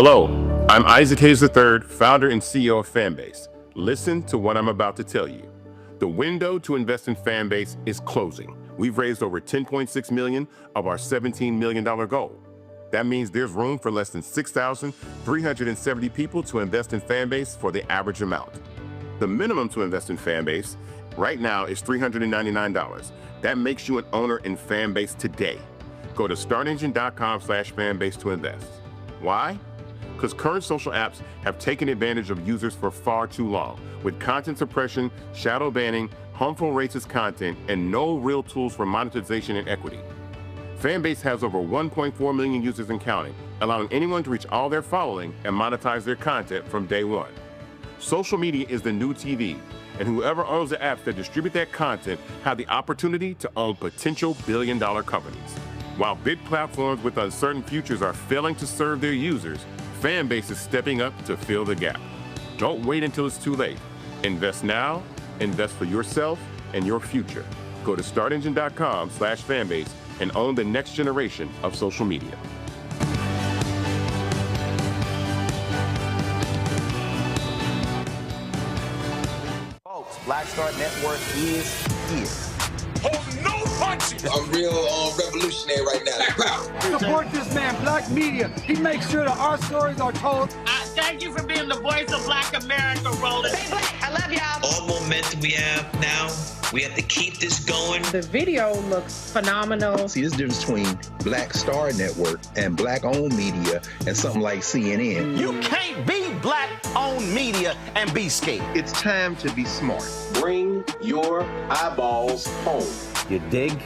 Hello, I'm Isaac Hayes III, founder and CEO of Fanbase. Listen to what I'm about to tell you. The window to invest in Fanbase is closing. We've raised over $10.6 million of our $17 million goal. That means there's room for less than 6,370 people to invest in Fanbase for the average amount. The minimum to invest in Fanbase right now is $399. That makes you an owner in Fanbase today. Go to startengine.com/fanbase to invest. Why? Because current social apps have taken advantage of users for far too long, with content suppression, shadow banning, harmful racist content, and no real tools for monetization and equity. Fanbase has over 1.4 million users and counting, allowing anyone to reach all their following and monetize their content from day one. Social media is the new TV, and whoever owns the apps that distribute that content have the opportunity to own potential billion-dollar companies. While big platforms with uncertain futures are failing to serve their users, Fanbase is stepping up to fill the gap. Don't wait until it's too late. Invest now, invest for yourself and your future. Go to startengine.com/fanbase and own the next generation of social media. Folks, Black Star Network is here. Hold no punches! I'm real revolutionary right now. Black power. Support this man, Black Media. He makes sure that our stories are told. Thank you for being the voice of Black America, Roland. Stay black. I love y'all. All momentum we have now, we have to keep this going. The video looks phenomenal. See, this difference between Black Star Network and Black-owned media and something like CNN. You can't be Black-owned media and be scared. It's time to be smart. Bring your eyeballs home. You dig?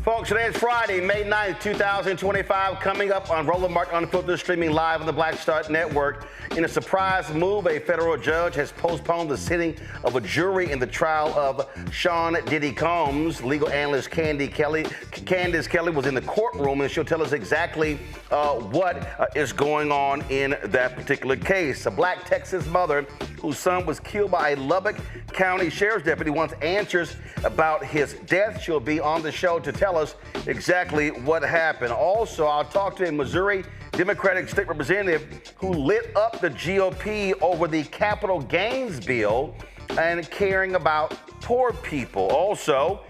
Folks, today is Friday, May 9th, 2025, coming up on Roland Martin Unfiltered, streaming live on the Black Star Network. In a surprise move, a federal judge has postponed the sitting of a jury in the trial of Sean Diddy Combs. Legal analyst Candace Kelley was in the courtroom, and she'll tell us exactly what is going on in that particular case. A Black Texas mother whose son was killed by a Lubbock County Sheriff's deputy wants answers about his death. She'll be on the show to tell us exactly what happened. Also, I'll talk to a Missouri Democratic state representative who lit up the GOP over the capital gains bill and caring about poor people. Also,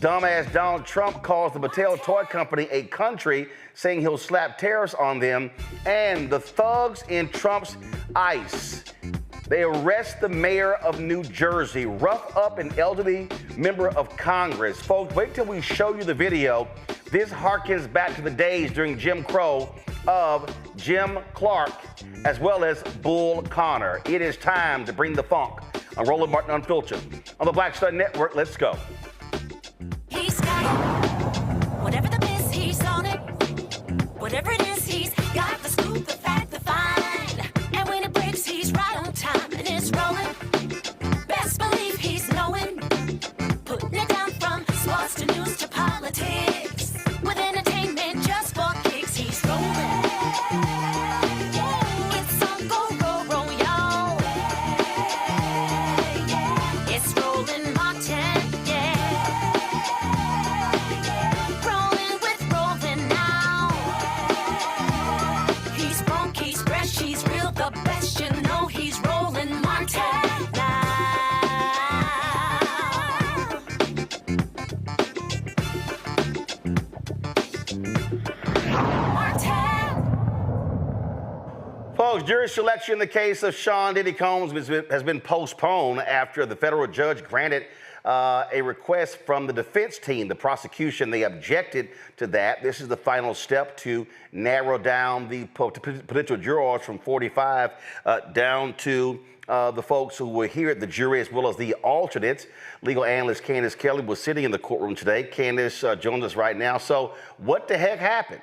dumbass Donald Trump calls the Mattel toy company a country, saying he'll slap tariffs on them. And the thugs in Trump's ICE. They arrest the mayor of New Jersey, rough up an elderly member of Congress. Folks, wait till we show you the video. This harkens back to the days during Jim Crow of Jim Clark, as well as Bull Connor. It is time to bring the funk on Roland Martin Unfiltered. On the Black Star Network, let's go. He's got it. Whatever the miss, he's on it. Whatever it is, he's got the scoop, the fact, the find. And when it breaks, he's right on time and it's rolling. Best believe he's knowing. Putting it down from sports to news to politics. With entertainment just for kicks, he's rolling. It's on go, y'all. It's Roland Martin, yeah. Rolling with Roland now. jury selection in the case of Sean Diddy Combs has been postponed after the federal judge granted a request from the defense team. The prosecution, they objected to that. This is the final step to narrow down the potential jurors from 45 down to the folks who were here at the jury, as well as the alternates. Legal analyst Candace Kelley was sitting in the courtroom today. Candace joins us right now. So what the heck happened?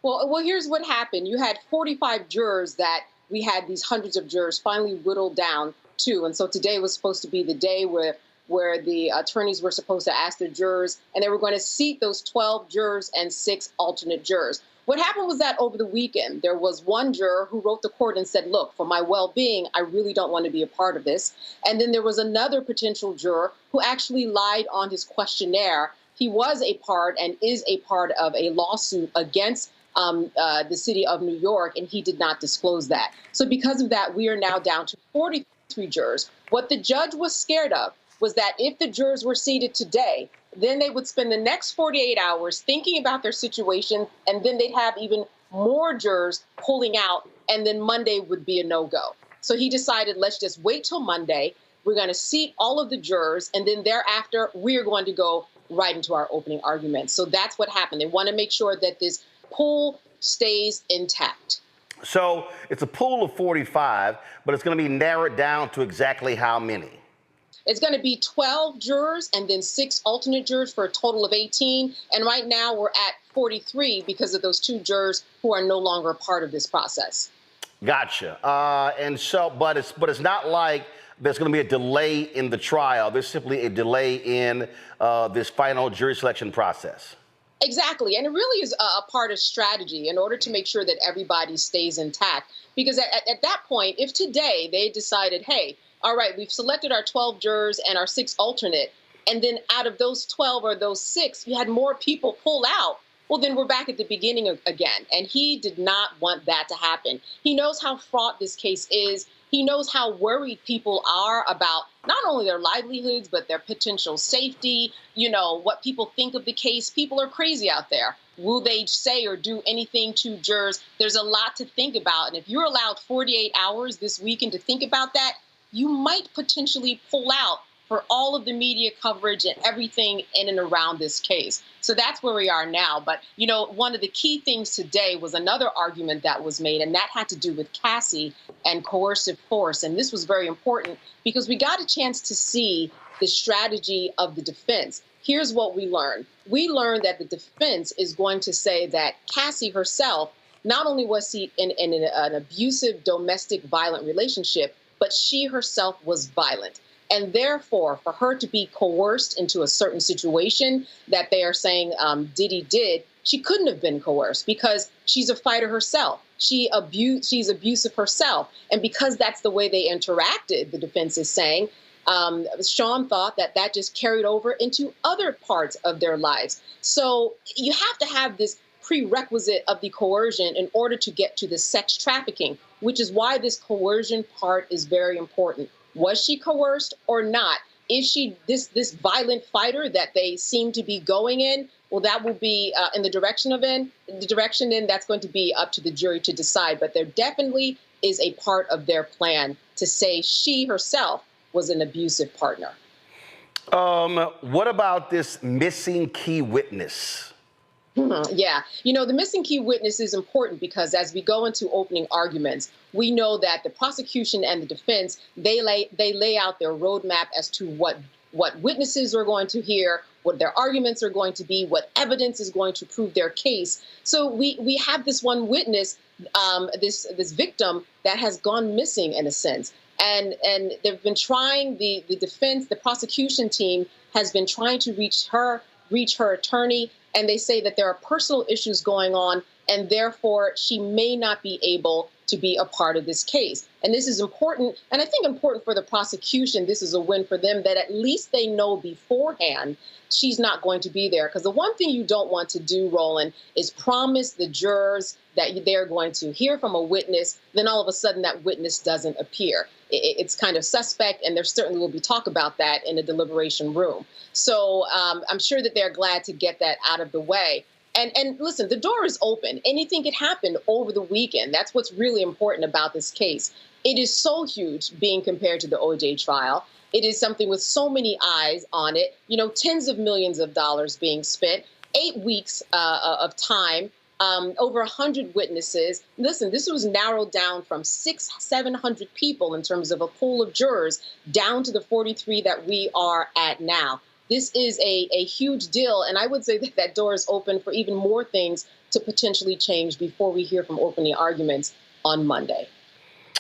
Well, here's what happened. You had 45 jurors that we had these hundreds of jurors finally whittled down to. And so today was supposed to be the day where the attorneys were supposed to ask their jurors, and they were going to seat those 12 jurors and 6 alternate jurors. What happened was that over the weekend, there was one juror who wrote the court and said, look, for my well-being, I really don't want to be a part of this. And then there was another potential juror who actually lied on his questionnaire. He was a part and is a part of a lawsuit against the city of New York, and he did not disclose that. So because of that, we are now down to 43 jurors. What the judge was scared of was that if the jurors were seated today, then they would spend the next 48 hours thinking about their situation, and then they'd have even more jurors pulling out, and then Monday would be a no-go. So he decided, let's just wait till Monday. We're going to seat all of the jurors, and then thereafter, we're going to go right into our opening arguments. So that's what happened. They want to make sure that this pool stays intact. So it's a pool of 45, but it's going to be narrowed down to exactly how many? It's going to be 12 jurors and then 6 alternate jurors for a total of 18. And right now we're at 43 because of those 2 jurors who are no longer a part of this process. Gotcha. And so, but it's not like there's going to be a delay in the trial. There's simply a delay in this final jury selection process. Exactly. And it really is a part of strategy in order to make sure that everybody stays intact. Because at that point, if today they decided, hey, all right, we've selected our 12 jurors and our 6 alternate, and then out of those 12 or those 6, you had more people pull out, well, then we're back at the beginning again. And he did not want that to happen. He knows how fraught this case is. He knows how worried people are about not only their livelihoods, but their potential safety, you know, what people think of the case. People are crazy out there. Will they say or do anything to jurors? There's a lot to think about. And if you're allowed 48 hours this weekend to think about that, you might potentially pull out for all of the media coverage and everything in and around this case. So that's where we are now. But, you know, one of the key things today was another argument that was made, and that had to do with Cassie and coercive force. And this was very important because we got a chance to see the strategy of the defense. Here's what we learned. We learned that the defense is going to say that Cassie herself, not only was she in an abusive domestic violent relationship, but she herself was violent. And therefore, for her to be coerced into a certain situation that they are saying Diddy did, she couldn't have been coerced because she's a fighter herself. She's abusive herself. And because that's the way they interacted, the defense is saying, Sean thought that just carried over into other parts of their lives. So you have to have this prerequisite of the coercion in order to get to the sex trafficking, which is why this coercion part is very important. Was she coerced or not? Is she this violent fighter that they seem to be going in? Well, that will be in the direction then that's going to be up to the jury to decide. But there definitely is a part of their plan to say she herself was an abusive partner. What about this missing key witness? Yeah. You know, the missing key witness is important because as we go into opening arguments, we know that the prosecution and the defense, they lay out their roadmap as to what witnesses are going to hear, what their arguments are going to be, what evidence is going to prove their case. So we have this one witness, this victim that has gone missing in a sense. And they've been trying, the defense, the prosecution team has been trying to reach her attorney, and they say that there are personal issues going on, and therefore she may not be able to be a part of this case. And this is important, and I think important for the prosecution. This is a win for them that at least they know beforehand she's not going to be there. Because the one thing you don't want to do, Roland, is promise the jurors that they're going to hear from a witness, then all of a sudden that witness doesn't appear. It's kind of suspect, and there certainly will be talk about that in the deliberation room. So I'm sure that they're glad to get that out of the way. And listen, the door is open. Anything could happen over the weekend. That's what's really important about this case. It is so huge being compared to the OJ trial. It is something with so many eyes on it, tens of millions of dollars being spent, 8 weeks of time, over 100 witnesses. Listen, this was narrowed down from 600-700 people in terms of a pool of jurors down to the 43 that we are at now. This is a huge deal, and I would say that that door is open for even more things to potentially change before we hear from opening arguments on Monday.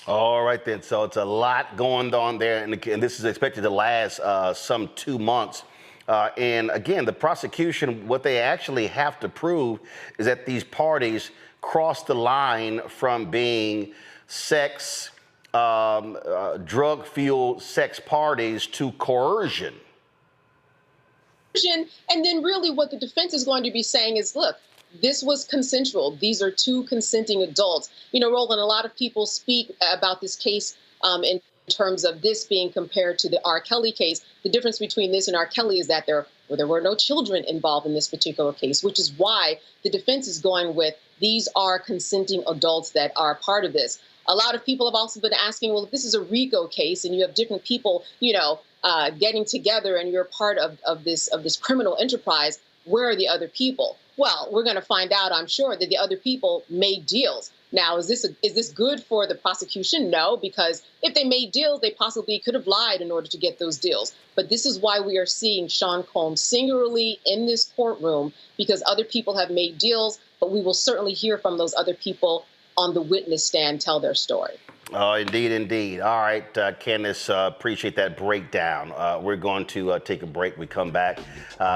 All right, then. So it's a lot going on there, and this is expected to last some 2 months. And again, the prosecution, what they actually have to prove is that these parties crossed the line from being sex, drug-fueled sex parties to coercion. And then really what the defense is going to be saying is, look, this was consensual. These are two consenting adults. Roland, a lot of people speak about this case in terms of this being compared to the R. Kelly case. The difference between this and R. Kelly is that there were no children involved in this particular case, which is why the defense is going with these are consenting adults that are part of this. A lot of people have also been asking, well, if this is a RICO case and you have different people, getting together and you're part of this criminal enterprise, where are the other people? Well, we're going to find out, I'm sure, that the other people made deals. Now, is this good for the prosecution? No, because if they made deals, they possibly could have lied in order to get those deals. But this is why we are seeing Sean Combs singularly in this courtroom, because other people have made deals, but we will certainly hear from those other people on the witness stand tell their story. Oh, indeed, indeed. All right, Candace, appreciate that breakdown. We're going to take a break. We come back.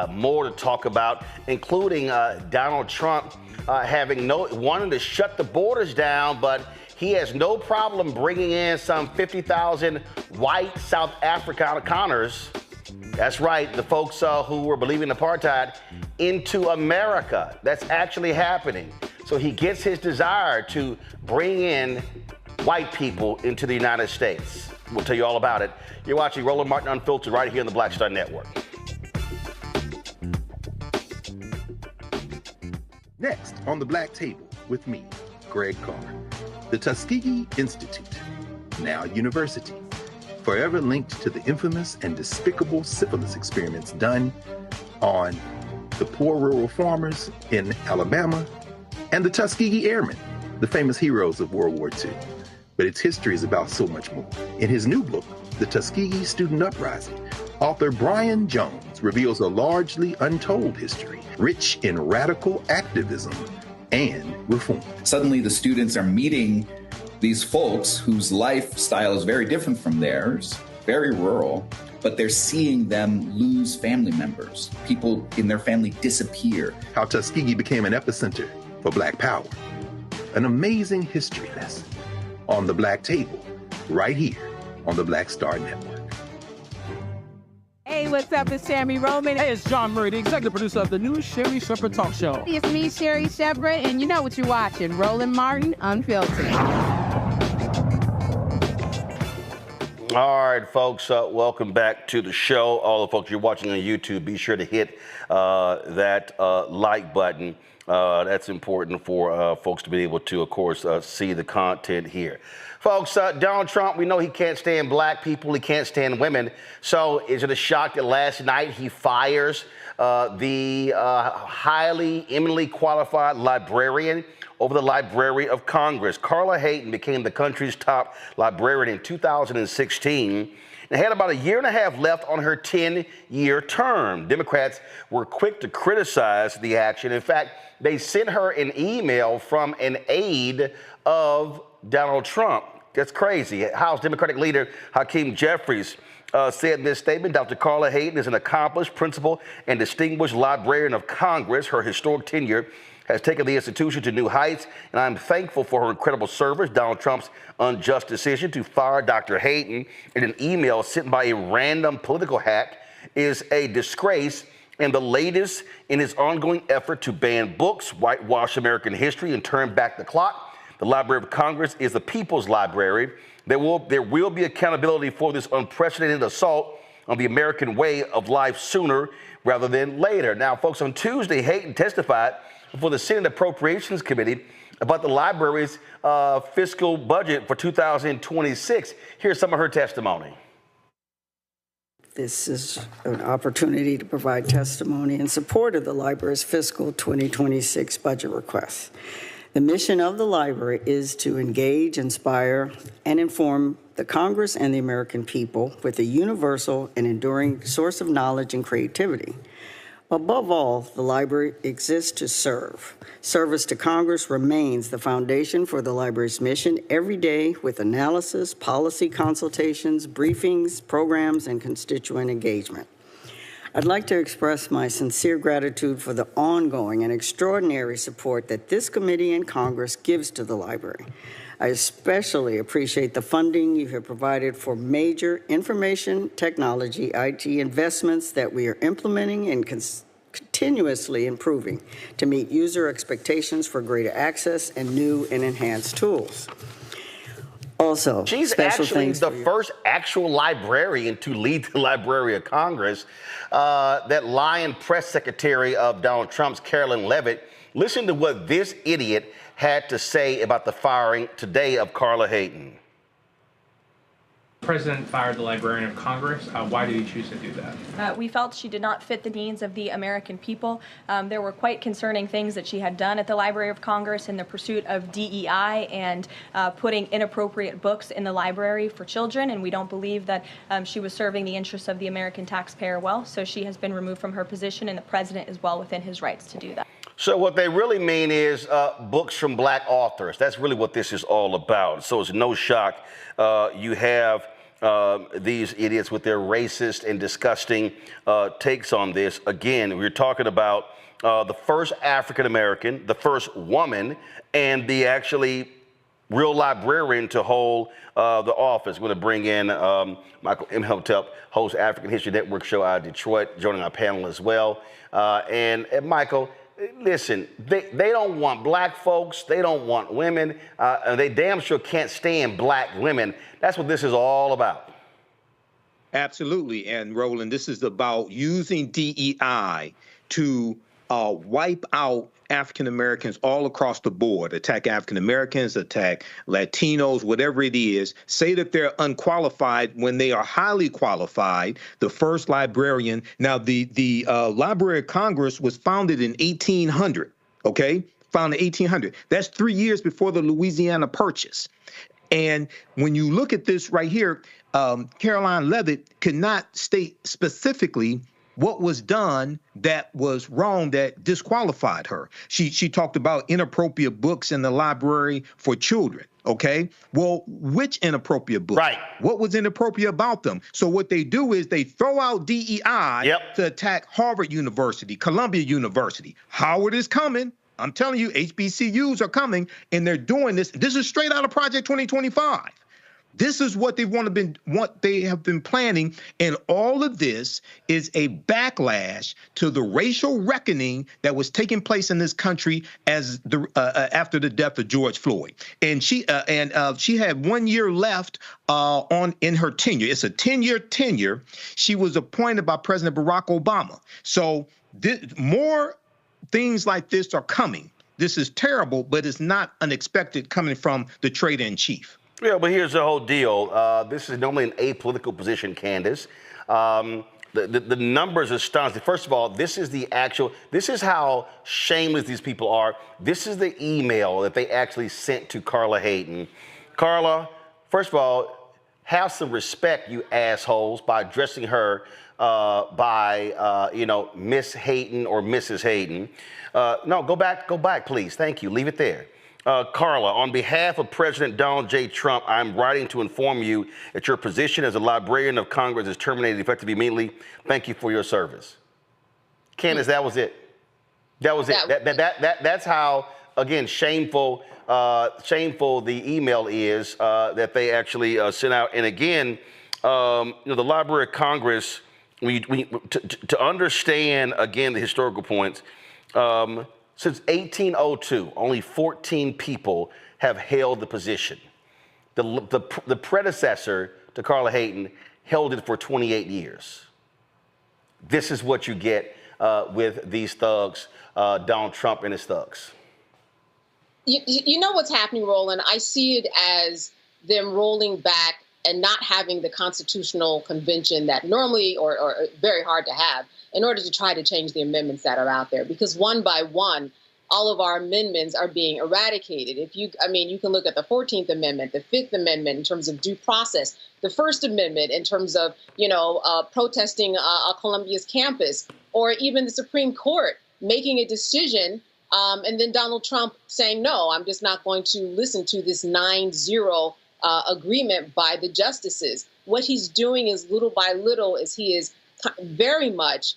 More to talk about, including Donald Trump wanting to shut the borders down, but he has no problem bringing in some 50,000 white South Afrikaners. That's right, the folks who were believing apartheid into America. That's actually happening. So he gets his desire to bring in white people into the United States. We'll tell you all about it. You're watching Roland Martin Unfiltered right here on the Black Star Network. Next on the Black Table with me, Greg Carr. The Tuskegee Institute, now university, forever linked to the infamous and despicable syphilis experiments done on the poor rural farmers in Alabama and the Tuskegee Airmen, the famous heroes of World War II. But its history is about so much more. In his new book, The Tuskegee Student Uprising, author Brian Jones reveals a largely untold history, rich in radical activism and reform. Suddenly the students are meeting these folks whose lifestyle is very different from theirs, very rural, but they're seeing them lose family members. People in their family disappear. How Tuskegee became an epicenter for Black power. An amazing history lesson on the Black Table, right here on the Black Star Network. Hey, what's up? It's Sammy Roman. Hey, it's John Murray, the executive producer of the new Sherry Shepherd Talk Show. It's me, Sherry Shepherd, and you know what you're watching, Roland Martin Unfiltered. All right, folks, welcome back to the show. All the folks you're watching on YouTube, be sure to hit that like button. That's important for folks to be able to, of course, see the content here. Folks, Donald Trump, we know he can't stand black people. He can't stand women. So is it a shock that last night he fires the highly, eminently qualified librarian over the Library of Congress? Carla Hayden became the country's top librarian in 2016 and had about a year and a half left on her 10-year term. Democrats were quick to criticize the action. In fact, they sent her an email from an aide of Donald Trump. That's crazy. House Democratic leader Hakeem Jeffries said in this statement, Dr. Carla Hayden is an accomplished, principled, and distinguished librarian of Congress. Her historic tenure has taken the institution to new heights, and I'm thankful for her incredible service. Donald Trump's unjust decision to fire Dr. Hayden in an email sent by a random political hack is a disgrace and the latest in his ongoing effort to ban books, whitewash American history, and turn back the clock. The Library of Congress is the people's library. There will be accountability for this unprecedented assault on the American way of life sooner rather than later. Now, folks, on Tuesday, Hayden testified before the Senate Appropriations Committee about the library's fiscal budget for 2026. Here's some of her testimony. This is an opportunity to provide testimony in support of the library's fiscal 2026 budget request. The mission of the library is to engage, inspire, and inform the Congress and the American people with a universal and enduring source of knowledge and creativity. Above all, the library exists to serve. Service to Congress remains the foundation for the library's mission every day with analysis, policy consultations, briefings, programs, and constituent engagement. I'd like to express my sincere gratitude for the ongoing and extraordinary support that this committee and Congress gives to the library. I especially appreciate the funding you have provided for major information technology, IT investments that we are implementing and continuously improving to meet user expectations for greater access and new and enhanced tools. Also, she's actually the first actual librarian to lead the Library of Congress. That lying press secretary of Donald Trump's, Carolyn Levitt. Listen to what this idiot had to say about the firing today of Carla Hayden. The president fired the Librarian of Congress. Why did he choose to do that? We felt she did not fit the needs of the American people. There were quite concerning things that she had done at the Library of Congress in the pursuit of DEI and putting inappropriate books in the library for children, and we don't believe that she was serving the interests of the American taxpayer well, so she has been removed from her position, and the president is well within his rights to do that. So what they really mean is books from black authors. That's really what this is all about. So it's no shock you have these idiots with their racist and disgusting takes on this. Again, we're talking about the first African-American, the first woman, and the actually real librarian to hold the office. We're going to bring in Michael Imhotep, host African History Network show out of Detroit, joining our panel as well. And Michael, listen, they don't want black folks. They don't want women. And they damn sure can't stand black women. That's what this is all about. Absolutely. And Roland, this is about using DEI to wipe out African Americans all across the board, attack African Americans, attack Latinos, whatever it is, say that they're unqualified when they are highly qualified. The first librarian. Now, the Library of Congress was founded in 1800, okay? Founded in 1800. That's 3 years before the Louisiana Purchase. And when you look at this right here, Caroline Levitt could not state specifically what was done that was wrong that disqualified her. She talked about inappropriate books in the library for children. Okay, well, which inappropriate books? Right. What was inappropriate about them? So what they do is they throw out DEI to attack Harvard University, Columbia University. Howard is coming. I'm telling you, HBCUs are coming, and they're doing this. This is straight out of Project 2025. This is what they have been planning, and all of this is a backlash to the racial reckoning that was taking place in this country as after the death of George Floyd. And she had 1 year left in her tenure. It's a 10-year tenure. She was appointed by President Barack Obama. So more things like this are coming. This is terrible, but it's not unexpected coming from the traitor-in-chief. Yeah, but here's the whole deal. This is normally an apolitical position, Candace. The numbers are astonishing. First of all, this is how shameless these people are. This is the email that they actually sent to Carla Hayden. Carla, first of all, have some respect, you assholes, by addressing her by Miss Hayden or Mrs. Hayden. No, go back, please. Thank you. Leave it there. Carla, on behalf of President Donald J. Trump, I'm writing to inform you that your position as a Librarian of Congress is terminated effective immediately. Thank you for your service. Candace, that was it. That was it. That's how, again, shameful the email is that they actually sent out. And again, the Library of Congress, to understand, again, the historical points, since 1802, only 14 people have held the position. The predecessor to Carla Hayden held it for 28 years. This is what you get with these thugs, Donald Trump and his thugs? You know what's happening, Roland? I see it as them rolling back and not having the constitutional convention that normally or very hard to have in order to try to change the amendments that are out there. Because one by one, all of our amendments are being eradicated. You can look at the 14th Amendment, the 5th Amendment in terms of due process, the First Amendment in terms of, protesting Columbia's campus, or even the Supreme Court making a decision and then Donald Trump saying, no, I'm just not going to listen to this 9-0 agreement by the justices. What he's doing is little by little is he is very much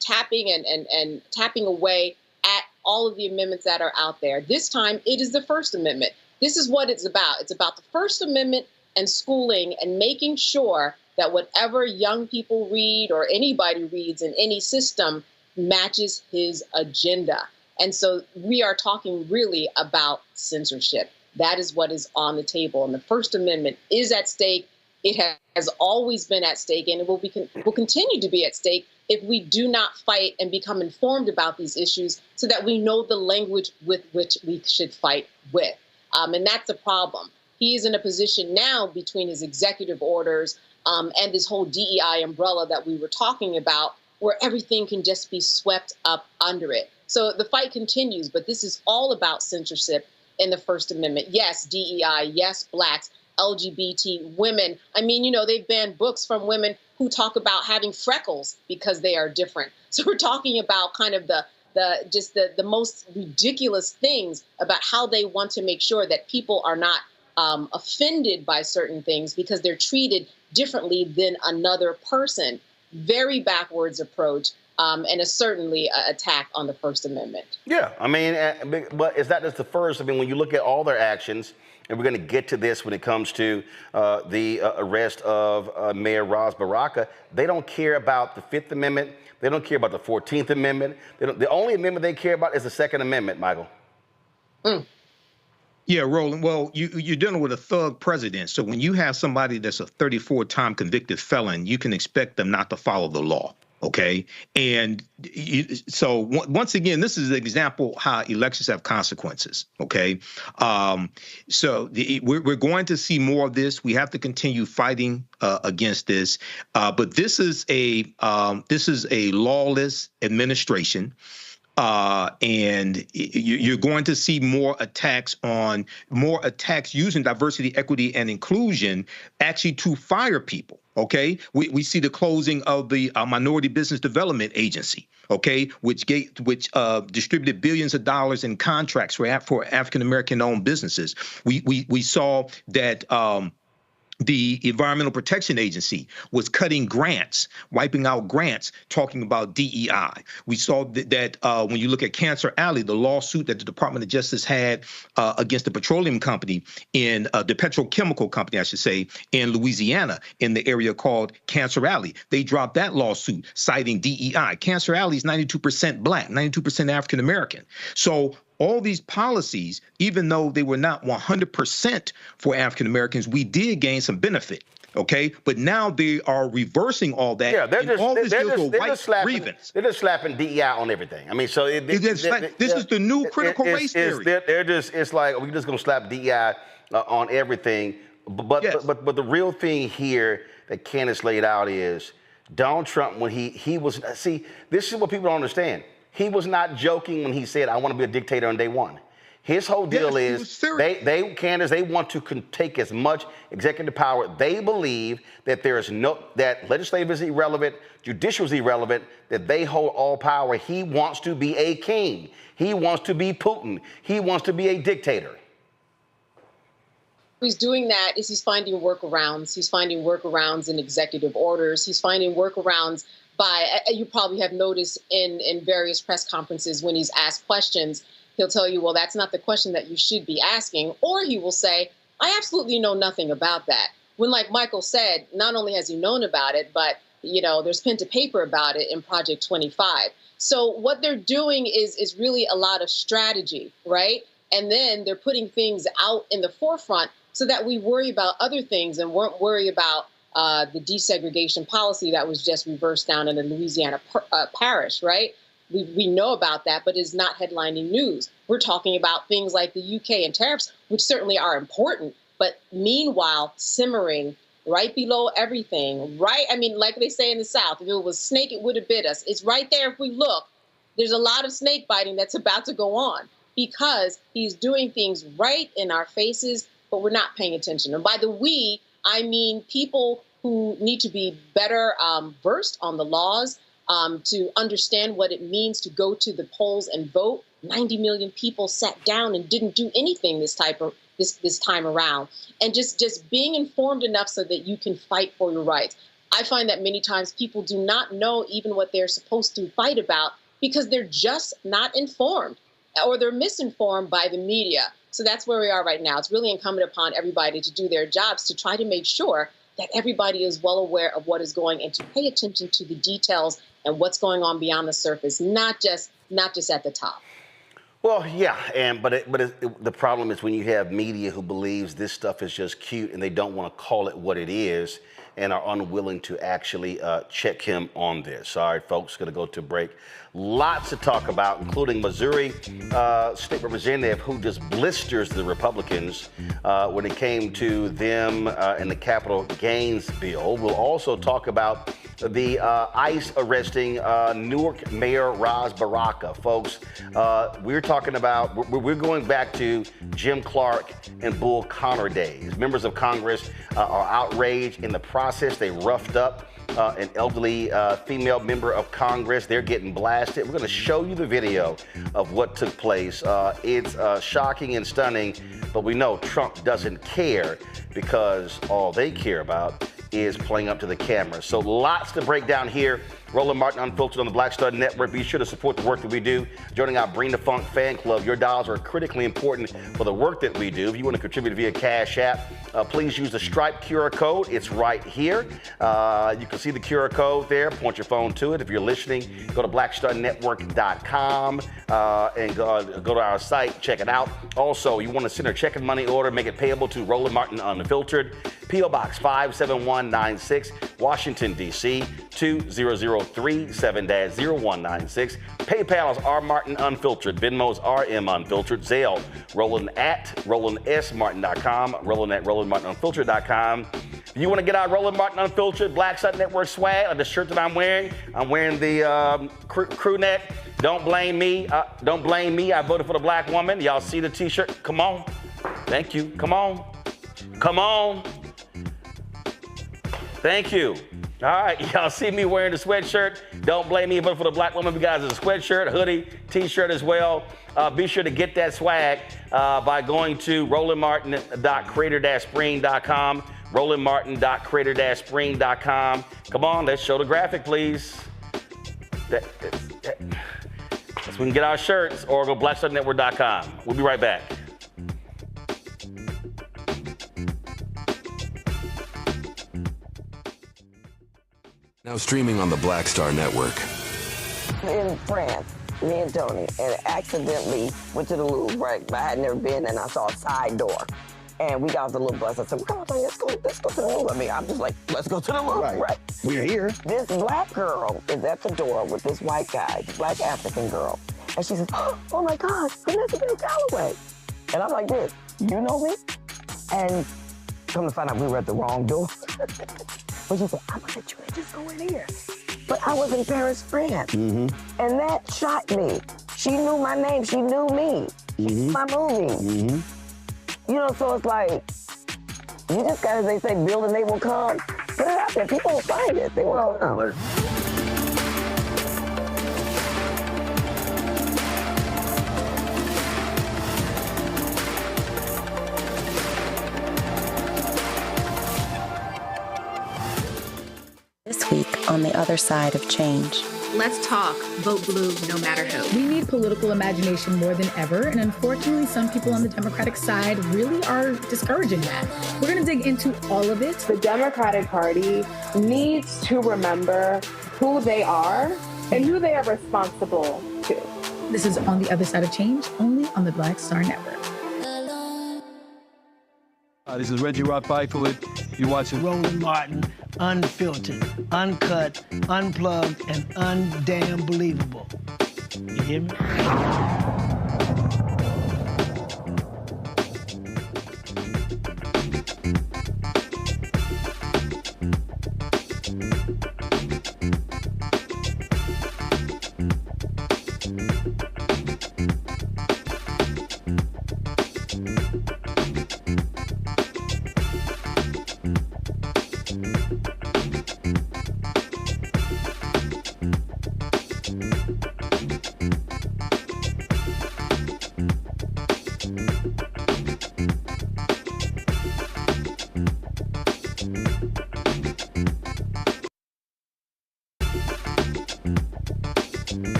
tapping and tapping away at all of the amendments that are out there. This time, it is the First Amendment. This is what it's about. It's about the First Amendment and schooling and making sure that whatever young people read or anybody reads in any system matches his agenda. And so we are talking really about censorship. That is what is on the table. And the First Amendment is at stake. It has always been at stake, and it will continue to be at stake if we do not fight and become informed about these issues so that we know the language with which we should fight with. And that's a problem. He is in a position now between his executive orders and this whole DEI umbrella that we were talking about, where everything can just be swept up under it. So the fight continues, but this is all about censorship in the First Amendment. Yes, DEI, yes, blacks, LGBT, women. They've banned books from women who talk about having freckles because they are different. So we're talking about kind of the most ridiculous things about how they want to make sure that people are not offended by certain things because they're treated differently than another person. Very backwards approach, and is certainly an attack on the First Amendment. Yeah, but it's not just the first. When you look at all their actions, and we're going to get to this when it comes to the arrest of Mayor Ras Baraka, they don't care about the Fifth Amendment. They don't care about the 14th Amendment. The only amendment they care about is the Second Amendment, Michael. Yeah, Roland. Well, you're dealing with a thug president. So when you have somebody that's a 34-time convicted felon, you can expect them not to follow the law. OK, and so once again, this is an example how elections have consequences. OK, so we're going to see more of this. We have to continue fighting against this. But this is a lawless administration. And you're going to see more attacks using diversity, equity, and inclusion actually to fire people. OK, we see the closing of the Minority Business Development Agency, OK, which distributed billions of dollars in contracts for African-American owned businesses. We saw that the Environmental Protection Agency was cutting grants, wiping out grants, talking about DEI. We saw that when you look at Cancer Alley, the lawsuit that the Department of Justice had against the petroleum company the petrochemical company, I should say, in Louisiana, in the area called Cancer Alley. They dropped that lawsuit citing DEI. Cancer Alley is 92% black, 92% African American. So all these policies, even though they were not 100% for African Americans, we did gain some benefit. OK, but now they are reversing all that. Yeah, they're just slapping DEI on everything. This is the new critical race theory. It's like we're just going to slap DEI on everything. But the real thing here that Candace laid out is Donald Trump, when he was, see, this is what people don't understand. He was not joking when he said, I want to be a dictator on day one. His whole deal is Candace, they want to take as much executive power. They believe that that legislative is irrelevant, judicial is irrelevant, that they hold all power. He wants to be a king. He wants to be Putin. He wants to be a dictator. He's doing that is he's finding workarounds. He's finding workarounds in executive orders. He's finding workarounds you probably have noticed in various press conferences when he's asked questions, he'll tell you, well, that's not the question that you should be asking. Or he will say, I absolutely know nothing about that. When, like Michael said, not only has he known about it, but, there's pen to paper about it in Project 25. So what they're doing is really a lot of strategy, right? And then they're putting things out in the forefront so that we worry about other things and won't worry about the desegregation policy that was just reversed down in the Louisiana parish, right? We know about that, but it's not headlining news. We're talking about things like the UK and tariffs, which certainly are important, but meanwhile, simmering right below everything, right? I mean, like they say in the South, if it was snake, it would have bit us. It's right there if we look. There's a lot of snake biting that's about to go on because he's doing things right in our faces, but we're not paying attention. And by the we, I mean people who need to be better versed on the laws, to understand what it means to go to the polls and vote. 90 million people sat down and didn't do anything this time around. And just being informed enough so that you can fight for your rights. I find that many times people do not know even what they're supposed to fight about because they're just not informed or they're misinformed by the media. So that's where we are right now. It's really incumbent upon everybody to do their jobs to try to make sure that everybody is well aware of what is going and to pay attention to the details and what's going on beyond the surface, not just at the top. Well, yeah, but the problem is when you have media who believes this stuff is just cute and they don't want to call it what it is and are unwilling to actually check him on this. All right, folks, going to go to break. Lots to talk about, including Missouri State Representative who just blisters the Republicans when it came to them and the capital gains bill. We'll also talk about the ICE arresting Newark Mayor Ras Baraka. Folks, we're talking about, we're going back to Jim Clark and Bull Connor days. Members of Congress are outraged in the process. They roughed up an elderly female member of Congress. They're getting blasted. We're going to show you the video of what took place. It's shocking and stunning, but we know Trump doesn't care because all they care about is playing up to the camera. So lots to break down here. Roland Martin Unfiltered on the Black Star Network. Be sure to support the work that we do. Joining our Bring the Funk fan club. Your dollars are critically important for the work that we do. If you want to contribute via Cash App, please use the Stripe QR code. It's right here. You can see the QR code there. Point your phone to it. If you're listening, go to blackstarnetwork.com and go to our site. Check it out. Also, you want to send a check and money order, make it payable to Roland Martin Unfiltered. P.O. Box 57196, Washington, D.C. 20037-0196. PayPal is rmartinunfiltered. Venmo is rmunfiltered. Zelle, Roland at RolandSMartin.com. Roland at RolandMartinUnfiltered.com. If you want to get our Roland Martin Unfiltered Black Star Network swag, like the shirt that I'm wearing the crew neck. Don't blame me. Don't blame me. I voted for the black woman. Y'all see the T-shirt? Come on. Thank you. Come on. Come on. Thank you. All right, y'all see me wearing the sweatshirt. Don't blame me, but for the black woman, we got a sweatshirt, hoodie, T-shirt as well. Be sure to get that swag by going to rolandmartin.creator-spring.com, rolandmartin.creator-spring.com. Come on, let's show the graphic, please. Let's we can get our shirts or go blackstarnetwork.com. We'll be right back. Now streaming on the Black Star Network. In France, me and Tony, and accidentally went to the Louvre, right? But I had never been, and I saw a side door. And we got off the little bus. I said, come on, let's go to the Louvre. I mean, I'm just like, let's go to the Louvre, right? We're here. This black girl is at the door with this white guy, black African girl. And she says, oh my God, Vanessa Bell Calloway. And I'm like this, you know me? And come to find out we were at the wrong door. But she said, I'm gonna let you just go in here. But I was in Paris, France. Mm-hmm. And that shocked me. She knew my name, she knew me. Mm-hmm. My movie. Mm-hmm. You know, so it's like, you just gotta, they say, build and they will come. Put it out there, people will find it, they will come. This week on the other side of change. Let's talk. Vote blue no matter who. We need political imagination more than ever, and unfortunately, some people on the Democratic side really are discouraging that. We're going to dig into all of it. The Democratic Party needs to remember who they are and who they are responsible to. This is On the Other Side of Change, only on the Black Star Network. This is Reggie Rock Byford. You're watching Roland Martin, unfiltered, uncut, unplugged, and undamn believable. You hear me?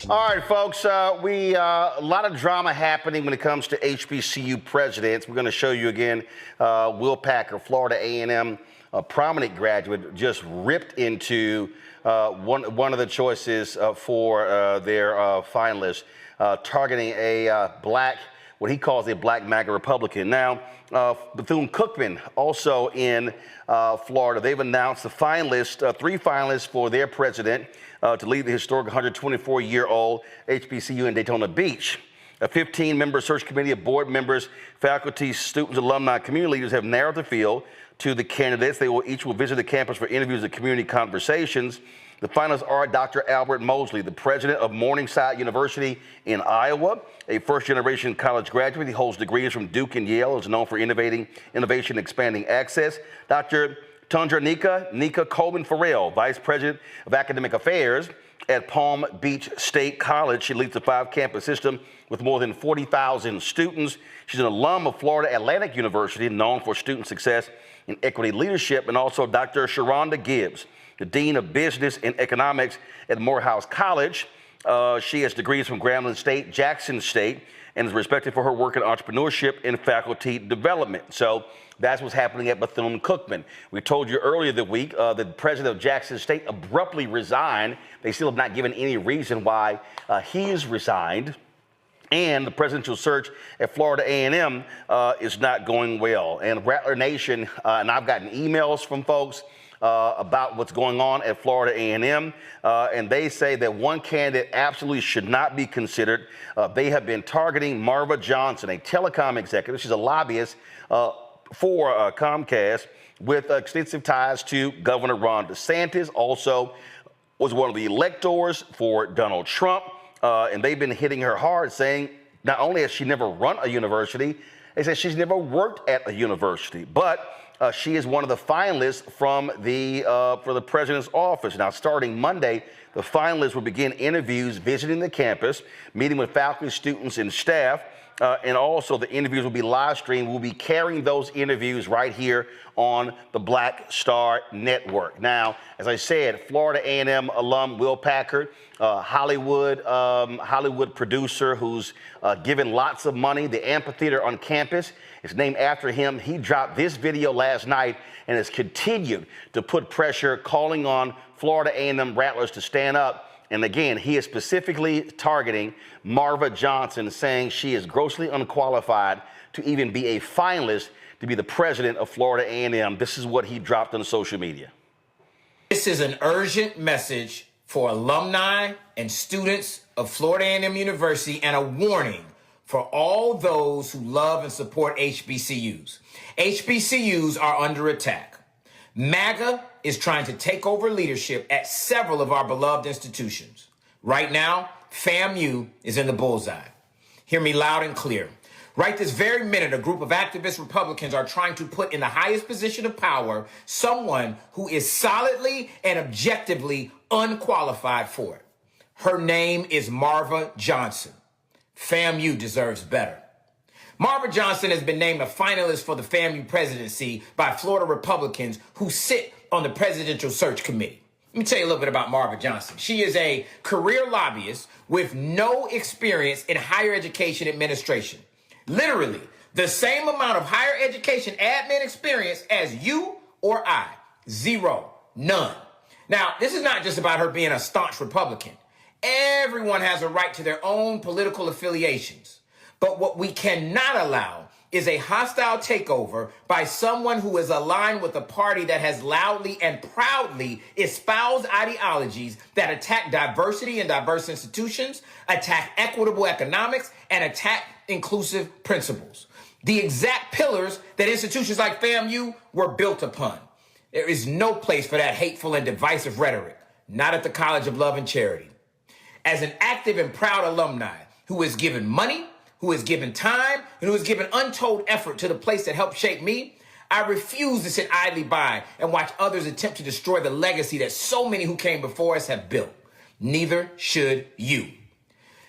All right, folks, a lot of drama happening when it comes to HBCU presidents. We're going to show you again Will Packer, Florida A&M, a prominent graduate, just ripped into one of the choices for their finalists, targeting a black, what he calls a black MAGA Republican. Now, Bethune-Cookman, also in Florida, they've announced the finalists, 3 finalists for their president to lead the historic 124-year-old HBCU in Daytona Beach. A 15-member search committee of board members, faculty, students, alumni, community leaders have narrowed the field to the candidates. They will each visit the campus for interviews and community conversations. The finalists are Dr. Albert Mosley, the president of Morningside University in Iowa, a first-generation college graduate. He holds degrees from Duke and Yale, is known for innovation, expanding access. Dr. Tundra Nika Coleman-Farrell, vice president of academic affairs at Palm Beach State College. She leads the 5-campus system with more than 40,000 students. She's an alum of Florida Atlantic University, known for student success and equity leadership, and also Dr. Sharonda Gibbs, the Dean of Business and Economics at Morehouse College. She has degrees from Grambling State, Jackson State, and is respected for her work in entrepreneurship and faculty development. So that's what's happening at Bethune-Cookman. We told you earlier the week the president of Jackson State abruptly resigned. They still have not given any reason why he's resigned. And the presidential search at Florida A&M is not going well. And Rattler Nation, and I've gotten emails from folks about what's going on at Florida A&M, and they say that one candidate absolutely should not be considered. They have been targeting Marva Johnson, a telecom executive. She's a lobbyist for Comcast with extensive ties to Governor Ron DeSantis, also was one of the electors for Donald Trump, and they've been hitting her hard, saying not only has she never run a university, they said she's never worked at a university, but she is one of the finalists from for the president's office. Now, starting Monday, the finalists will begin interviews, visiting the campus, meeting with faculty, students, and staff. And also the interviews will be live streamed. We'll be carrying those interviews right here on the Black Star Network. Now, as I said, Florida A&M alum Will Packer, Hollywood producer who's given lots of money. The amphitheater on campus is named after him. He dropped this video last night and has continued to put pressure, calling on Florida A&M Rattlers to stand up. And again, he is specifically targeting Marva Johnson, saying she is grossly unqualified to even be a finalist to be the president of Florida A&M. This is what he dropped on social media. This is an urgent message for alumni and students of Florida A&M University, and a warning for all those who love and support HBCUs. HBCUs are under attack. MAGA is trying to take over leadership at several of our beloved institutions. Right now, FAMU is in the bullseye. Hear me loud and clear. Right this very minute, a group of activist Republicans are trying to put in the highest position of power someone who is solidly and objectively unqualified for it. Her name is Marva Johnson. FAMU deserves better. Marva Johnson has been named a finalist for the FAMU presidency by Florida Republicans who sit on the presidential search committee. Let me tell you a little bit about Marva Johnson. She is a career lobbyist with no experience in higher education administration. Literally, the same amount of higher education admin experience as you or I. Zero. None. Now, this is not just about her being a staunch Republican. Everyone has a right to their own political affiliations. But what we cannot allow is a hostile takeover by someone who is aligned with a party that has loudly and proudly espoused ideologies that attack diversity and diverse institutions, attack equitable economics, and attack inclusive principles. The exact pillars that institutions like FAMU were built upon. There is no place for that hateful and divisive rhetoric, not at the College of Love and Charity. As an active and proud alumni who has given money, who has given time, and who has given untold effort to the place that helped shape me, I refuse to sit idly by and watch others attempt to destroy the legacy that so many who came before us have built. Neither should you.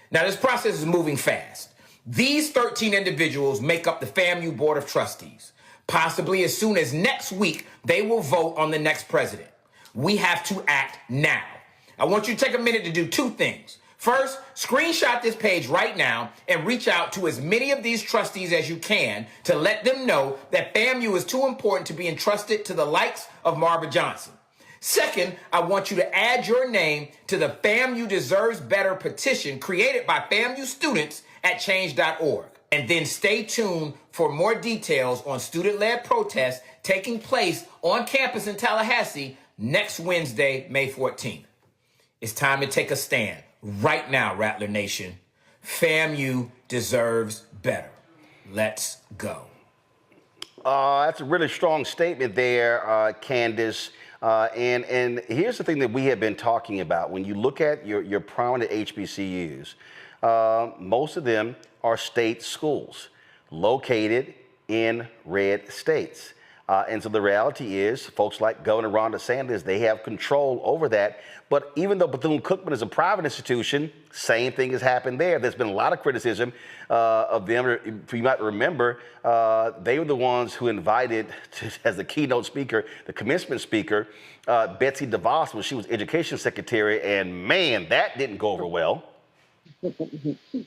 Now, this process is moving fast. These 13 individuals make up the FAMU Board of Trustees. Possibly as soon as next week, they will vote on the next president. We have to act now. I want you to take a minute to do two things. First, screenshot this page right now and reach out to as many of these trustees as you can to let them know that FAMU is too important to be entrusted to the likes of Marva Johnson. Second, I want you to add your name to the FAMU Deserves Better petition created by FAMU students at change.org. And then stay tuned for more details on student-led protests taking place on campus in Tallahassee next Wednesday, May 14th. It's time to take a stand. Right now, Rattler Nation, FAMU deserves better. Let's go. That's a really strong statement there, Candace. And here's the thing that we have been talking about. When you look at your prominent HBCUs, most of them are state schools located in red states. And so the reality is, folks like Governor Ron DeSantis, they have control over that. But even though Bethune-Cookman is a private institution, same thing has happened there. There's been a lot of criticism of them. You might remember, they were the ones who invited, as the keynote speaker, the commencement speaker, Betsy DeVos when she was education secretary. And man, that didn't go over well.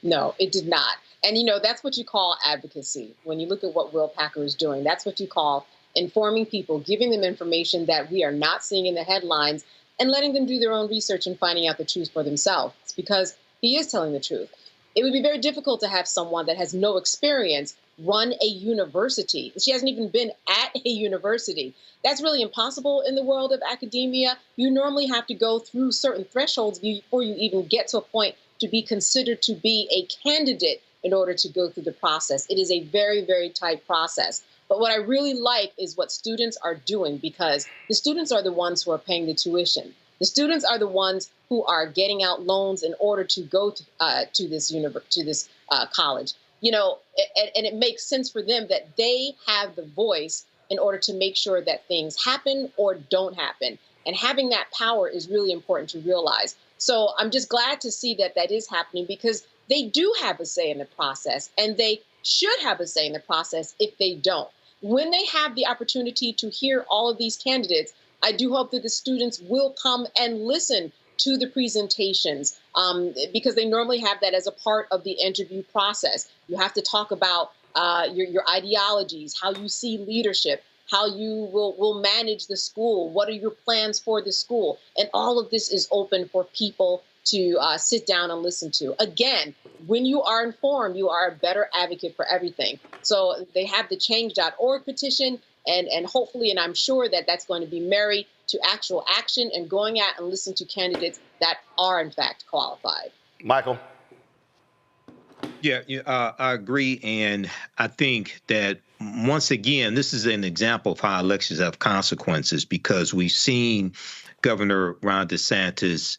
No, it did not. And, you know, that's what you call advocacy. When you look at what Will Packer is doing, that's what you call informing people, giving them information that we are not seeing in the headlines, and letting them do their own research and finding out the truth for themselves. It's because he is telling the truth. It would be very difficult to have someone that has no experience run a university. She hasn't even been at a university. That's really impossible in the world of academia. You normally have to go through certain thresholds before you even get to a point to be considered to be a candidate in order to go through the process. It is a very, very tight process. But what I really like is what students are doing, because the students are the ones who are paying the tuition. The students are the ones who are getting out loans in order to go to this college. You know, and it makes sense for them that they have the voice in order to make sure that things happen or don't happen. And having that power is really important to realize. So I'm just glad to see that that is happening, because they do have a say in the process, and they should have a say in the process if they don't. When they have the opportunity to hear all of these candidates, I do hope that the students will come and listen to the presentations, because they normally have that as a part of the interview process. You have to talk about your ideologies, how you see leadership, how you will manage the school, what are your plans for the school, and all of this is open for people to sit down and listen to. Again, when you are informed, you are a better advocate for everything. So they have the change.org petition, and hopefully, and I'm sure that that's going to be married to actual action and going out and listening to candidates that are in fact qualified. Michael? Yeah, I agree. And I think that, once again, this is an example of how elections have consequences, because we've seen Governor Ron DeSantis,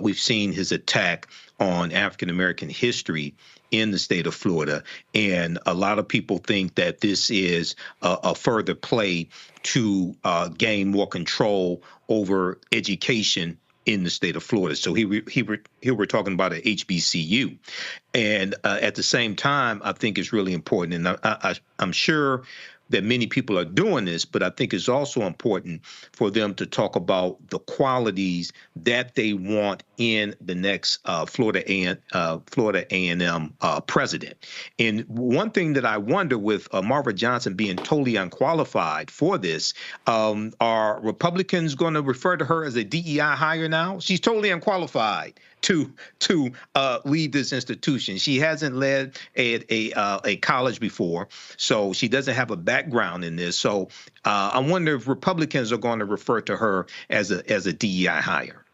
we've seen his attack on African-American history in the state of Florida. And a lot of people think that this is a further play to gain more control over education in the state of Florida. So here we're talking about a HBCU. And at the same time, I think it's really important. And I'm sure that many people are doing this, but I think it's also important for them to talk about the qualities that they want in the next Florida A&M president. And one thing that I wonder with Marva Johnson being totally unqualified for this, are Republicans going to refer to her as a DEI hire now? She's totally unqualified to lead this institution. She hasn't led a college before, so she doesn't have a background in this. So I wonder if Republicans are going to refer to her as a DEI hire.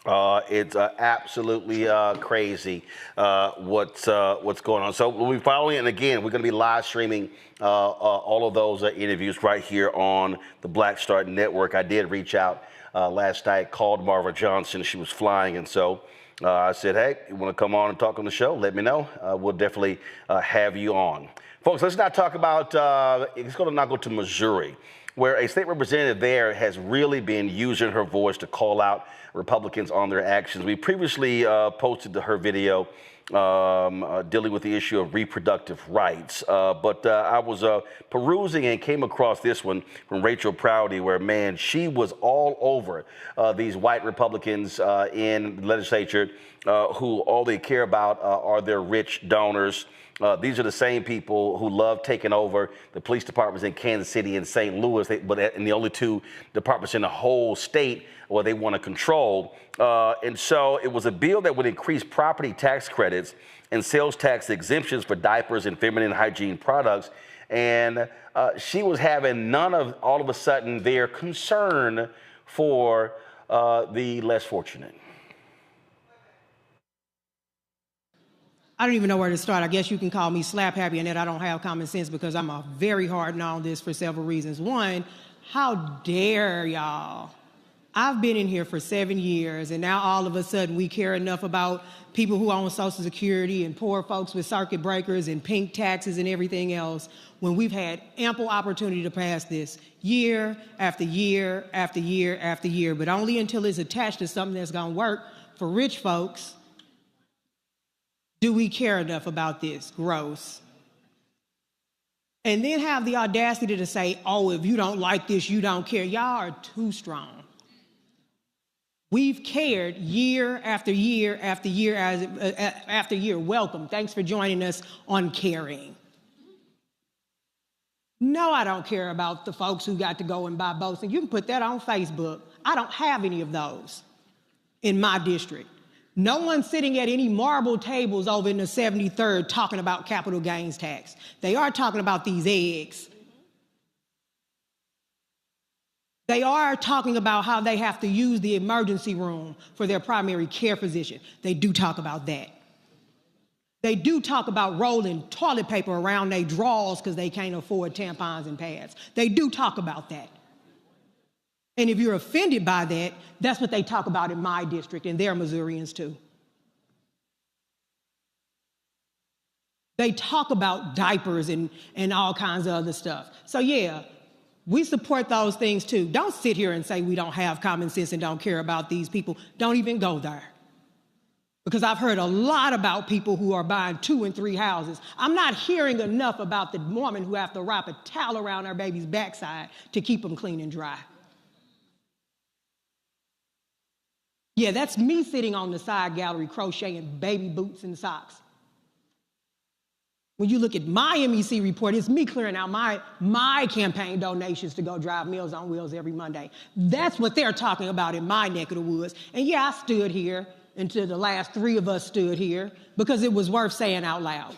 It's absolutely crazy what's going on. So we'll be following, and again, we're going to be live streaming all of those interviews right here on the Black Star Network. I did reach out last night, called Marva Johnson. She was flying, and so I said, hey, you want to come on and talk on the show? Let me know. We'll definitely have you on. Folks, let's not talk about, it's going to now go to Missouri, where a state representative there has really been using her voice to call out Republicans on their actions. We previously posted her video dealing with the issue of reproductive rights. But I was perusing and came across this one from Rachel Prouty, where, man, she was all over these white Republicans in the legislature who all they care about are their rich donors. These are the same people who love taking over the police departments in Kansas City and St. Louis, but in the only two departments in the whole state where they want to control. And so it was a bill that would increase property tax credits and sales tax exemptions for diapers and feminine hygiene products. And she was having none of, all of a sudden, their concern for the less fortunate. I don't even know where to start. I guess you can call me slap happy and that I don't have common sense, because I'm a very hard on this for several reasons. One, how dare y'all? I've been in here for 7 years, and now all of a sudden we care enough about people who own Social Security and poor folks with circuit breakers and pink taxes and everything else, when we've had ample opportunity to pass this year after year after year after year, but only until it's attached to something that's going to work for rich folks do we care enough about this. Gross. And then have the audacity to say, oh, if you don't like this, you don't care. Y'all are too strong. We've cared year after year after year after year. Welcome. Thanks for joining us on Caring. No, I don't care about the folks who got to go and buy boats. And you can put that on Facebook. I don't have any of those in my district. No one's sitting at any marble tables over in the 73rd talking about capital gains tax. They are talking about these eggs. They are talking about how they have to use the emergency room for their primary care physician. They do talk about that. They do talk about rolling toilet paper around their drawers because they can't afford tampons and pads. They do talk about that. And if you're offended by that, that's what they talk about in my district, and they're Missourians too. They talk about diapers and all kinds of other stuff. So yeah, we support those things too. Don't sit here and say we don't have common sense and don't care about these people. Don't even go there. Because I've heard a lot about people who are buying 2 and 3 houses. I'm not hearing enough about the woman who have to wrap a towel around her baby's backside to keep them clean and dry. Yeah, that's me sitting on the side gallery crocheting baby boots and socks. When you look at my MEC report, it's me clearing out my campaign donations to go drive Meals on Wheels every Monday. That's what they're talking about in my neck of the woods. And yeah, I stood here until the last 3 of us stood here because it was worth saying out loud.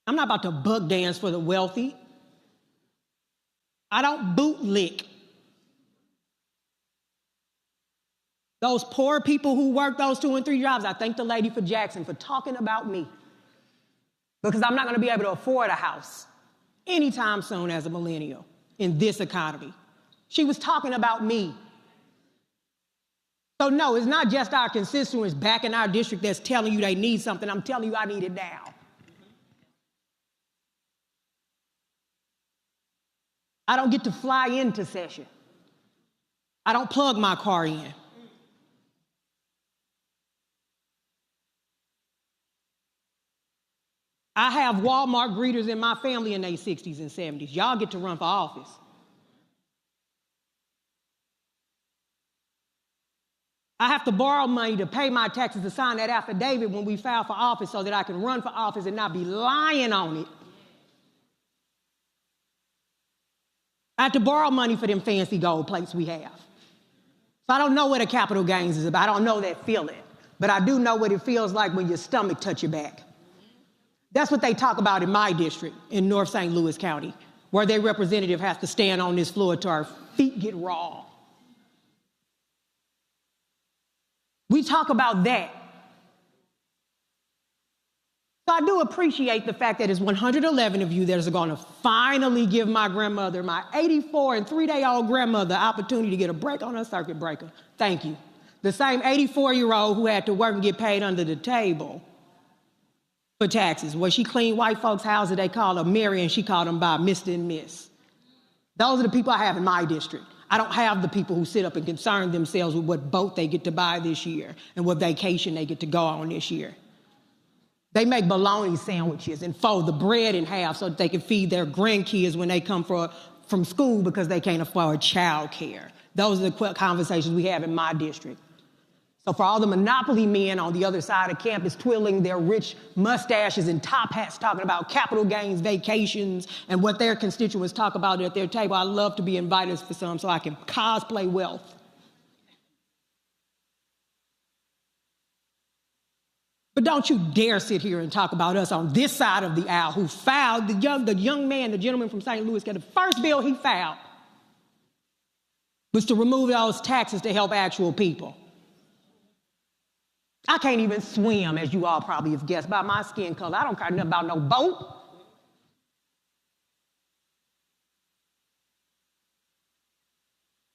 I'm not about to buck dance for the wealthy. I don't bootlick. Those poor people who work those 2 and 3 jobs, I thank the lady for Jackson for talking about me, because I'm not going to be able to afford a house anytime soon as a millennial in this economy. She was talking about me. So no, it's not just our constituents back in our district that's telling you they need something. I'm telling you I need it now. I don't get to fly into session. I don't plug my car in. I have Walmart greeters in my family in their 60s and 70s. Y'all get to run for office. I have to borrow money to pay my taxes to sign that affidavit when we file for office so that I can run for office and not be lying on it. I have to borrow money for them fancy gold plates we have. So I don't know what a capital gains is about. I don't know that feeling. But I do know what it feels like when your stomach touch your back. That's what they talk about in my district in North St. Louis County, where their representative has to stand on this floor till our feet get raw. We talk about that. So I do appreciate the fact that it's 111 of you that are going to finally give my grandmother, my 84 and 3-day-old grandmother, the opportunity to get a break on her circuit breaker. Thank you. The same 84-year-old who had to work and get paid under the table for taxes. Well, she cleaned white folks' houses, they called her Mary, and she called them by Mr. and Miss. Those are the people I have in my district. I don't have the people who sit up and concern themselves with what boat they get to buy this year and what vacation they get to go on this year. They make bologna sandwiches and fold the bread in half so that they can feed their grandkids when they come from school because they can't afford child care. Those are the conversations we have in my district. So for all the monopoly men on the other side of campus twirling their rich mustaches and top hats talking about capital gains vacations and what their constituents talk about at their table, I love to be invited for some so I can cosplay wealth. But don't you dare sit here and talk about us on this side of the aisle who filed, the young man, the gentleman from St. Louis, the first bill he filed was to remove those taxes to help actual people. I can't even swim, as you all probably have guessed, by my skin color. I don't care nothing about no boat.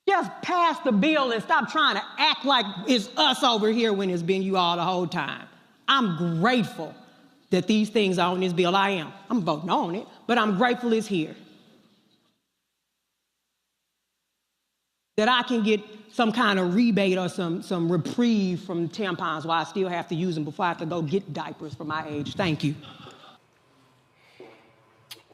Just pass the bill and stop trying to act like it's us over here when it's been you all the whole time. I'm grateful that these things are on this bill. I am. I'm voting on it, but I'm grateful it's here. That I can get some kind of rebate or some reprieve from tampons while I still have to use them before I have to go get diapers for my age. Thank you.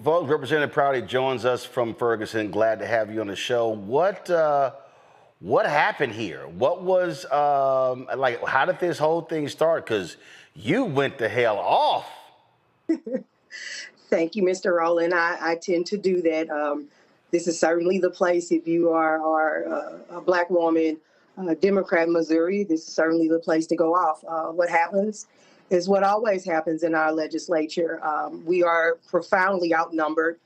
Folks, Representative Prouty joins us from Ferguson. Glad to have you on the show. What happened here? What was, how did this whole thing start? Because you went the hell off. Thank you, Mr. Rowland. I tend to do that. This is certainly the place, if you are a Black woman, Democrat in Missouri, this is certainly the place to go off. What happens is what always happens in our legislature. We are profoundly outnumbered.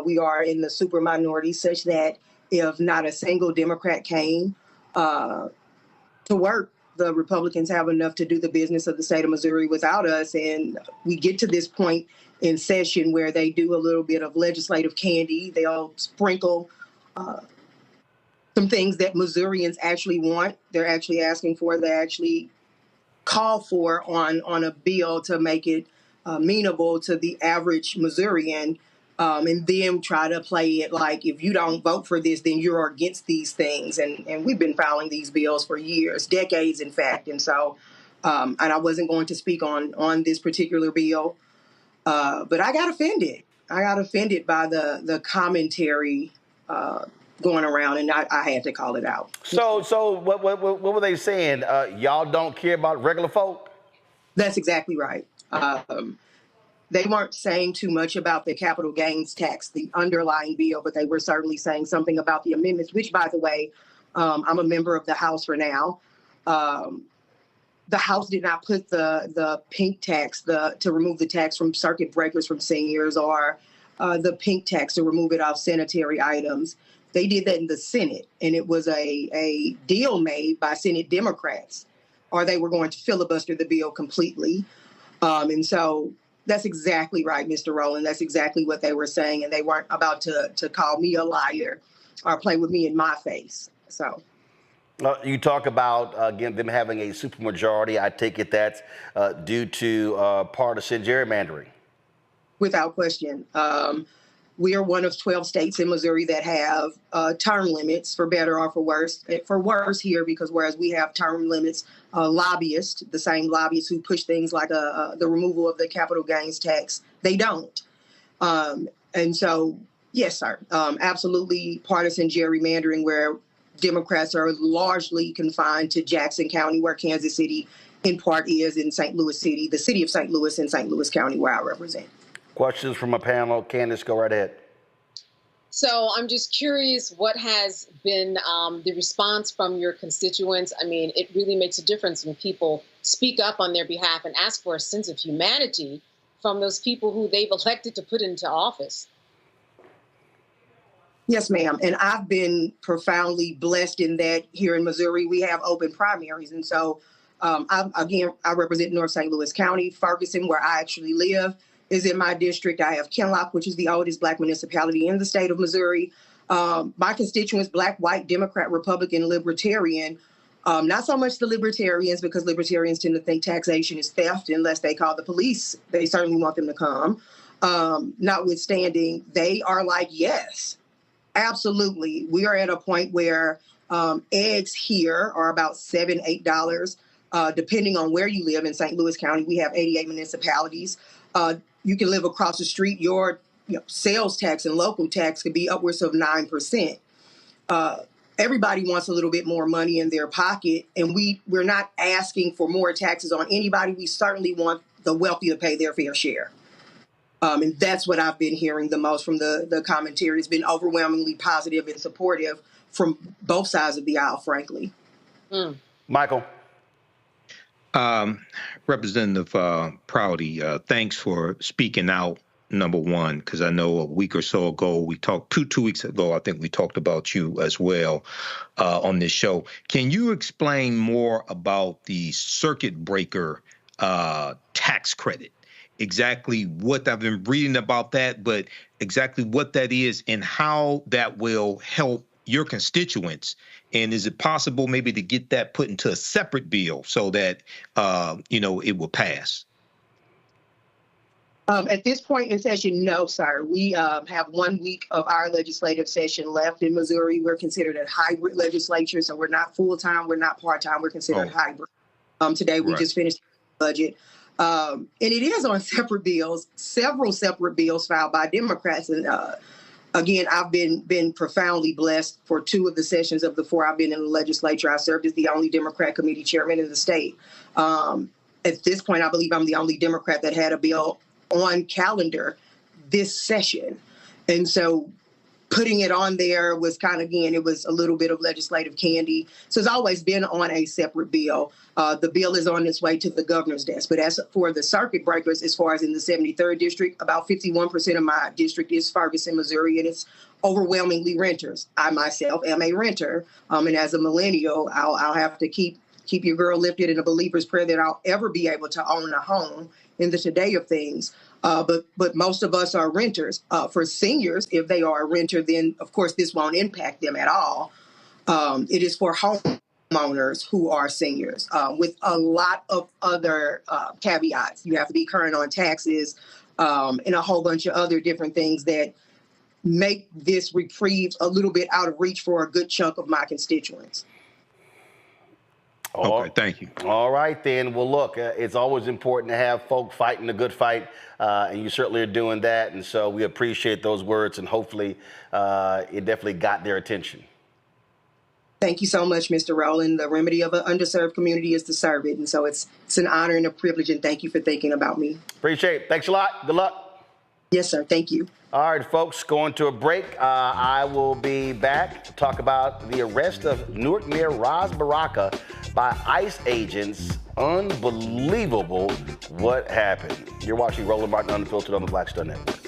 We are in the super minority such that if not a single Democrat came to work, the Republicans have enough to do the business of the state of Missouri without us. And we get to this point in session where they do a little bit of legislative candy. They'll sprinkle some things that Missourians actually want. They're actually asking for, they actually call for on a bill to make it amenable to the average Missourian, and then try to play it like, if you don't vote for this, then you're against these things. And we've been filing these bills for years, decades, in fact. And so, and I wasn't going to speak on this particular bill, but I got offended. I got offended by the commentary going around, and I had to call it out. So what were they saying? Y'all don't care about regular folk? That's exactly right. They weren't saying too much about the capital gains tax, the underlying bill, but they were certainly saying something about the amendments, which, by the way, I'm a member of the House for now. The House did not put the pink tax, to remove the tax from circuit breakers from seniors, or the pink tax to remove it off sanitary items. They did that in the Senate, and it was a deal made by Senate Democrats, or they were going to filibuster the bill completely. And so that's exactly right, Mr. Rowland. That's exactly what they were saying, and they weren't about to call me a liar or play with me in my face. So. You talk about, again, them having a supermajority. I take it that's due to partisan gerrymandering. Without question. We are one of 12 states in Missouri that have term limits, for better or for worse. For worse here, because whereas we have term limits, lobbyists, the same lobbyists who push things like the removal of the capital gains tax, they don't. And so, yes, sir, absolutely partisan gerrymandering where Democrats are largely confined to Jackson County, where Kansas City in part is, in St. Louis City, the city of St. Louis and St. Louis County, where I represent. Questions from a panel. Candace, go right ahead. So I'm just curious, what has been the response from your constituents? I mean, it really makes a difference when people speak up on their behalf and ask for a sense of humanity from those people who they've elected to put into office. Yes, ma'am. And I've been profoundly blessed in that here in Missouri, we have open primaries. And so, I represent North St. Louis County. Ferguson, where I actually live, is in my district. I have Kinloch, which is the oldest Black municipality in the state of Missouri. My constituents, Black, white, Democrat, Republican, Libertarian, not so much the Libertarians, because Libertarians tend to think taxation is theft unless they call the police. They certainly want them to come. Notwithstanding, they are like, yes, absolutely. We are at a point where eggs here are about $7, $8, depending on where you live in St. Louis County. We have 88 municipalities. You can live across the street. Your sales tax and local tax could be upwards of 9%. Everybody wants a little bit more money in their pocket, and we're not asking for more taxes on anybody. We certainly want the wealthy to pay their fair share. And that's what I've been hearing the most from the commentary. It's been overwhelmingly positive and supportive from both sides of the aisle, frankly. Michael. Representative Prouty, thanks for speaking out, number one, because I know a week or so ago, we talked, two weeks ago, I think we talked about you as well on this show. Can you explain more about the circuit breaker tax credit? Exactly what I've been reading about that, but exactly what that is and how that will help your constituents. And is it possible maybe to get that put into a separate bill so that, it will pass? At this point in session, no, sir. We have 1 week of our legislative session left in Missouri. We're considered a hybrid legislature, so we're not full-time, we're not part-time, we're considered hybrid. Today, we just finished the budget. And it is on separate bills, several separate bills filed by Democrats. And again, I've been profoundly blessed for 2 of the sessions of the 4 I've been in the legislature. I served as the only Democrat committee chairman in the state. At this point, I believe I'm the only Democrat that had a bill on calendar this session. And so putting it on there was kind of, again, it was a little bit of legislative candy. So it's always been on a separate bill. The bill is on its way to the governor's desk. But as for the circuit breakers, as far as in the 73rd district, about 51% of my district is Ferguson, Missouri, and it's overwhelmingly renters. I myself am a renter. And as a millennial, I'll have to keep your girl lifted in a believer's prayer that I'll ever be able to own a home in the today of things. But most of us are renters. For seniors, if they are a renter, then of course this won't impact them at all. It is for homeowners who are seniors with a lot of other caveats. You have to be current on taxes and a whole bunch of other different things that make this reprieve a little bit out of reach for a good chunk of my constituents. Okay, thank you. All right, then. Well, look, it's always important to have folk fighting the good fight, and you certainly are doing that. And so we appreciate those words, and hopefully it definitely got their attention. Thank you so much, Mr. Rowland. The remedy of an underserved community is to serve it. And so it's an honor and a privilege, and thank you for thinking about me. Appreciate it. Thanks a lot. Good luck. Yes, sir. Thank you. All right, folks, going to a break. I will be back to talk about the arrest of Newark Mayor Ras Baraka by ICE agents. Unbelievable what happened. You're watching Roland Martin Unfiltered on the Black Star Network.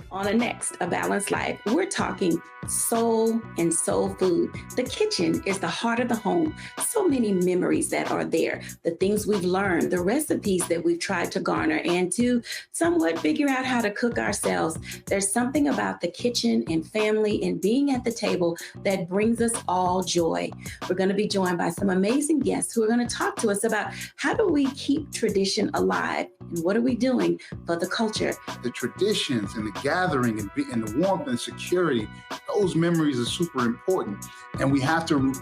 On the next, A Balanced Life, we're talking soul and soul food. The kitchen is the heart of the home. So many memories that are there, the things we've learned, the recipes that we've tried to garner and to somewhat figure out how to cook ourselves. There's something about the kitchen and family and being at the table that brings us all joy. We're going to be joined by some amazing guests who are going to talk to us about how do we keep tradition alive And what are we doing for the culture? The traditions and the gathering and the warmth and security, those memories are super important. And we have to,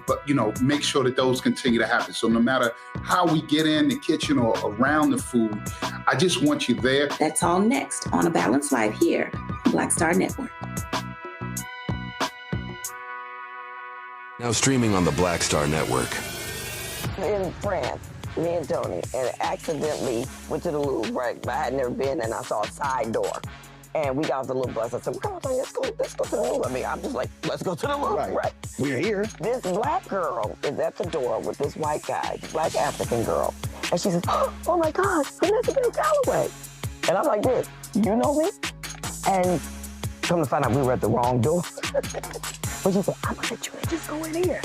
make sure that those continue to happen. So no matter how we get in the kitchen or around the food, I just want you there. That's all next on A Balanced Life here on Black Star Network. Now streaming on the Black Star Network. In France, me and Tony, and accidentally went to the Louvre, right? But I had never been, and I saw a side door. And we got off the little bus. I said, come on, let's go to the Louvre. I mean, I'm just like, let's go to the Louvre, right? We're here. This black girl is at the door with this white guy, black African girl. And she says, oh my God, Vanessa Bell Calloway. And I'm like this, you know me? And come to find out we were at the wrong door. But she said, I'm gonna let you just go in here.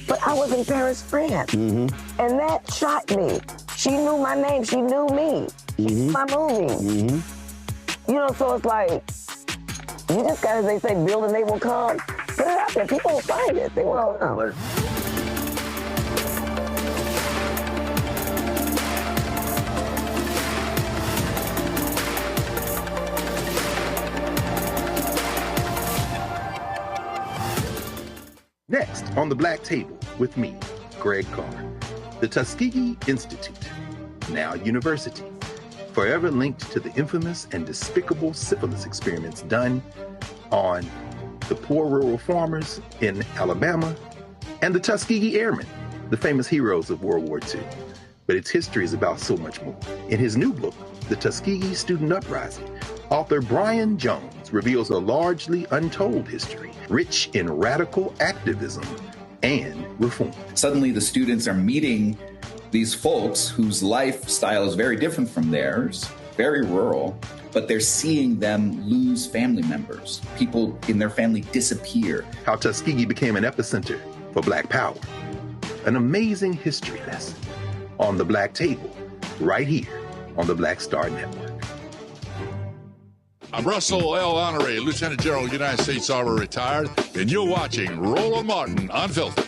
But I was in Paris, France. And that shocked me. She knew my name, she knew me. She knew my movie. So it's like, you just gotta, they say, build and they will come. Put it out there, people will find it, they will come. Next on the Black Table with me, Greg Carr, the Tuskegee Institute, now university, forever linked to the infamous and despicable syphilis experiments done on the poor rural farmers in Alabama and the Tuskegee Airmen, the famous heroes of World War II. But its history is about so much more. In his new book, The Tuskegee Student Uprising, author Brian Jones reveals a largely untold history, rich in radical activism and reform. Suddenly the students are meeting these folks whose lifestyle is very different from theirs, very rural, but they're seeing them lose family members. People in their family disappear. How Tuskegee became an epicenter for Black power. An amazing history lesson on the Black Table, right here on the Black Star Network. I'm Russell L. Honoré, Lieutenant General, United States Army, retired, and you're watching Roland Martin Unfiltered.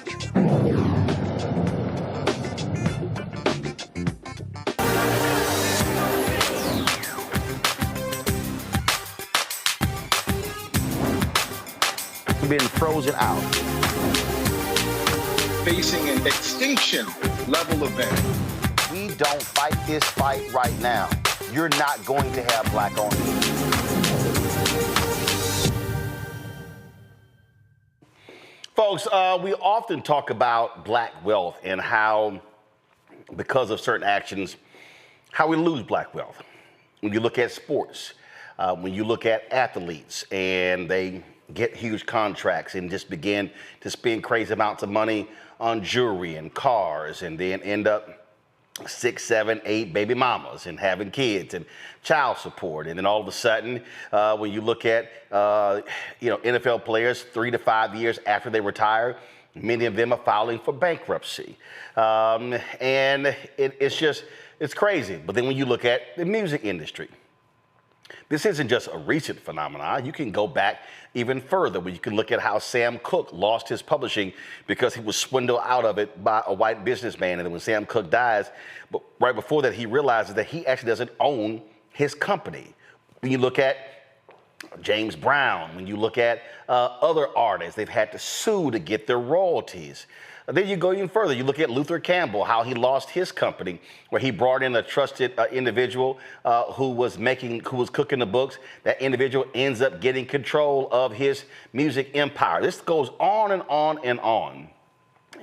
Been frozen out. Facing an extinction level event. We don't fight this fight right now, you're not going to have Black owned. Folks, we often talk about Black wealth and how, because of certain actions, how we lose Black wealth. When you look at sports, when you look at athletes and they get huge contracts and just begin to spend crazy amounts of money on jewelry and cars and then end up 6, 7, 8 baby mamas and having kids and child support. And then all of a sudden, when you look at, NFL players 3 to 5 years after they retire, many of them are filing for bankruptcy. And it's crazy. But then when you look at the music industry, this isn't just a recent phenomenon. You can go back even further, where you can look at how Sam Cooke lost his publishing because he was swindled out of it by a white businessman. And then when Sam Cooke dies, but right before that, he realizes that he actually doesn't own his company. When you look at James Brown, when you look at other artists, they've had to sue to get their royalties. Then you go even further. You look at Luther Campbell, how he lost his company, where he brought in a trusted individual who was cooking the books. That individual ends up getting control of his music empire. This goes on and on and on.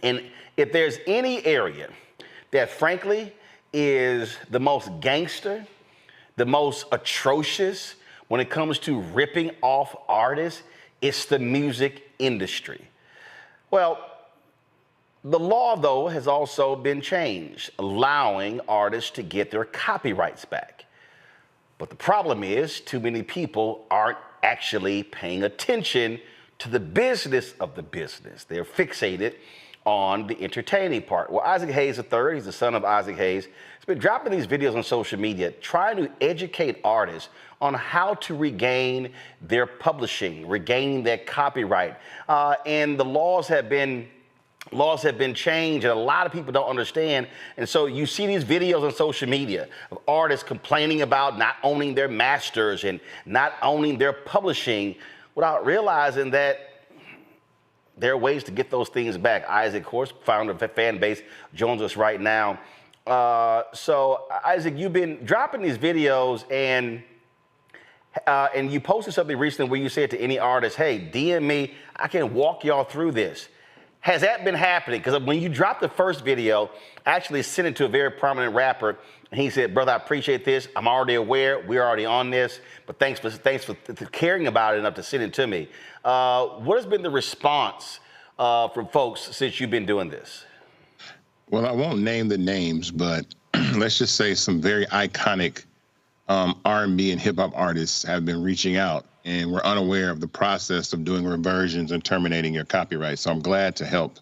And if there's any area that, frankly, is the most gangster, the most atrocious when it comes to ripping off artists, it's the music industry. Well, the law, though, has also been changed, allowing artists to get their copyrights back. But the problem is, too many people aren't actually paying attention to the business of the business. They're fixated on the entertaining part. Well, Isaac Hayes III, he's the son of Isaac Hayes, has been dropping these videos on social media, trying to educate artists on how to regain their publishing, regain their copyright. And the laws have been laws have been changed, and a lot of people don't understand. And so you see these videos on social media of artists complaining about not owning their masters and not owning their publishing without realizing that there are ways to get those things back. Isaac, of course, founder of Fan Base, joins us right now. So, Isaac, you've been dropping these videos, and you posted something recently where you said to any artist, hey, DM me, I can walk y'all through this. Has that been happening? Because when you dropped the first video, I actually sent it to a very prominent rapper, and he said, brother, I appreciate this. I'm already aware. We're already on this. But thanks for caring about it enough to send it to me. What has been the response from folks since you've been doing this? Well, I won't name the names, but let's just say some very iconic R&B and hip-hop artists have been reaching out, and we're unaware of the process of doing reversions and terminating your copyright. So I'm glad to help.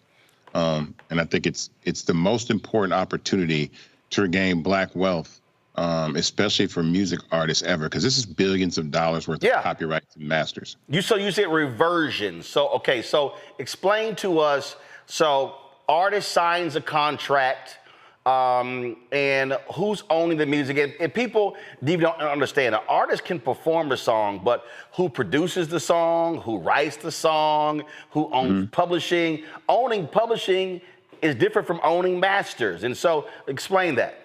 And I think it's the most important opportunity to regain Black wealth, especially for music artists ever, because this is billions of dollars worth of copyrights and masters. So you said reversion. So, okay, so explain to us, so artist signs a contract, and who's owning the music? And people don't understand, an artist can perform a song, but who produces the song, who writes the song, who owns publishing? Owning publishing is different from owning masters. And so explain that.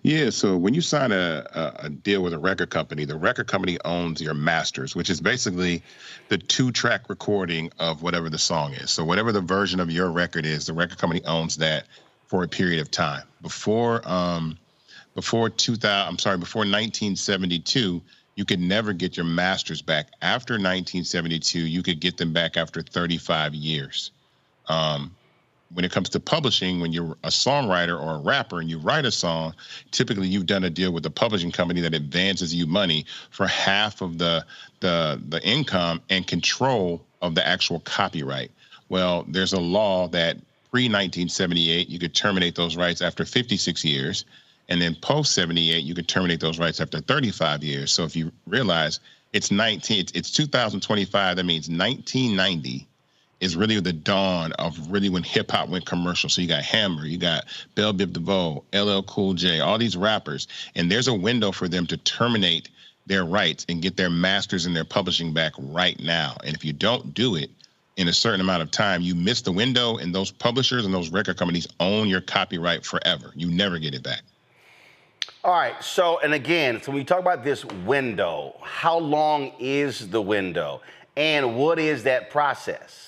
Yeah, so when you sign a deal with a record company, the record company owns your masters, which is basically the 2-track recording of whatever the song is. So whatever the version of your record is, the record company owns that for a period of time. Before 1972, you could never get your masters back. After 1972, you could get them back after 35 years. When it comes to publishing, when you're a songwriter or a rapper and you write a song, typically you've done a deal with a publishing company that advances you money for half of the income and control of the actual copyright. Well, there's a law that pre-1978, you could terminate those rights after 56 years. And then post-78, you could terminate those rights after 35 years. So if you realize it's 2025, that means 1990 is really the dawn of really when hip hop went commercial. So you got Hammer, you got Bell Biv DeVoe, LL Cool J, all these rappers, and there's a window for them to terminate their rights and get their masters and their publishing back right now. And if you don't do it in a certain amount of time, you miss the window, and those publishers and those record companies own your copyright forever. You never get it back. All right, so, and again, so when we talk about this window, how long is the window, and what is that process?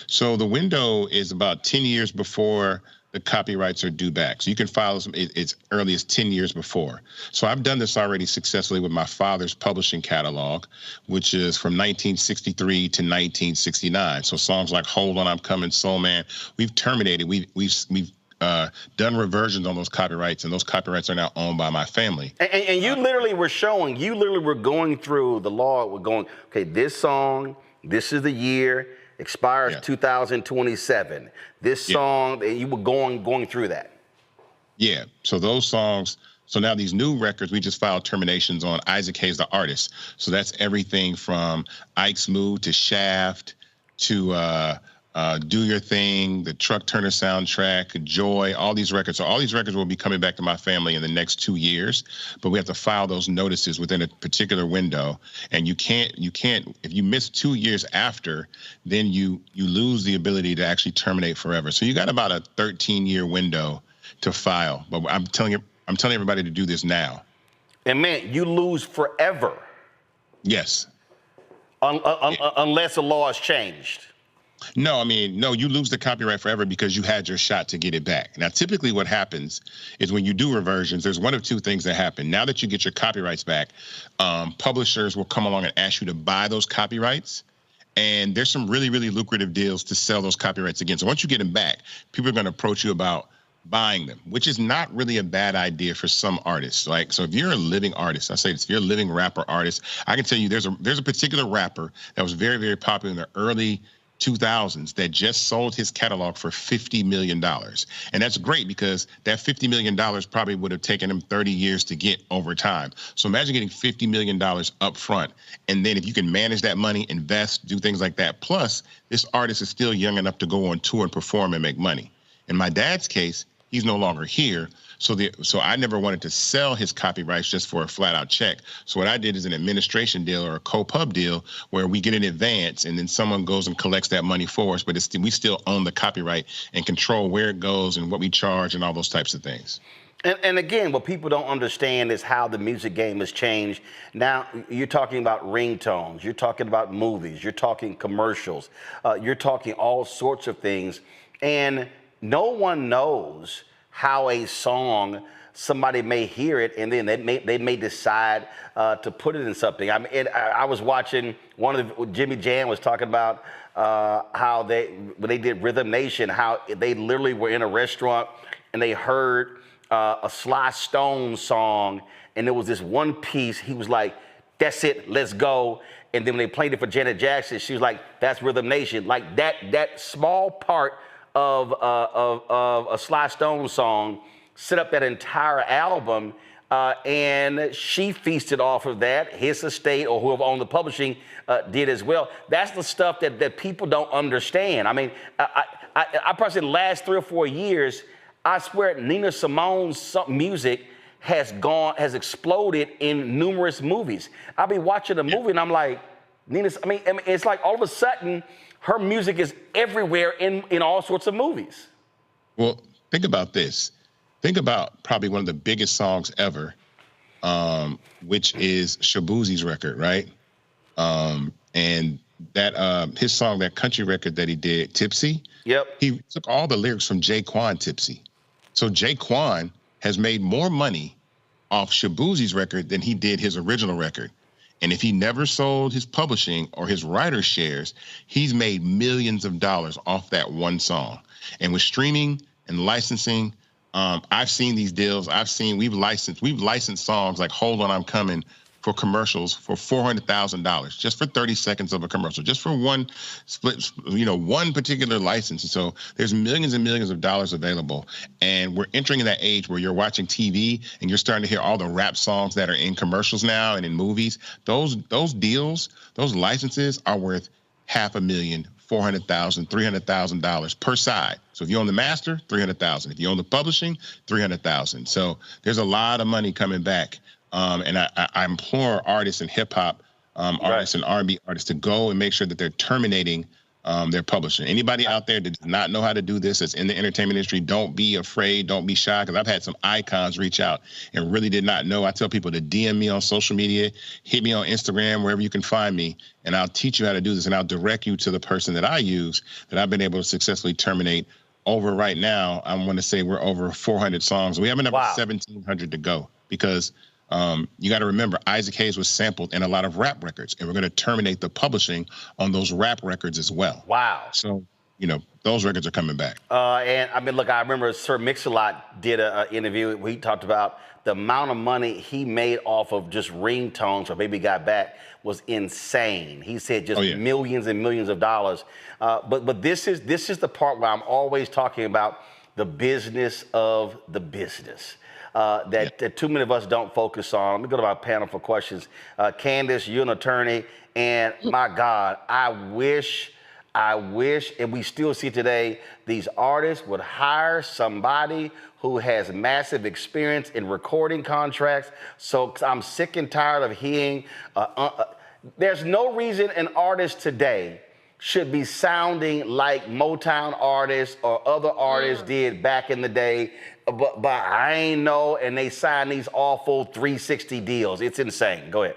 So the window is about 10 years before the copyrights are due back. So you can file them as early as 10 years before. So I've done this already successfully with my father's publishing catalog, which is from 1963 to 1969. So songs like Hold On, I'm Coming, Soul Man, we've terminated. We've done reversions on those copyrights, and those copyrights are now owned by my family. And you literally were going through the law, we're going, okay, this song, this is the year, expires 2027. This song, you were going through that. Yeah, so those songs, so now these new records, we just filed terminations on Isaac Hayes, the artist. So that's everything from Ike's Mood to Shaft to Do Your Thing, the Truck Turner soundtrack, Joy, all these records. So all these records will be coming back to my family in the next 2 years, but we have to file those notices within a particular window. And you can't, if you miss 2 years after, then you lose the ability to actually terminate forever. So you got about a 13-year window to file. But I'm telling everybody to do this now. And man, you lose forever. Yes. Unless the law is changed. No, you lose the copyright forever because you had your shot to get it back. Now, typically what happens is when you do reversions, there's one of two things that happen. Now that you get your copyrights back, publishers will come along and ask you to buy those copyrights. And there's some really, really lucrative deals to sell those copyrights again. So once you get them back, people are going to approach you about buying them, which is not really a bad idea for some artists. Like, so if you're a living artist, I say this, if you're a living rapper artist, I can tell you there's a particular rapper that was very, very popular in the early 2000s that just sold his catalog for $50 million. And that's great because that $50 million probably would have taken him 30 years to get over time. So imagine getting $50 million up front. And then if you can manage that money, invest, do things like that. Plus, this artist is still young enough to go on tour and perform and make money. In my dad's case, he's no longer here. So I never wanted to sell his copyrights just for a flat out check. So what I did is an administration deal or a co-pub deal where we get an advance and then someone goes and collects that money for us, but we still own the copyright and control where it goes and what we charge and all those types of things. And again, what people don't understand is how the music game has changed. Now, you're talking about ringtones, you're talking about movies, you're talking commercials, you're talking all sorts of things. And no one knows how a song, somebody may hear it and then they may decide to put it in something. I mean, I was watching Jimmy Jam was talking about how when they did Rhythm Nation, how they literally were in a restaurant and they heard a Sly Stone song, and there was this one piece. He was like, "That's it, let's go." And then when they played it for Janet Jackson, she was like, "That's Rhythm Nation." Like that small part of a Sly Stone song set up that entire album, and she feasted off of that. His estate or whoever owned the publishing did as well. That's the stuff that people don't understand. I mean, I probably said the last 3 or 4 years, I swear Nina Simone's music has exploded in numerous movies. I'll be watching a movie and I'm like, I mean, it's like all of a sudden her music is everywhere in all sorts of movies. Well, think about this. Think about probably one of the biggest songs ever, which is Shabuzi's record, right? And that his song, that country record that he did, Tipsy. Yep. He took all the lyrics from Jaquan Tipsy. So Jaquan has made more money off Shabuzi's record than he did his original record. And if he never sold his publishing or his writer shares, he's made millions of dollars off that one song. And with streaming and licensing, I've seen these deals. We've licensed songs like Hold On, I'm Coming for commercials for $400,000 just for 30 seconds of a commercial, just for one one particular license. And so there's millions and millions of dollars available. And we're entering in that age where you're watching TV and you're starting to hear all the rap songs that are in commercials now and in movies. Those deals, those licenses are worth $500,000, $400,000, $300,000 per side. So if you own the master, $300,000. If you own the publishing, $300,000. So there's a lot of money coming back. And I implore artists and hip hop artists and R&B artists to go and make sure that they're terminating their publishing. Anybody out there that does not know how to do this, that's in the entertainment industry, don't be afraid, don't be shy, because I've had some icons reach out and really did not know. I tell people to DM me on social media, hit me on Instagram, wherever you can find me, and I'll teach you how to do this, and I'll direct you to the person that I use that I've been able to successfully terminate. Over right now, I want to say we're over 400 songs. We have another 1,700 to go because you got to remember, Isaac Hayes was sampled in a lot of rap records, and we're going to terminate the publishing on those rap records as well. Wow. So, those records are coming back. And I mean, look, I remember Sir Mix-a-Lot did an interview where he talked about the amount of money he made off of just ringtones for Baby Got Back was insane. He said just millions and millions of dollars. But this is the part where I'm always talking about the business of the business. That too many of us don't focus on. Let me go to my panel for questions. Candace, you're an attorney, and my God, I wish, and we still see today, these artists would hire somebody who has massive experience in recording contracts. So I'm sick and tired of hearing, there's no reason an artist today should be sounding like Motown artists or other artists did back in the day, but I ain't know, and they sign these awful 360 deals. It's insane. Go ahead.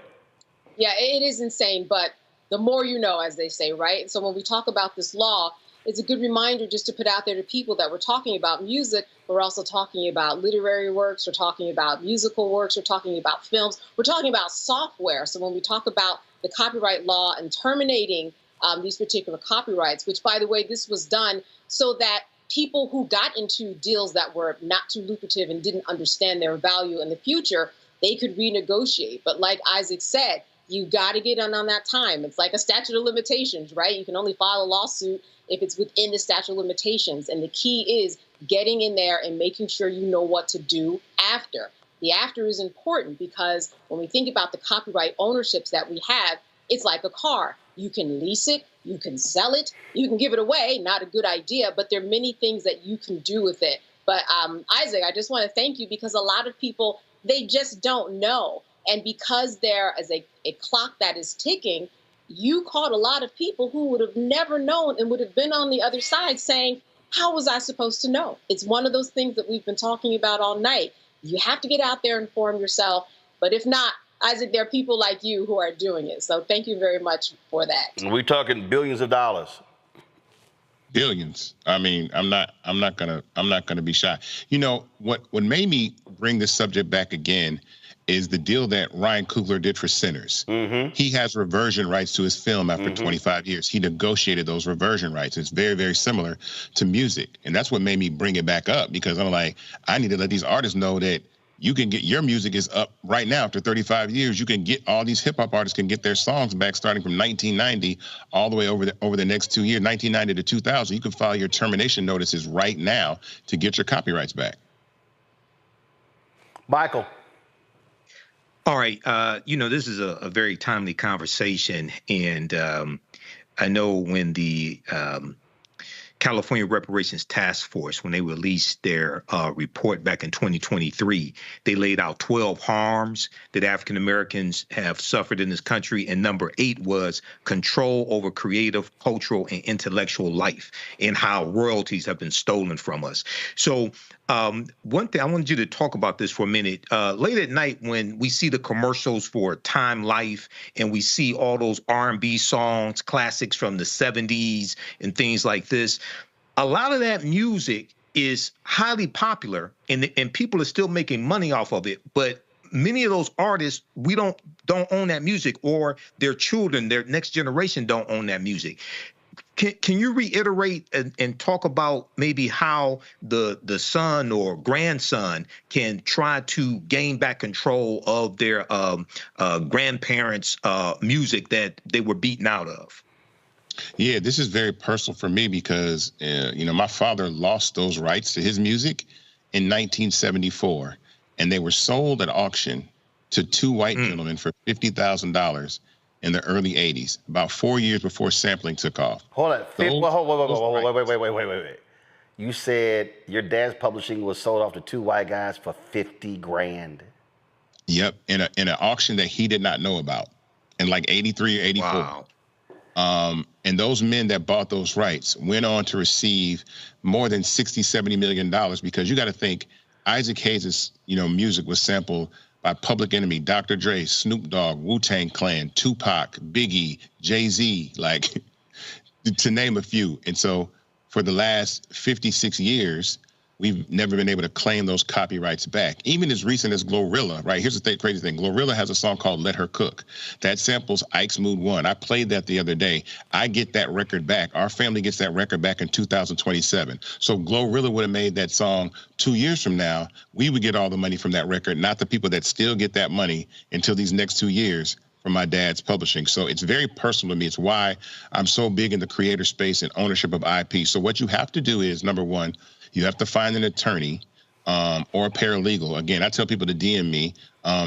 Yeah, it is insane, but the more you know, as they say, right? So when we talk about this law, it's a good reminder just to put out there to people that we're talking about music, we're also talking about literary works, we're talking about musical works, we're talking about films, we're talking about software. So when we talk about the copyright law and terminating these particular copyrights, which, by the way, this was done so that people who got into deals that were not too lucrative and didn't understand their value in the future, they could renegotiate. But like Isaac said, You got to get on that time. It's like a statute of limitations, right? You can only file a lawsuit if it's within the statute of limitations. And the key is getting in there and making sure you know what to do after. The after is important because when we think about the copyright ownerships that we have, it's like a car. You can lease it, you can sell it, you can give it away. Not a good idea, but there are many things that you can do with it. But Isaac, I just want to thank you because a lot of people, they just don't know. And because there is a clock that is ticking, you caught a lot of people who would have never known and would have been on the other side saying, how was I supposed to know? It's one of those things that we've been talking about all night. You have to get out there and inform yourself. But if not, Isaac, there are people like you who are doing it. So thank you very much for that. We're talking billions of dollars. Billions. I mean, I'm not gonna be shy. You know, what made me bring this subject back again is the deal that Ryan Coogler did for Sinners. Mm-hmm. He has reversion rights to his film after 25 years. He negotiated those reversion rights. It's very, very similar to music. And that's what made me bring it back up because I'm like, I need to let these artists know that you can get your music is up right now after 35 years. You can get all these hip hop artists can get their songs back starting from 1990 all the way over the next 2 years, 1990 to 2000. You can file your termination notices right now to get your copyrights back. Michael. All right. This is a very timely conversation. And I know when the California Reparations Task Force, when they released their report back in 2023, they laid out 12 harms that African Americans have suffered in this country. And number 8 was control over creative, cultural, and intellectual life and how royalties have been stolen from us. So one thing I wanted you to talk about this for a minute. Late at night when we see the commercials for Time Life and we see all those R&B songs, classics from the 70s and things like this, a lot of that music is highly popular and people are still making money off of it. But many of those artists, we don't own that music, or their children, their next generation don't own that music. Can you reiterate and talk about maybe how the son or grandson can try to gain back control of their grandparents' music that they were beaten out of? Yeah, this is very personal for me because, my father lost those rights to his music in 1974, and they were sold at auction to 2 white gentlemen for $50,000 in the early 80s, about 4 years before sampling took off. Hold on. Wait. You said your dad's publishing was sold off to 2 white guys for $50,000. Yep, in an auction that he did not know about in like 83 or 84. Wow. And those men that bought those rights went on to receive more than $60-70 million because you got to think Isaac Hayes' music was sampled by Public Enemy, Dr. Dre, Snoop Dogg, Wu-Tang Clan, Tupac, Biggie, Jay-Z, like to name a few. And so for the last 56 years, we've never been able to claim those copyrights back. Even as recent as Glorilla, right? Here's the crazy thing. Glorilla has a song called Let Her Cook. That samples Ike's Mood 1. I played that the other day. I get that record back. Our family gets that record back in 2027. So Glorilla would have made that song 2 years from now. We would get all the money from that record, not the people that still get that money until these next 2 years from my dad's publishing. So it's very personal to me. It's why I'm so big in the creator space and ownership of IP. So what you have to do is, number one, you have to find an attorney or a paralegal. Again, I tell people to DM me.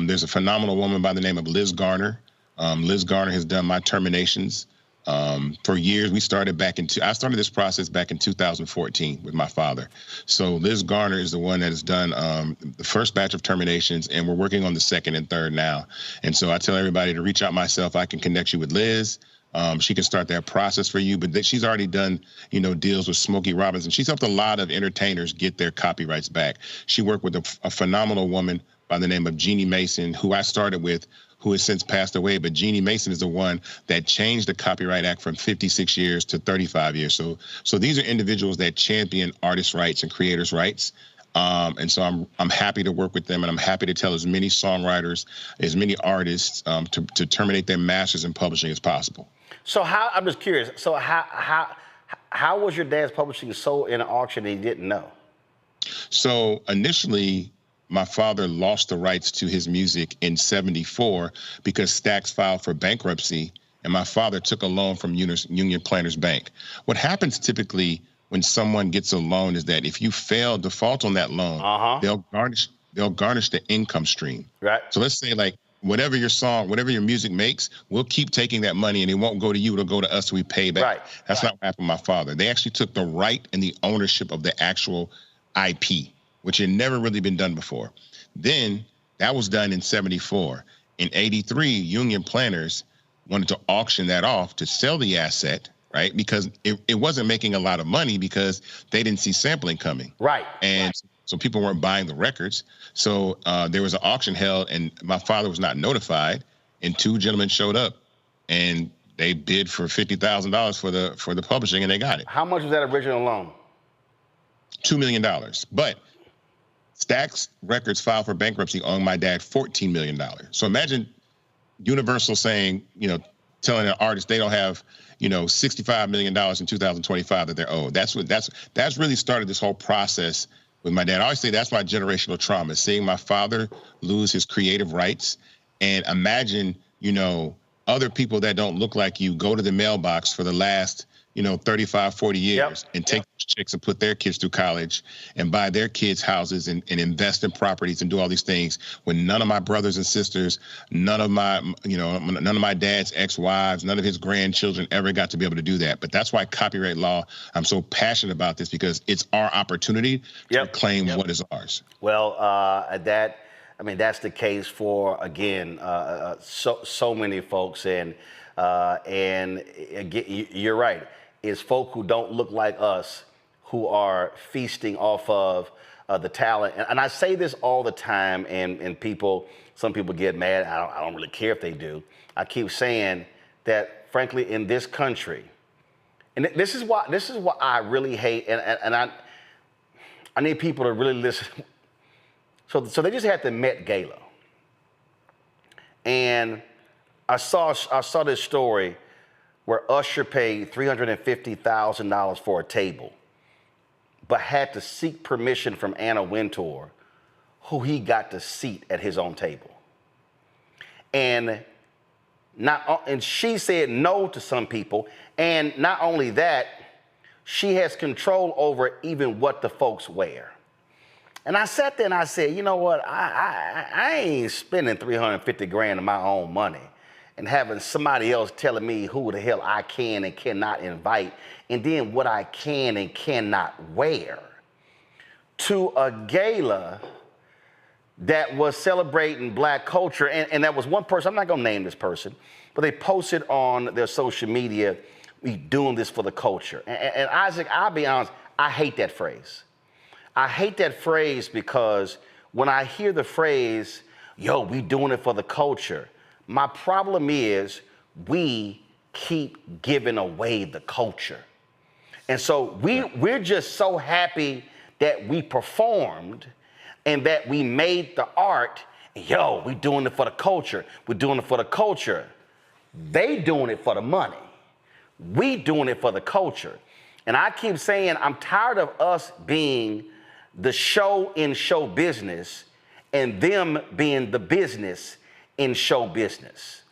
There's a phenomenal woman by the name of Liz Garner. Liz Garner has done my terminations for years. I started this process back in 2014 with my father. So Liz Garner is the one that has done the first batch of terminations, and we're working on the second and third now. And so I tell everybody to reach out myself. I can connect you with Liz. She can start that process for you, but she's already done, deals with Smokey Robinson. She's helped a lot of entertainers get their copyrights back. She worked with a phenomenal woman by the name of Jeannie Mason, who I started with, who has since passed away. But Jeannie Mason is the one that changed the Copyright Act from 56 years to 35 years. So these are individuals that champion artists' rights and creators' rights. And so I'm happy to work with them, and I'm happy to tell as many songwriters, as many artists to terminate their masters in publishing as possible. So I'm just curious. So how was your dad's publishing sold in an auction that he didn't know? So initially, my father lost the rights to his music in 74 because Stax filed for bankruptcy, and my father took a loan from Union Planters Bank. What happens typically when someone gets a loan is that if you fail default on that loan, they'll garnish the income stream. Right. So let's say like whatever your music makes, we'll keep taking that money and it won't go to you, it'll go to us so we pay back. Right. That's not what happened with my father. They actually took the right and the ownership of the actual IP, which had never really been done before. Then that was done in 74. In 83, Union Planters wanted to auction that off to sell the asset, right? Because it wasn't making a lot of money because they didn't see sampling coming. Right. And so people weren't buying the records. So there was an auction held, and my father was not notified, and two gentlemen showed up, and they bid for $50,000 for the publishing, and they got it. How much was that original loan? $2 million. But Stax Records filed for bankruptcy owing my dad $14 million. So imagine Universal saying, telling an artist they don't have, $65 million in 2025 that they're owed. That's really started this whole process with my dad. I always say that's my generational trauma, seeing my father lose his creative rights. And imagine, other people that don't look like you go to the mailbox for the last, 35, 40 years and take those checks and put their kids through college and buy their kids houses and invest in properties and do all these things when none of my brothers and sisters, none of my dad's ex-wives, none of his grandchildren ever got to be able to do that. But that's why copyright law, I'm so passionate about this, because it's our opportunity to claim what is ours. Well, that's the case for, again, so many folks. And again, you're right. It's folk who don't look like us who are feasting off of the talent. And I say this all the time, and some people get mad. I don't really care if they do. I keep saying that, frankly, in this country, and this is what I really hate, and I need people to really listen. So they just had the Met Gala, and I saw this story where Usher paid $350,000 for a table, but had to seek permission from Anna Wintour, who he got to seat at his own table. And she said no to some people, and not only that, she has control over even what the folks wear. And I sat there and I said, you know what? I ain't spending $350,000 of my own money and having somebody else telling me who the hell I can and cannot invite, and then what I can and cannot wear, to a gala that was celebrating Black culture. And that was one person, I'm not gonna name this person, but they posted on their social media, we doing this for the culture. And Isaac, I'll be honest, I hate that phrase. I hate that phrase because when I hear the phrase, yo, we doing it for the culture, my problem is we keep giving away the culture. And so we're just so happy that we performed and that we made the art. Yo, we doing it for the culture. We're doing it for the culture. They doing it for the money. We doing it for the culture. And I keep saying I'm tired of us being the show in show business and them being the business in show business.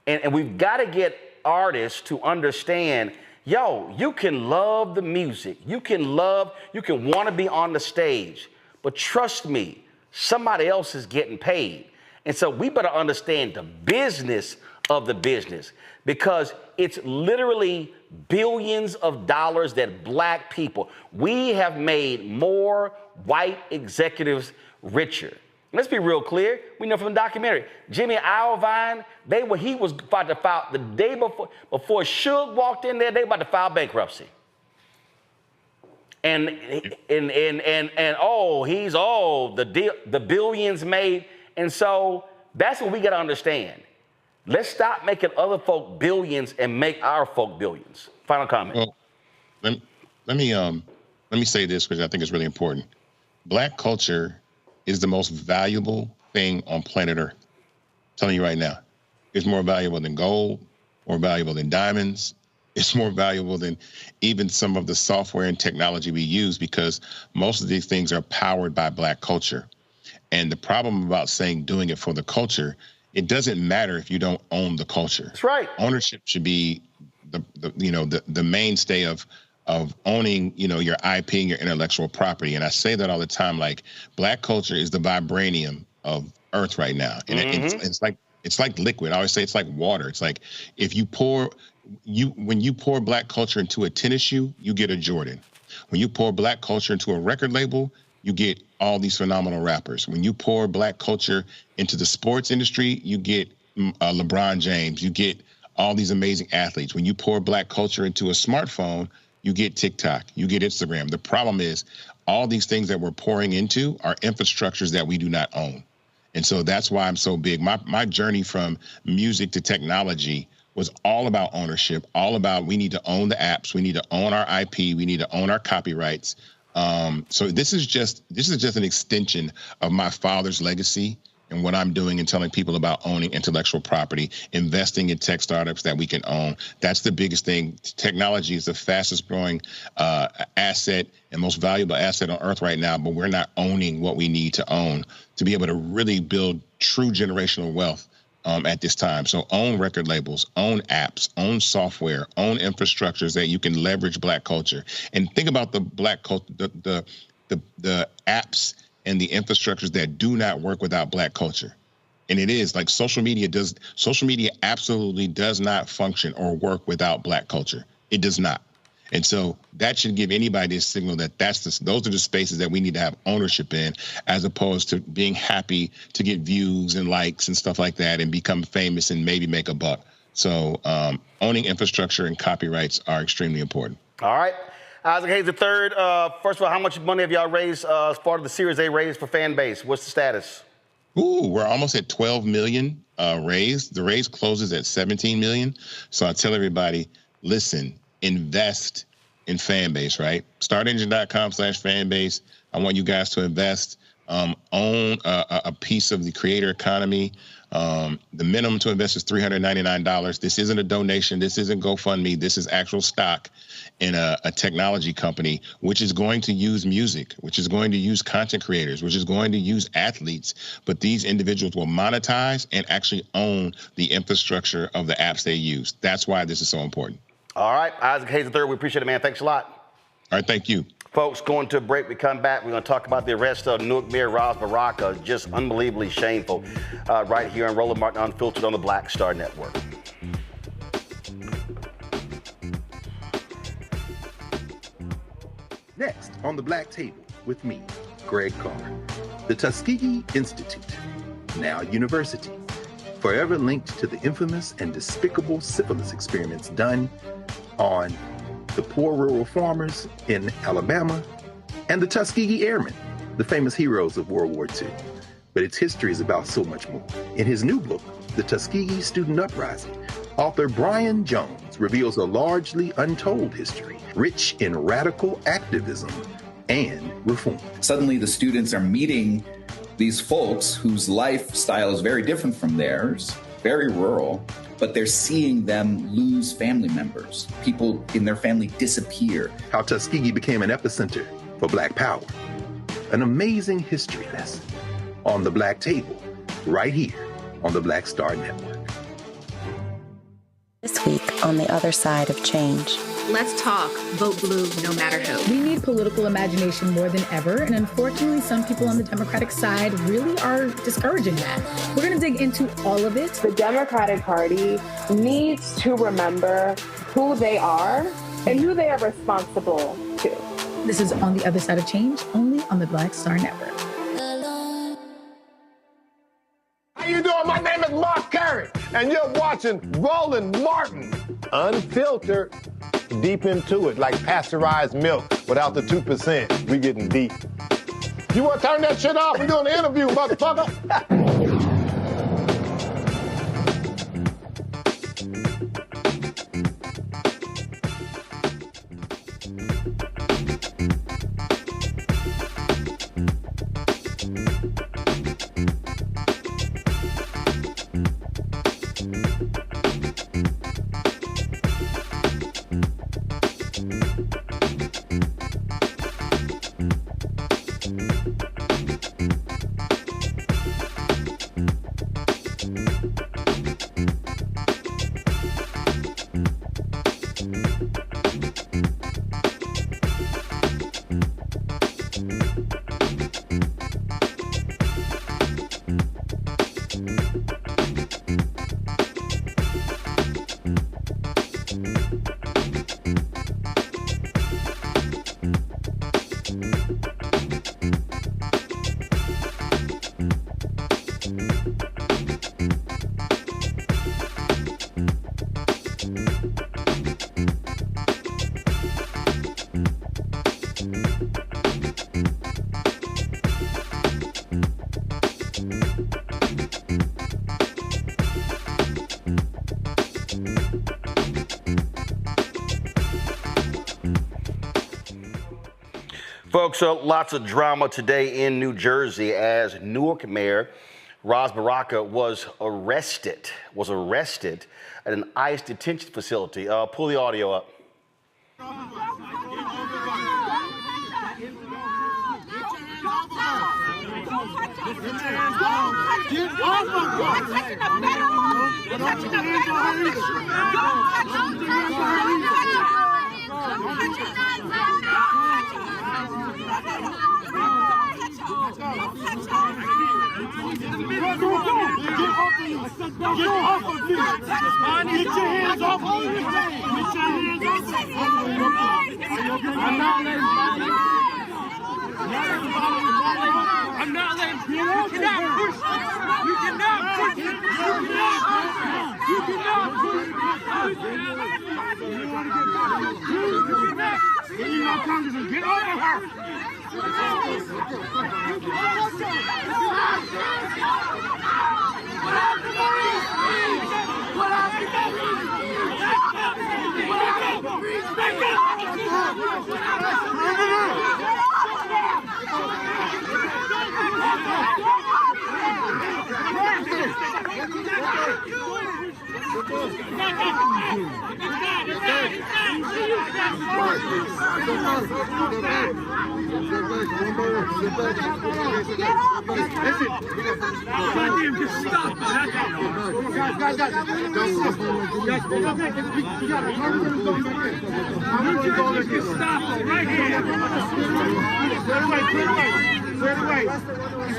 And we've got to get artists to understand, yo, you can love the music. You can want to be on the stage, but trust me, somebody else is getting paid. And so we better understand the business of the business, because it's literally billions of dollars that Black people, we have made more white executives richer. Let's be real clear. We know from the documentary, Jimmy Iovine, he was about to file the day before Suge walked in there, they about to file bankruptcy. And the billions made. And so that's what we got to understand. Let's stop making other folk billions and make our folk billions. Final comment. Well, let me say this, because I think it's really important. Black culture is the most valuable thing on planet Earth. I'm telling you right now, it's more valuable than gold, more valuable than diamonds. It's more valuable than even some of the software and technology we use, because most of these things are powered by Black culture. And the problem about saying doing it for the culture, it doesn't matter if you don't own the culture. That's right. Ownership should be the mainstay of owning, your IP and your intellectual property. And I say that all the time, like Black culture is the vibranium of Earth right now. And it's like liquid. I always say it's like water. It's like if when you pour Black culture into a tennis shoe, you get a Jordan. When you pour Black culture into a record label, you get all these phenomenal rappers. When you pour Black culture into the sports industry, you get LeBron James. You get all these amazing athletes. When you pour Black culture into a smartphone, you get TikTok, you get Instagram. The problem is all these things that we're pouring into are infrastructures that we do not own. And so that's why I'm so big. My journey from music to technology was all about ownership, all about we need to own the apps, we need to own our IP, we need to own our copyrights. So this is just an extension of my father's legacy and what I'm doing and telling people about owning intellectual property, investing in tech startups that we can own. That's the biggest thing. Technology is the fastest growing asset and most valuable asset on Earth right now, but we're not owning what we need to own to be able to really build true generational wealth at this time. So own record labels, own apps, own software, own infrastructures that you can leverage Black culture. And think about the Black culture, the apps and the infrastructures that do not work without Black culture. And it is like social media absolutely does not function or work without Black culture. It does not. And so that should give anybody a signal that those are the spaces that we need to have ownership in, as opposed to being happy to get views and likes and stuff like that and become famous and maybe make a buck. So owning infrastructure and copyrights are extremely important. All right. Isaac Hayes III, first of all, how much money have y'all raised as part of the Series A raised for fan base? What's the status? We're almost at 12 million raised. The raise closes at 17 million. So I tell everybody, listen, invest in fan base, right? Startengine.com/fan base. I want you guys to invest, own a piece of the creator economy. The minimum to invest is $399. This isn't a donation. This isn't GoFundMe. This is actual stock in a technology company, which is going to use music, which is going to use content creators, which is going to use athletes. But these individuals will monetize and actually own the infrastructure of the apps they use. That's why this is so important. All right. Isaac Hayes III, we appreciate it, man. Thanks a lot. All right. Thank you. Folks, going to a break. We come back. We're going to talk about the arrest of Newark Mayor Ras Baraka. Just unbelievably shameful. Right here on Roland Martin Unfiltered on the Black Star Network. Next on the Black Table with me, Greg Carr. The Tuskegee Institute, now university, forever linked to the infamous and despicable syphilis experiments done on the poor rural farmers in Alabama, and the Tuskegee Airmen, the famous heroes of World War II. But its history is about so much more. In his new book, The Tuskegee Student Uprising, author Brian Jones reveals a largely untold history, rich in radical activism and reform. Suddenly the students are meeting these folks whose lifestyle is very different from theirs, very rural, but they're seeing them lose family members. People in their family disappear. How Tuskegee became an epicenter for Black power. An amazing history lesson on the Black Table, right here on the Black Star Network. This week on The Other Side of Change. Let's talk. Vote blue, no matter who. We need political imagination more than ever, and unfortunately, some people on the Democratic side really are discouraging that. We're going to dig into all of it. The Democratic Party needs to remember who they are and who they are responsible to. This is On the Other Side of Change, only on the Black Star Network. How you doing? My name is Mark Carey, and you're watching Roland Martin Unfiltered. Deep into it, like pasteurized milk without the 2%. We getting deep. You want to turn that shit off? We're doing an interview, motherfucker. Folks, lots of drama today in New Jersey as Newark Mayor Ras Baraka was arrested at an ICE detention facility. Pull the audio up. I'm not letting you cannot push. You cannot push. You cannot push. You want to get back? You know, Congressman, get over her.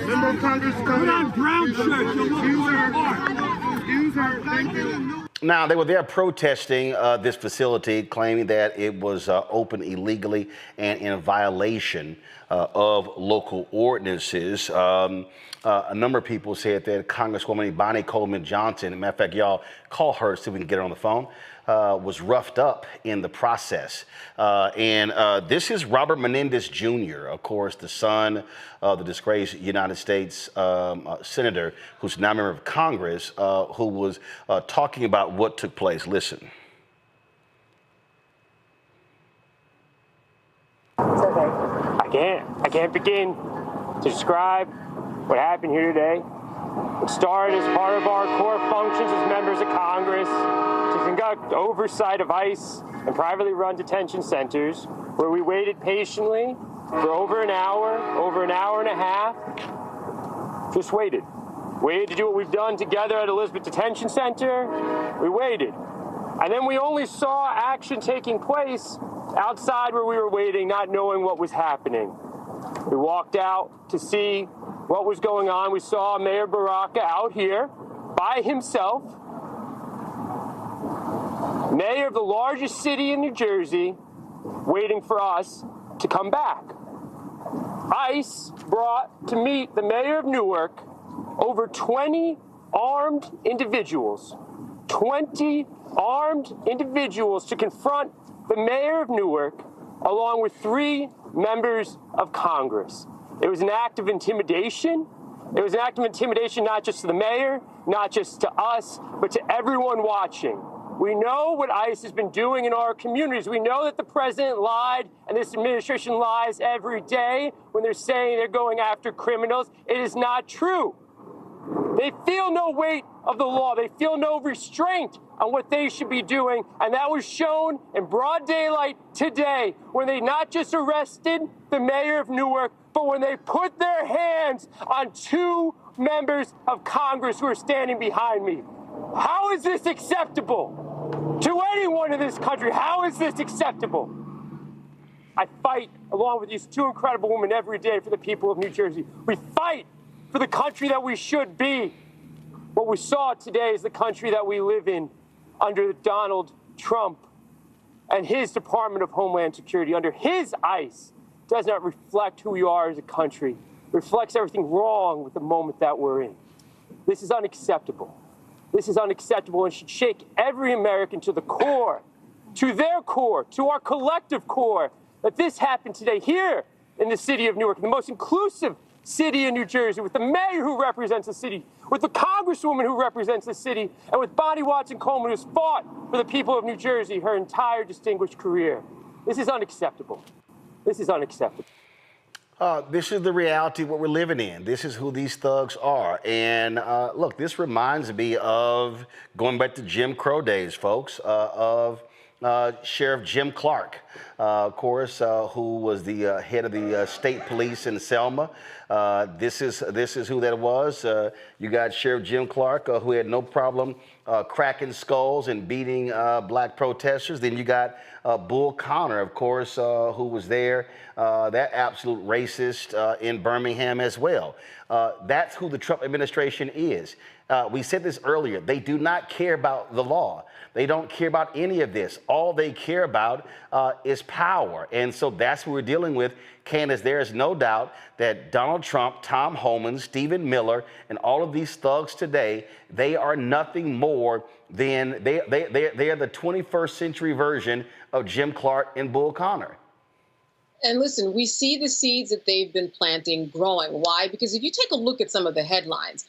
Member of Congress, come on, brown shirt. Use her. Thank you. Now, they were there protesting this facility, claiming that it was open illegally and in violation of local ordinances. A number of people said that Congresswoman Bonnie Coleman Johnson, matter of fact, y'all call her, see if we can get her on the phone, was roughed up in the process. This is Robert Menendez Jr., of course, the son of the disgraced United States senator, who's now a member of Congress, who was talking about what took place. Listen. I can't begin to describe what happened here today. It started as part of our core functions as members of Congress to conduct oversight of ICE and privately run detention centers, where we waited patiently for over an hour and a half. Just waited to do what we've done together at Elizabeth Detention Center. We waited. And then we only saw action taking place outside where we were waiting, not knowing what was happening. We walked out to see what was going on. We saw Mayor Baraka out here by himself, mayor of the largest city in New Jersey, waiting for us to come back. ICE brought to meet the mayor of Newark over 20 armed individuals. 20 armed individuals to confront the mayor of Newark, along with 3 members of Congress. It was an act of intimidation. It was an act of intimidation not just to the mayor, not just to us, but to everyone watching. We know what ICE has been doing in our communities. We know that the president lied and this administration lies every day when they're saying they're going after criminals. It is not true. They feel no weight of the law. They feel no restraint on what they should be doing. And that was shown in broad daylight today when they not just arrested the mayor of Newark, but when they put their hands on 2 members of Congress who are standing behind me. How is this acceptable to anyone in this country? How is this acceptable? I fight along with these 2 incredible women every day for the people of New Jersey. We fight for the country that we should be. What we saw today is the country that we live in under Donald Trump and his Department of Homeland Security, under his ICE, does not reflect who we are as a country. It reflects everything wrong with the moment that we're in. This is unacceptable. This is unacceptable and should shake every American to the core, to their core, to our collective core, that this happened today here in the city of Newark, the most inclusive city in New Jersey, with the mayor who represents the city, with the congresswoman who represents the city, and with Bonnie Watson Coleman, who's fought for the people of New Jersey her entire distinguished career. This is unacceptable. This is unacceptable. This is the reality of what we're living in. This is who these thugs are. And look, this reminds me of going back to Jim Crow days, folks, of Sheriff Jim Clark, of course, who was the head of the state police in Selma. This is who that was. You got Sheriff Jim Clark, who had no problem cracking skulls and beating black protesters. Then you got Bull Connor, of course, who was there, that absolute racist in Birmingham as well. That's who the Trump administration is. We said this earlier. They do not care about the law. They don't care about any of this. All they care about is power. And so that's what we're dealing with. Candace, there is no doubt that Donald Trump, Tom Homan, Stephen Miller, and all of these thugs today, they are nothing more than, they are the 21st century version of Jim Clark and Bull Connor. And listen, we see the seeds that they've been planting growing. Why? Because if you take a look at some of the headlines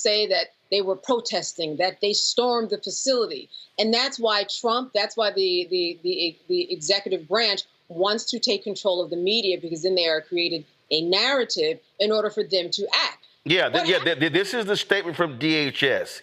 say that they were protesting, that they stormed the facility. And that's why Trump, that's why the executive branch wants to take control of the media, because then they are created a narrative in order for them to act. This is the statement from DHS.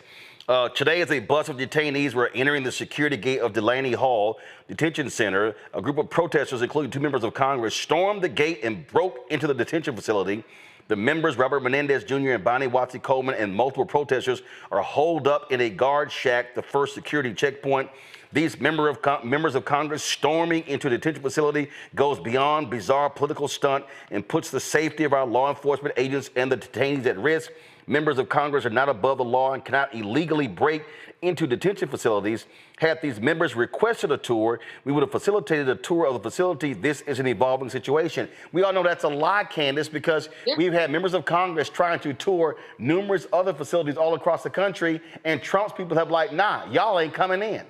Today, as a bus of detainees were entering the security gate of Delaney Hall Detention Center, a group of protesters, including 2 members of Congress, stormed the gate and broke into the detention facility. The members, Robert Menendez Jr. and Bonnie Watson Coleman, and multiple protesters are holed up in a guard shack, the first security checkpoint. These members of Congress storming into the detention facility goes beyond bizarre political stunt and puts the safety of our law enforcement agents and the detainees at risk. Members of Congress are not above the law and cannot illegally break into detention facilities. Had these members requested a tour, we would have facilitated a tour of the facility. This is an evolving situation. We all know that's a lie, Candace, because we've had members of Congress trying to tour numerous other facilities all across the country, and Trump's people have like, nah, y'all ain't coming in.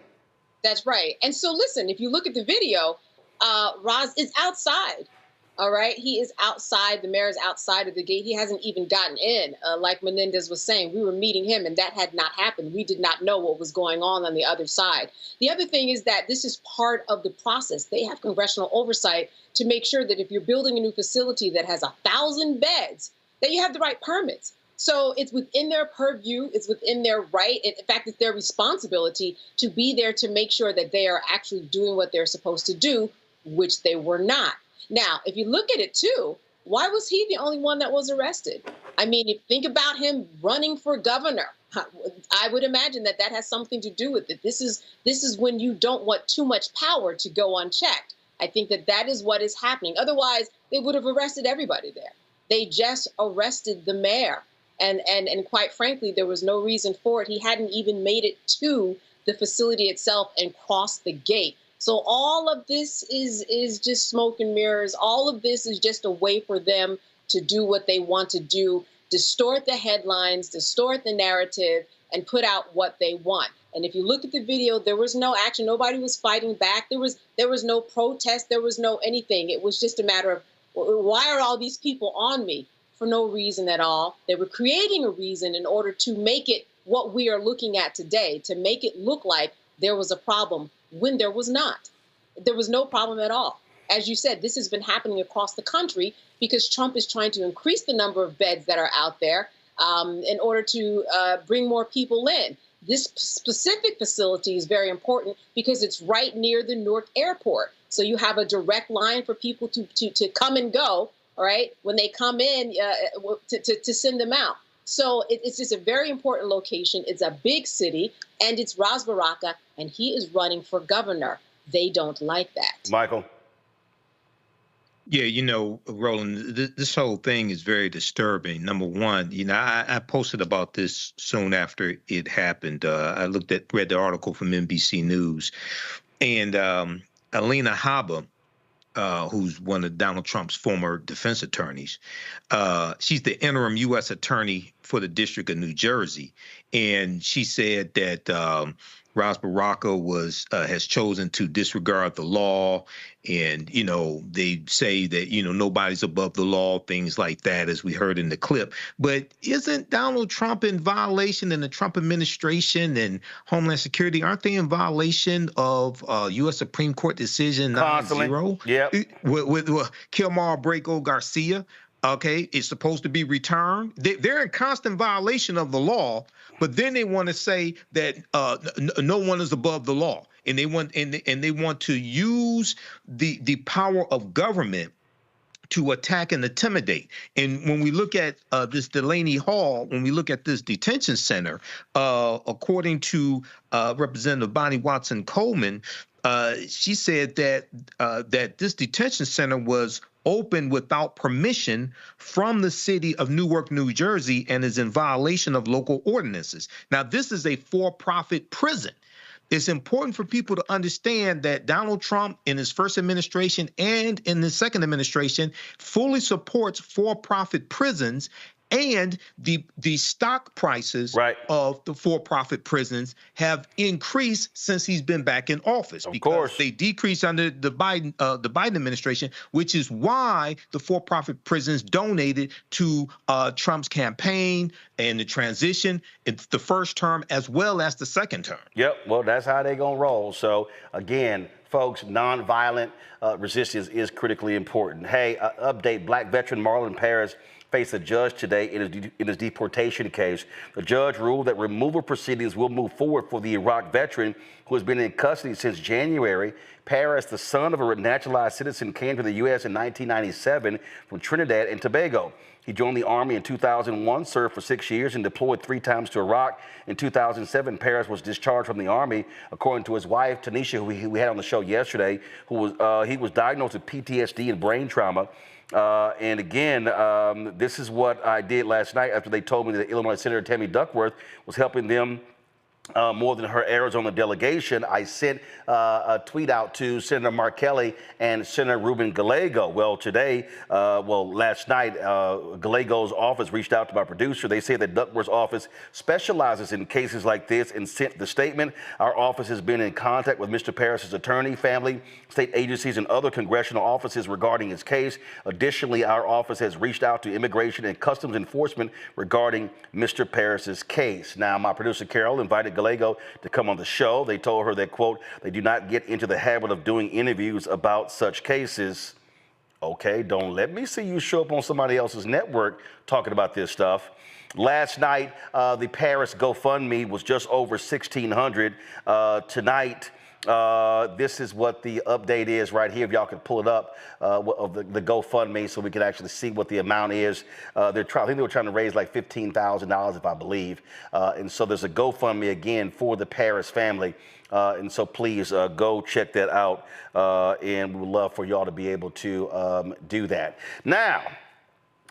That's right. And so listen, if you look at the video, Roz is outside. All right. He is outside. The mayor is outside of the gate. He hasn't even gotten in. Like Menendez was saying, we were meeting him and that had not happened. We did not know what was going on the other side. The other thing is that this is part of the process. They have congressional oversight to make sure that if you're building a new facility that has 1,000 beds, that you have the right permits. So it's within their purview. It's within their right. In fact, it's their responsibility to be there to make sure that they are actually doing what they're supposed to do, which they were not. Now, if you look at it, too, why was he the only one that was arrested? I mean, if you think about him running for governor, I would imagine that that has something to do with it. This is when you don't want too much power to go unchecked. I think that that is what is happening. Otherwise, they would have arrested everybody there. They just arrested the mayor. And quite frankly, there was no reason for it. He hadn't even made it to the facility itself and crossed the gate. So all of this is just smoke and mirrors. All of this is just a way for them to do what they want to do, distort the headlines, distort the narrative, and put out what they want. And if you look at the video, there was no action. Nobody was fighting back. There was no protest. There was no anything. It was just a matter of, why are all these people on me? For no reason at all. They were creating a reason in order to make it what we are looking at today, to make it look like there was a problem when there was not. There was no problem at all. As you said, this has been happening across the country because Trump is trying to increase the number of beds that are out there in order to bring more people in. This specific facility is very important because it's right near the Newark airport. So you have a direct line for people to come and go, all right, when they come in to send them out. So it's just a very important location. It's a big city, and it's Ras Baraka, and he is running for governor. They don't like that. Michael? Yeah, you know, Roland, this whole thing is very disturbing. Number one, you know, I posted about this soon after it happened. I read the article from NBC News, and Alina Habba, who's one of Donald Trump's former defense attorneys. She's the interim U.S. attorney for the District of New Jersey. And she said that Ras Baraka has chosen to disregard the law. And, they say that, nobody's above the law, things like that, as we heard in the clip. But isn't Donald Trump in violation, and the Trump administration and Homeland Security, aren't they in violation of U.S. Supreme Court decision 9-0? Yep. With Kilmar Braco Garcia? Okay, it's supposed to be returned. They're in constant violation of the law, but then they want to say that no one is above the law, and they want to use the power of government to attack and intimidate. And when we look at this Delaney Hall, when we look at this detention center, according to Representative Bonnie Watson Coleman, she said that this detention center was open without permission from the city of Newark, New Jersey, and is in violation of local ordinances. Now, this is a for-profit prison. It's important for people to understand that Donald Trump in his first administration and in the second administration fully supports for-profit prisons, and the stock prices of the for-profit prisons have increased since he's been back in office. Of course, they decreased under the Biden administration, which is why the for-profit prisons donated to Trump's campaign and the transition. It's the first term as well as the second term. Yep. Well, that's how they're gonna roll. So again, folks, nonviolent resistance is critically important. Hey, update: Black veteran Marlon Paris faced a judge today in his deportation case. The judge ruled that removal proceedings will move forward for the Iraq veteran who has been in custody since January. Paris, the son of a naturalized citizen, came to the U.S. in 1997 from Trinidad and Tobago. He joined the Army in 2001, served for 6 years, and deployed 3 times to Iraq. In 2007, Paris was discharged from the Army, according to his wife, Tanisha, who we had on the show yesterday, he was diagnosed with PTSD and brain trauma. And again, this is what I did last night after they told me that Illinois Senator Tammy Duckworth was helping them more than her Arizona delegation. I sent a tweet out to Senator Mark Kelly and Senator Ruben Gallego. Well, last night, Gallego's office reached out to my producer. They say that Duckworth's office specializes in cases like this and sent the statement. Our office has been in contact with Mr. Paris's attorney, family, state agencies, and other congressional offices regarding his case. Additionally, our office has reached out to Immigration and Customs Enforcement regarding Mr. Paris's case. Now, my producer, Carol, invited Gallego to come on the show. They told her that, quote, they do not get into the habit of doing interviews about such cases. Okay, don't let me see you show up on somebody else's network talking about this stuff. Last night, the Paris GoFundMe was just over $1,600. Tonight, this is what the update is right here. If y'all can pull it up of the GoFundMe so we can actually see what the amount is. I think they were trying to raise like $15,000, if I believe. And so there's a GoFundMe again for the Paris family. And so please go check that out. And we would love for y'all to be able to do that. Now,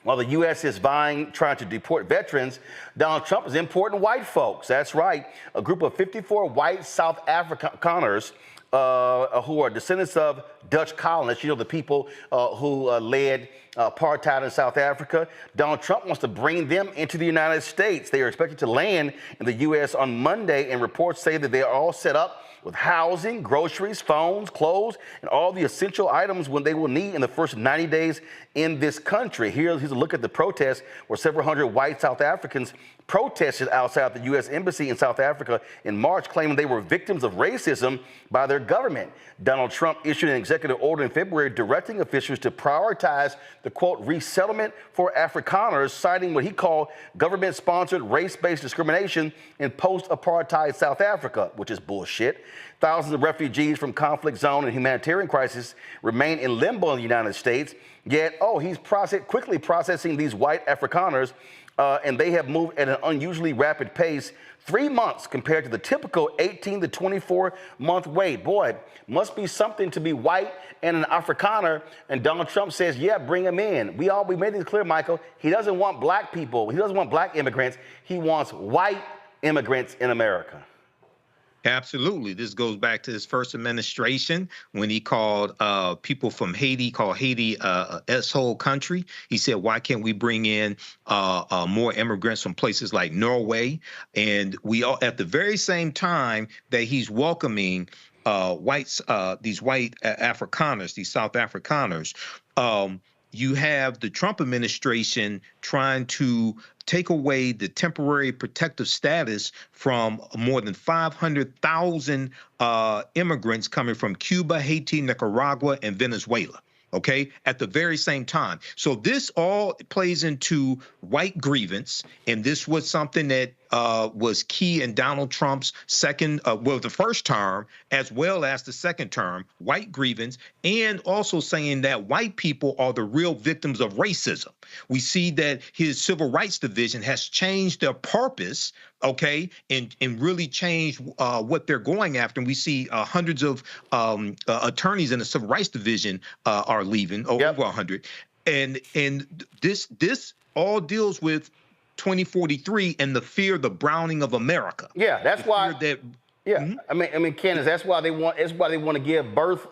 while the U.S. is trying to deport veterans, Donald Trump is importing white folks. That's right. A group of 54 white South Afrikaners who are descendants of Dutch colonists, the people who led apartheid in South Africa. Donald Trump wants to bring them into the United States. They are expected to land in the U.S. on Monday, and reports say that they are all set up with housing, groceries, phones, clothes, and all the essential items when they will need in the first 90 days in this country. Here's a look at the protests where several hundred white South Africans protested outside the U.S. Embassy in South Africa in March, claiming they were victims of racism by their government. Donald Trump issued an executive order in February directing officials to prioritize the, quote, resettlement for Afrikaners, citing what he called government-sponsored race-based discrimination in post-apartheid South Africa, which is bullshit. Thousands of refugees from conflict zone and humanitarian crisis remain in limbo in the United States, yet, he's quickly processing these white Afrikaners, and they have moved at an unusually rapid pace, 3 months compared to the typical 18 to 24-month wait. Boy, must be something to be white and an Afrikaner. And Donald Trump says, yeah, bring them in. We made it clear, Michael, he doesn't want black people. He doesn't want black immigrants. He wants white immigrants in America. Absolutely. This goes back to his first administration when he called people from Haiti, S-hole country. He said, why can't we bring in more immigrants from places like Norway? And we all, at the very same time that he's welcoming these white Afrikaners, these South Afrikaners, you have the Trump administration trying to take away the temporary protective status from more than 500,000 immigrants coming from Cuba, Haiti, Nicaragua, and Venezuela. Okay, at the very same time. So this all plays into white grievance, and this was something that was key in Donald Trump's the first term, as well as the second term, white grievance, and also saying that white people are the real victims of racism. We see that his civil rights division has changed their purpose, okay, and really changed what they're going after. And we see hundreds of attorneys in the civil rights division are leaving, over 100. And this all deals with 2043 and the fear, the browning of America. Yeah, that's why. I mean, Candace, that's why they want. It's why they want to give birth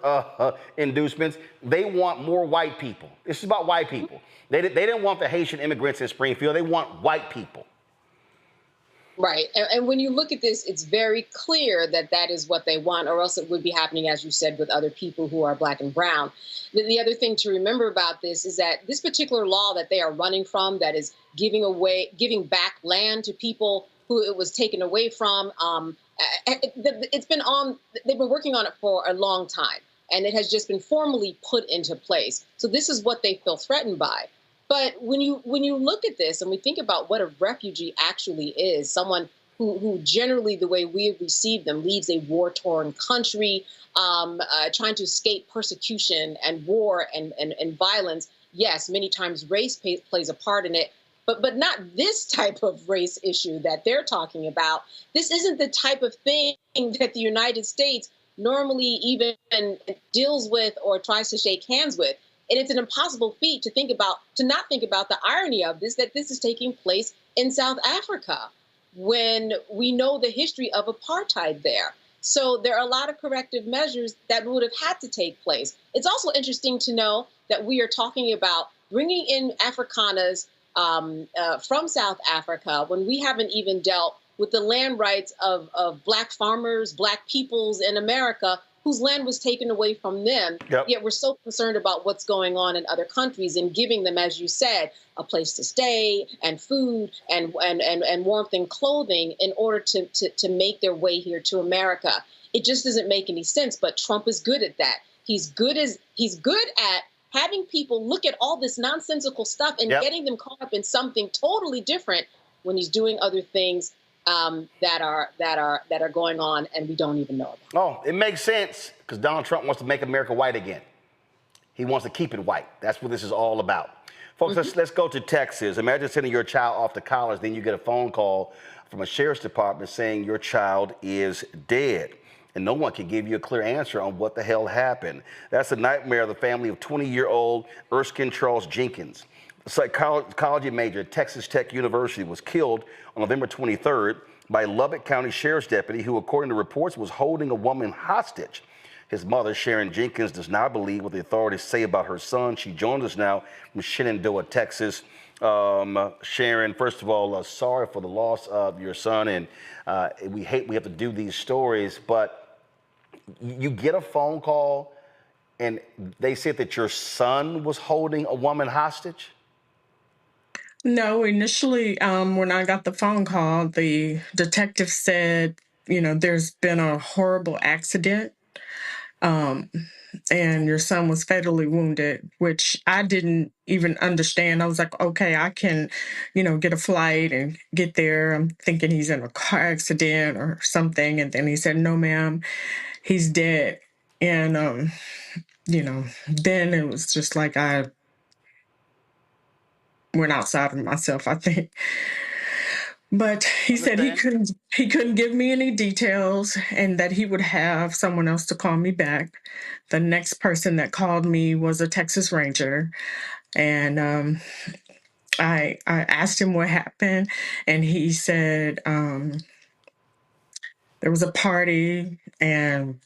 inducements. They want more white people. This is about white people. They didn't want the Haitian immigrants in Springfield. They want white people. Right. And when you look at this, it's very clear that that is what they want, or else it would be happening, as you said, with other people who are black and brown. The other thing to remember about this is that this particular law that they are running from, that is giving back land to people who it was taken away from, they've been working on it for a long time, and it has just been formally put into place. So this is what they feel threatened by. But when you look at this and we think about what a refugee actually is, someone who generally, the way we have received them, leaves a war-torn country, trying to escape persecution and war and violence. Yes, many times race plays a part in it, but not this type of race issue that they're talking about. This isn't the type of thing that the United States normally even deals with or tries to shake hands with. And it's an impossible feat to not think about the irony of this, that this is taking place in South Africa when we know the history of apartheid there. So there are a lot of corrective measures that would have had to take place. It's also interesting to know that we are talking about bringing in Afrikaners from South Africa when we haven't even dealt with the land rights of black farmers, black peoples in America, whose land was taken away from them. Yep. Yet we're so concerned about what's going on in other countries and giving them, as you said, a place to stay and food and warmth and clothing in order to make their way here to America. It just doesn't make any sense. But Trump is good at that. He's good at having people look at all this nonsensical stuff and getting them caught up in something totally different when he's doing other things that are going on and we don't even know about. Oh, it makes sense because Donald Trump wants to make America white again. He wants to keep it white. That's what this is all about. Folks, let's go to Texas. Imagine sending your child off to college, then you get a phone call from a sheriff's department saying your child is dead. And no one can give you a clear answer on what the hell happened. That's the nightmare of the family of 20-year-old Erskine Charles Jenkins. The psychology major at Texas Tech University was killed on November 23rd by a Lubbock County Sheriff's deputy who, according to reports, was holding a woman hostage. His mother, Sharon Jenkins, does not believe what the authorities say about her son. She joins us now from Shenandoah, Texas. Sharon, first of all, sorry for the loss of your son, and we have to do these stories, but you get a phone call and they said that your son was holding a woman hostage? No, initially, when I got the phone call, the detective said, there's been a horrible accident, and your son was fatally wounded, which I didn't even understand. I was like, okay, I can, get a flight and get there. I'm thinking he's in a car accident or something. And then he said, no, ma'am, he's dead. And, then it was just like I went outside of myself, I think. But he said he couldn't give me any details and that he would have someone else to call me back. The next person that called me was a Texas Ranger. And I asked him what happened, and he said there was a party and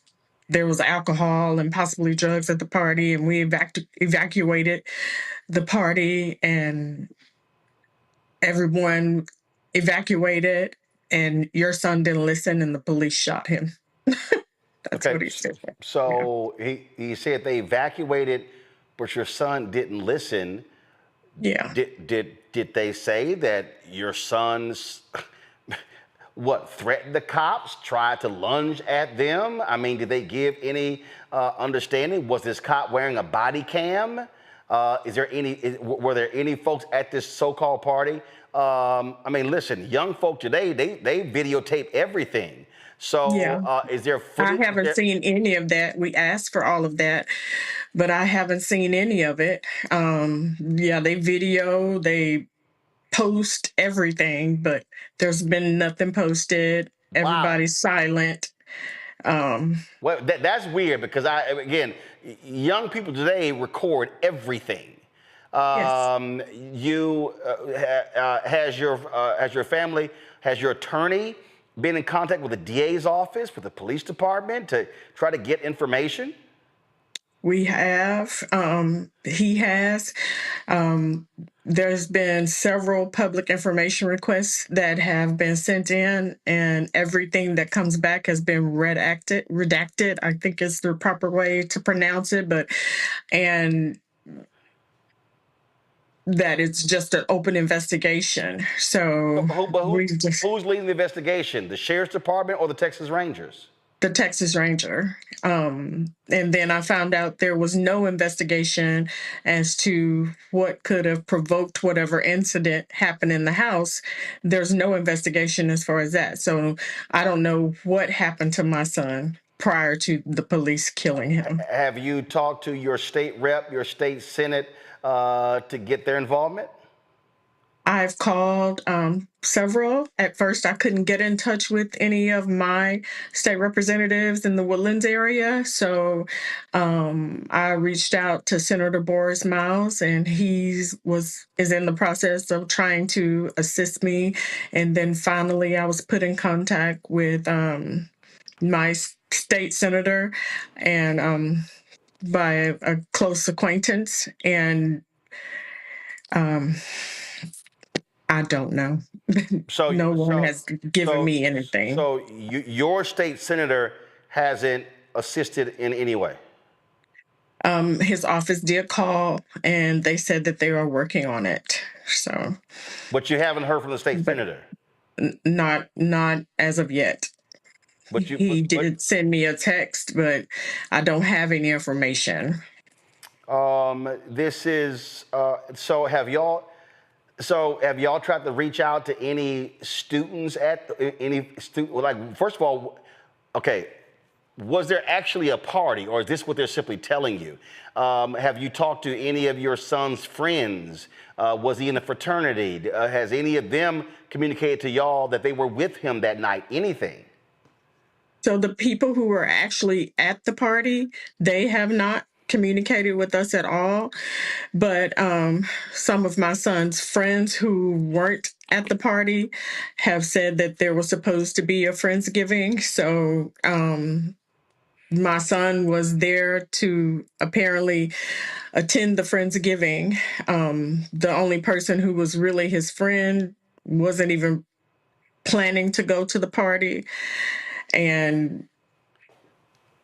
there was alcohol and possibly drugs at the party, and we evacuated the party, and everyone evacuated, and your son didn't listen, and the police shot him. That's what he said. So he said they evacuated, but your son didn't listen. Yeah. Did they say that your son's threatened the cops, tried to lunge at them? I mean, did they give any understanding? Was this cop wearing a body cam? Were there any folks at this so-called party? I mean, listen, young folk today, they videotape everything. So is there footage? I haven't seen any of that. We asked for all of that, but I haven't seen any of it. They video, they post everything, but there's been nothing posted. Everybody's silent. Well, that's weird because young people today record everything. You has your family, has your attorney been in contact with the DA's office, with the police department to try to get information? We have. He has. There's been several public information requests that have been sent in, and everything that comes back has been redacted. I think is the proper way to pronounce it, and that it's just an open investigation. So who's leading the investigation? The Sheriff's Department or the Texas Rangers? The Texas Ranger. And then I found out there was no investigation as to what could have provoked whatever incident happened in the house. There's no investigation as far as that. So I don't know what happened to my son prior to the police killing him. Have you talked to your state rep, your state senate, to get their involvement? I've called several. At first, I couldn't get in touch with any of my state representatives in the Woodlands area. So I reached out to Senator Boris Miles, and he is in the process of trying to assist me. And then finally, I was put in contact with my state senator and by a close acquaintance. And I don't know. So no one has given me anything. So your state senator hasn't assisted in any way? His office did call, and they said that they are working on it. So, but you haven't heard from the state senator? Not as of yet. He did send me a text, but I don't have any information. This is have y'all tried to reach out to any students first of all, okay, was there actually a party, or is this what they're simply telling you? Have you talked to any of your son's friends? Was he in a fraternity? Has any of them communicated to y'all that they were with him that night? Anything? So the people who were actually at the party, they have not communicated with us at all. But some of my son's friends who weren't at the party have said that there was supposed to be a Friendsgiving. So my son was there to apparently attend the Friendsgiving. The only person who was really his friend wasn't even planning to go to the party. And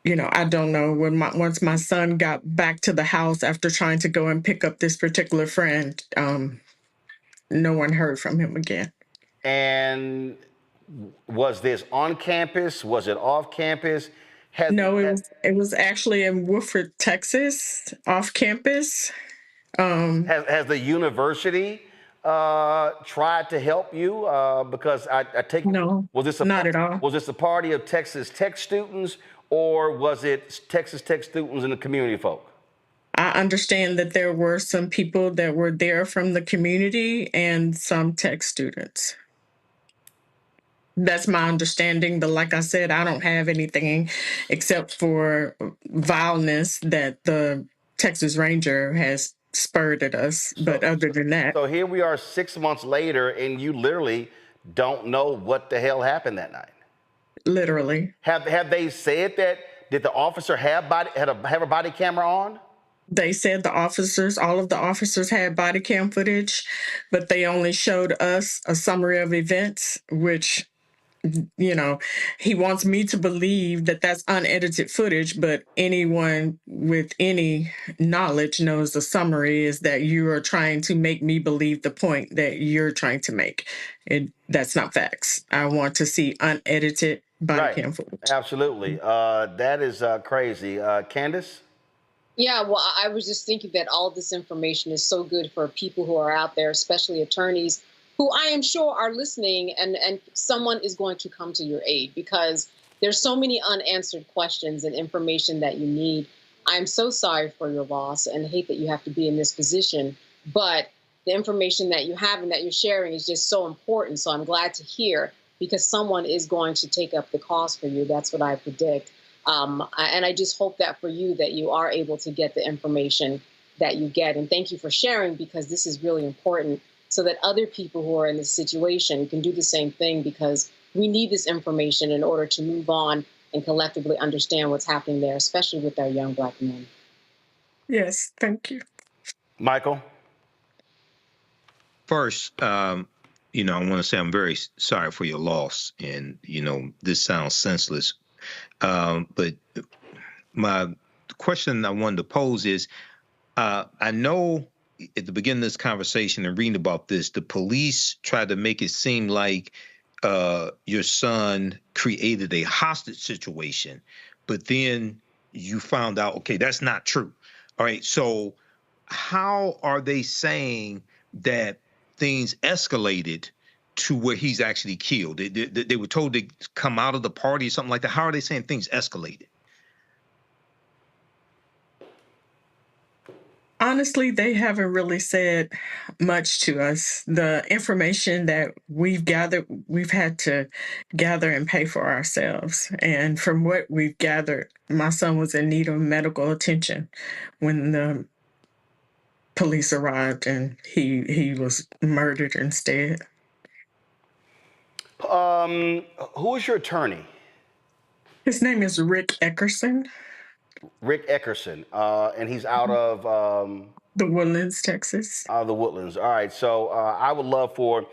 I don't know, once my son got back to the house after trying to go and pick up this particular friend, no one heard from him again. And was this on campus? Was it off campus? It was actually in Woodford, Texas, off campus. Has the university tried to help you? Because I take no, not at all. Was this a party of Texas Tech students, or was it Texas Tech students and the community folk? I understand that there were some people that were there from the community and some Tech students. That's my understanding, but like I said, I don't have anything except for vileness that the Texas Ranger has spurred at us. But other than that. So here we are 6 months later, and you literally don't know what the hell happened that night. Literally. Have they said that? Did the officer have a body camera on? They said all of the officers had body cam footage, but they only showed us a summary of events, which, you know, he wants me to believe that that's unedited footage, but anyone with any knowledge knows the summary is that you are trying to make me believe the point that you're trying to make. That's not facts. I want to see unedited body cam footage. Absolutely. That is crazy. Candace? Yeah, well, I was just thinking that all this information is so good for people who are out there, especially attorneys, who I am sure are listening, and someone is going to come to your aid because there's so many unanswered questions and information that you need. I'm so sorry for your loss and hate that you have to be in this position, but the information that you have and that you're sharing is just so important. So I'm glad to hear because someone is going to take up the cause for you. That's what I predict. And I just hope that for you that you are able to get the information that you get. And thank you for sharing because this is really important so that other people who are in this situation can do the same thing because we need this information in order to move on and collectively understand what's happening there, especially with our young Black men. Yes, thank you. Michael? First, I want to say I'm very sorry for your loss. And, this sounds senseless. But my question I wanted to pose is, I know at the beginning of this conversation and reading about this, the police tried to make it seem like your son created a hostage situation, but then you found out, okay, that's not true. All right. So how are they saying that things escalated to where he's actually killed? They were told to come out of the party or something like that. How are they saying things escalated? Honestly, they haven't really said much to us. The information that we've gathered, we've had to gather and pay for ourselves. And from what we've gathered, my son was in need of medical attention when the police arrived and he was murdered instead. Who is your attorney? His name is Rick Eckerson. Rick Eckerson, and he's out of the Woodlands, Texas. The Woodlands. All right. So I would love for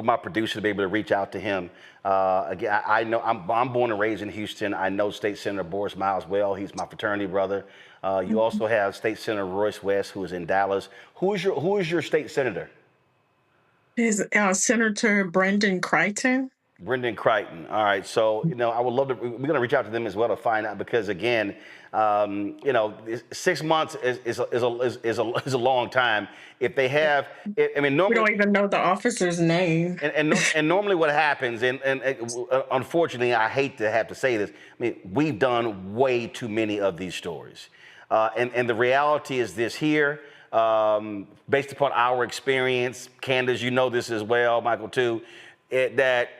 my producer to be able to reach out to him. Again, I know I'm born and raised in Houston. I know State Senator Boris Miles well. He's my fraternity brother. You also have State Senator Royce West, who is in Dallas. Who is your state senator? Is Senator Brendan Creighton. Brendan Creighton. All right. So, I would love to, we're going to reach out to them as well to find out because, again, 6 months is a long time. If they have, normally. We don't even know the officer's name. And normally what happens, and unfortunately, I hate to have to say this, we've done way too many of these stories. And the reality is this here, based upon our experience, Candace, you know this as well, Michael too, that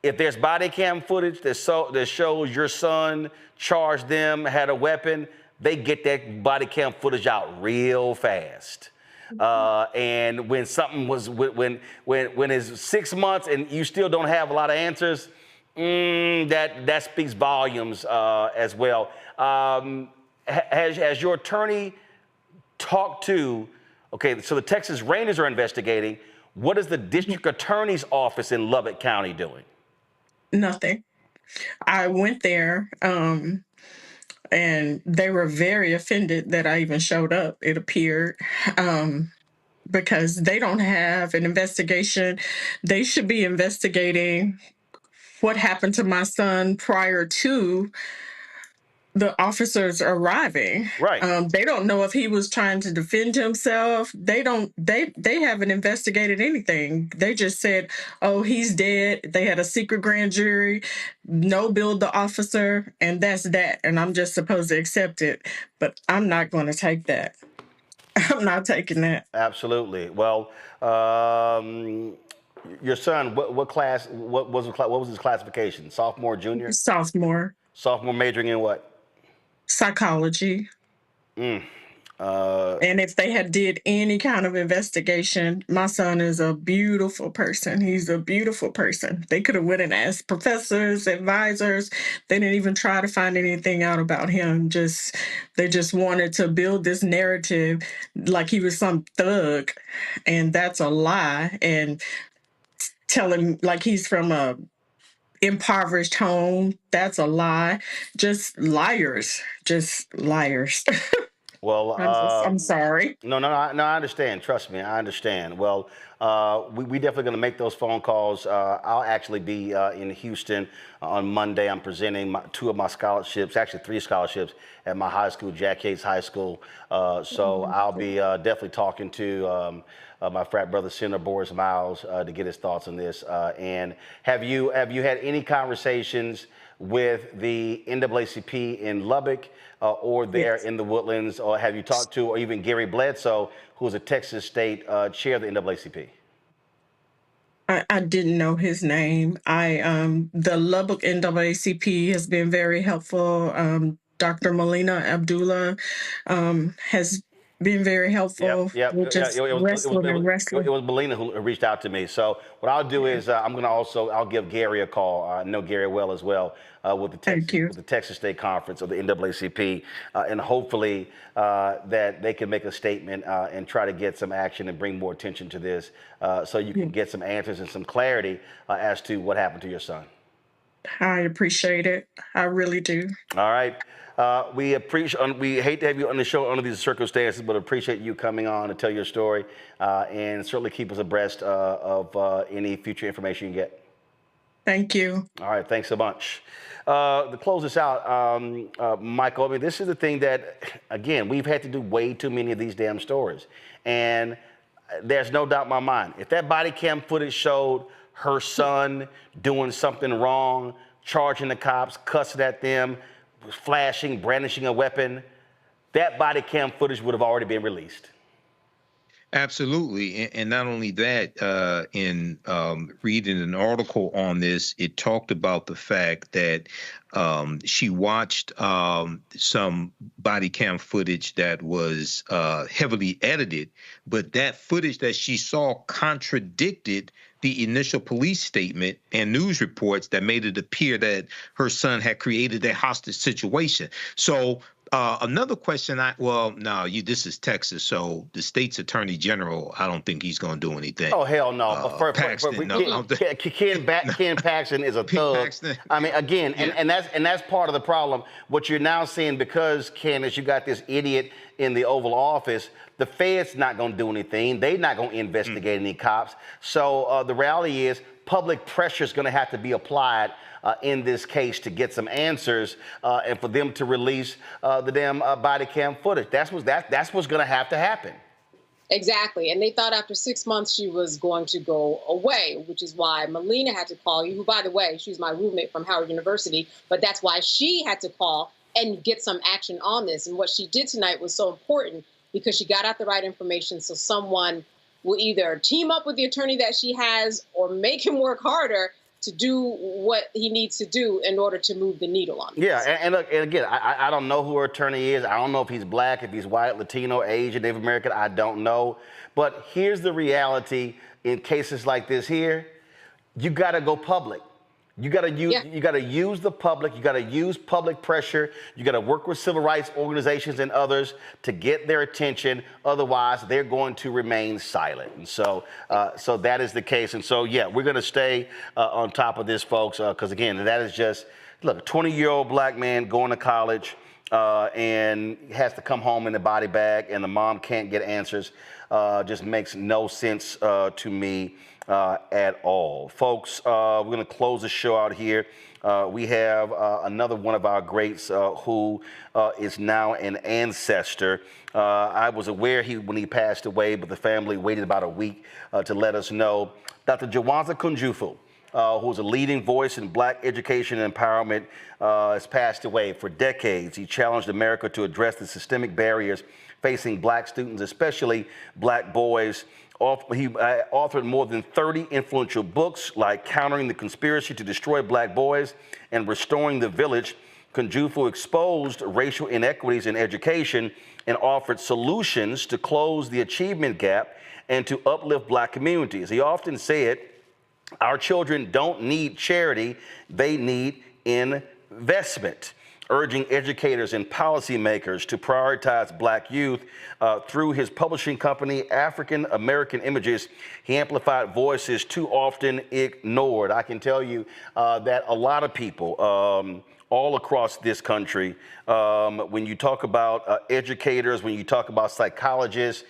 if there's body cam footage that shows your son charged them, had a weapon, they get that body cam footage out real fast. And when something was, when it's 6 months and you still don't have a lot of answers, that speaks volumes as well. Has your attorney talked to, okay, so the Texas Rangers are investigating. What is the district attorney's office in Lubbock County doing? Nothing. I went there and they were very offended that I even showed up, it appeared, because they don't have an investigation. They should be investigating what happened to my son prior to the officers arriving. Right. They don't know if he was trying to defend himself. They haven't investigated anything. They just said, oh, he's dead. They had a secret grand jury, no billed the officer, and that's that. And I'm just supposed to accept it. But I'm not going to take that. I'm not taking that. Absolutely. Well, your son, what class, what was his classification? Sophomore, junior? Sophomore. Sophomore, majoring in what? Psychology. And if they had did any kind of investigation, my son is a beautiful person. He's a beautiful person. They could have went and asked professors, advisors. They didn't even try to find anything out about him. They just wanted to build this narrative like he was some thug, and that's a lie. And tell him like he's from a impoverished home. That's a lie. Just liars. Well, I'm sorry. No, I understand. Trust me, I understand. Well, we definitely going to make those phone calls. I'll actually be in Houston on Monday. I'm presenting 2 of my scholarships, actually 3 scholarships at my high school, Jack Yates High School. So I'll be definitely talking to my frat brother, Senator Boris Miles, to get his thoughts on this. And have you had any conversations with the NAACP in Lubbock or there in the Woodlands, or have you talked to, or even Gary Bledsoe, who's a Texas State chair of the NAACP? I didn't know his name. The Lubbock NAACP has been very helpful. Dr. Melina Abdullah has been very helpful. Yep. With just wrestling. It was Melina who reached out to me. So what I'll do is I'll give Gary a call. I know Gary well as well with the Texas State Conference of the NAACP, and hopefully that they can make a statement and try to get some action and bring more attention to this, so you can get some answers and some clarity as to what happened to your son. I appreciate it. I really do. All right. We hate to have you on the show under these circumstances, but appreciate you coming on to tell your story, and certainly keep us abreast of any future information you get. Thank you. All right, thanks so much. To close this out, Michael, I mean, this is the thing that, again, we've had to do way too many of these damn stories. And there's no doubt in my mind, if that body cam footage showed her son doing something wrong, charging the cops, cussing at them, flashing, brandishing a weapon, that body cam footage would have already been released. Absolutely. And not only that, in reading an article on this, it talked about the fact that she watched some body cam footage that was heavily edited, but that footage that she saw contradicted the initial police statement and news reports that made it appear that her son had created a hostage situation. So another question, this is Texas, so the state's attorney general, I don't think he's going to do anything. Oh, hell no. Ken Paxton is a thug. I mean, again, and that's part of the problem. What you're now seeing, because, Candace, you got this idiot in the Oval Office, the Fed's not going to do anything. They're not going to investigate any cops. So the reality is public pressure is going to have to be applied in this case to get some answers and for them to release the damn body cam footage. That's what's going to have to happen. Exactly. And they thought after 6 months she was going to go away, which is why Melina had to call you, who, by the way, she's my roommate from Howard University. But that's why she had to call and get some action on this. And what she did tonight was so important because she got out the right information, so someone will either team up with the attorney that she has or make him work harder to do what he needs to do in order to move the needle on this. Yeah, and look, and again, I don't know who her attorney is. I don't know if he's black, if he's white, Latino, Asian, Native American. I don't know. But here's the reality in cases like this here. You got to go public. You got to use the public. You got to use public pressure. You got to work with civil rights organizations and others to get their attention. Otherwise, they're going to remain silent. And so, so that is the case. And so, yeah, we're going to stay on top of this, folks, because again, that is just, look, a 20-year-old black man going to college and has to come home in a body bag, and the mom can't get answers. Just makes no sense to me at all. Folks, we're going to close the show out here. We have another one of our greats who is now an ancestor. I was aware when he passed away, but the family waited about a week to let us know. Dr. Jawanza Kunjufu, who's a leading voice in black education and empowerment, has passed away. For decades, he challenged America to address the systemic barriers facing black students, especially black boys. He authored more than 30 influential books like Countering the Conspiracy to Destroy Black Boys and Restoring the Village, Kunjufu exposed racial inequities in education and offered solutions to close the achievement gap and to uplift Black communities. He often said, our children don't need charity, they need investment, urging educators and policymakers to prioritize Black youth. Through his publishing company, African American Images, he amplified voices too often ignored. I can tell you that a lot of people all across this country, when you talk about educators, when you talk about psychologists,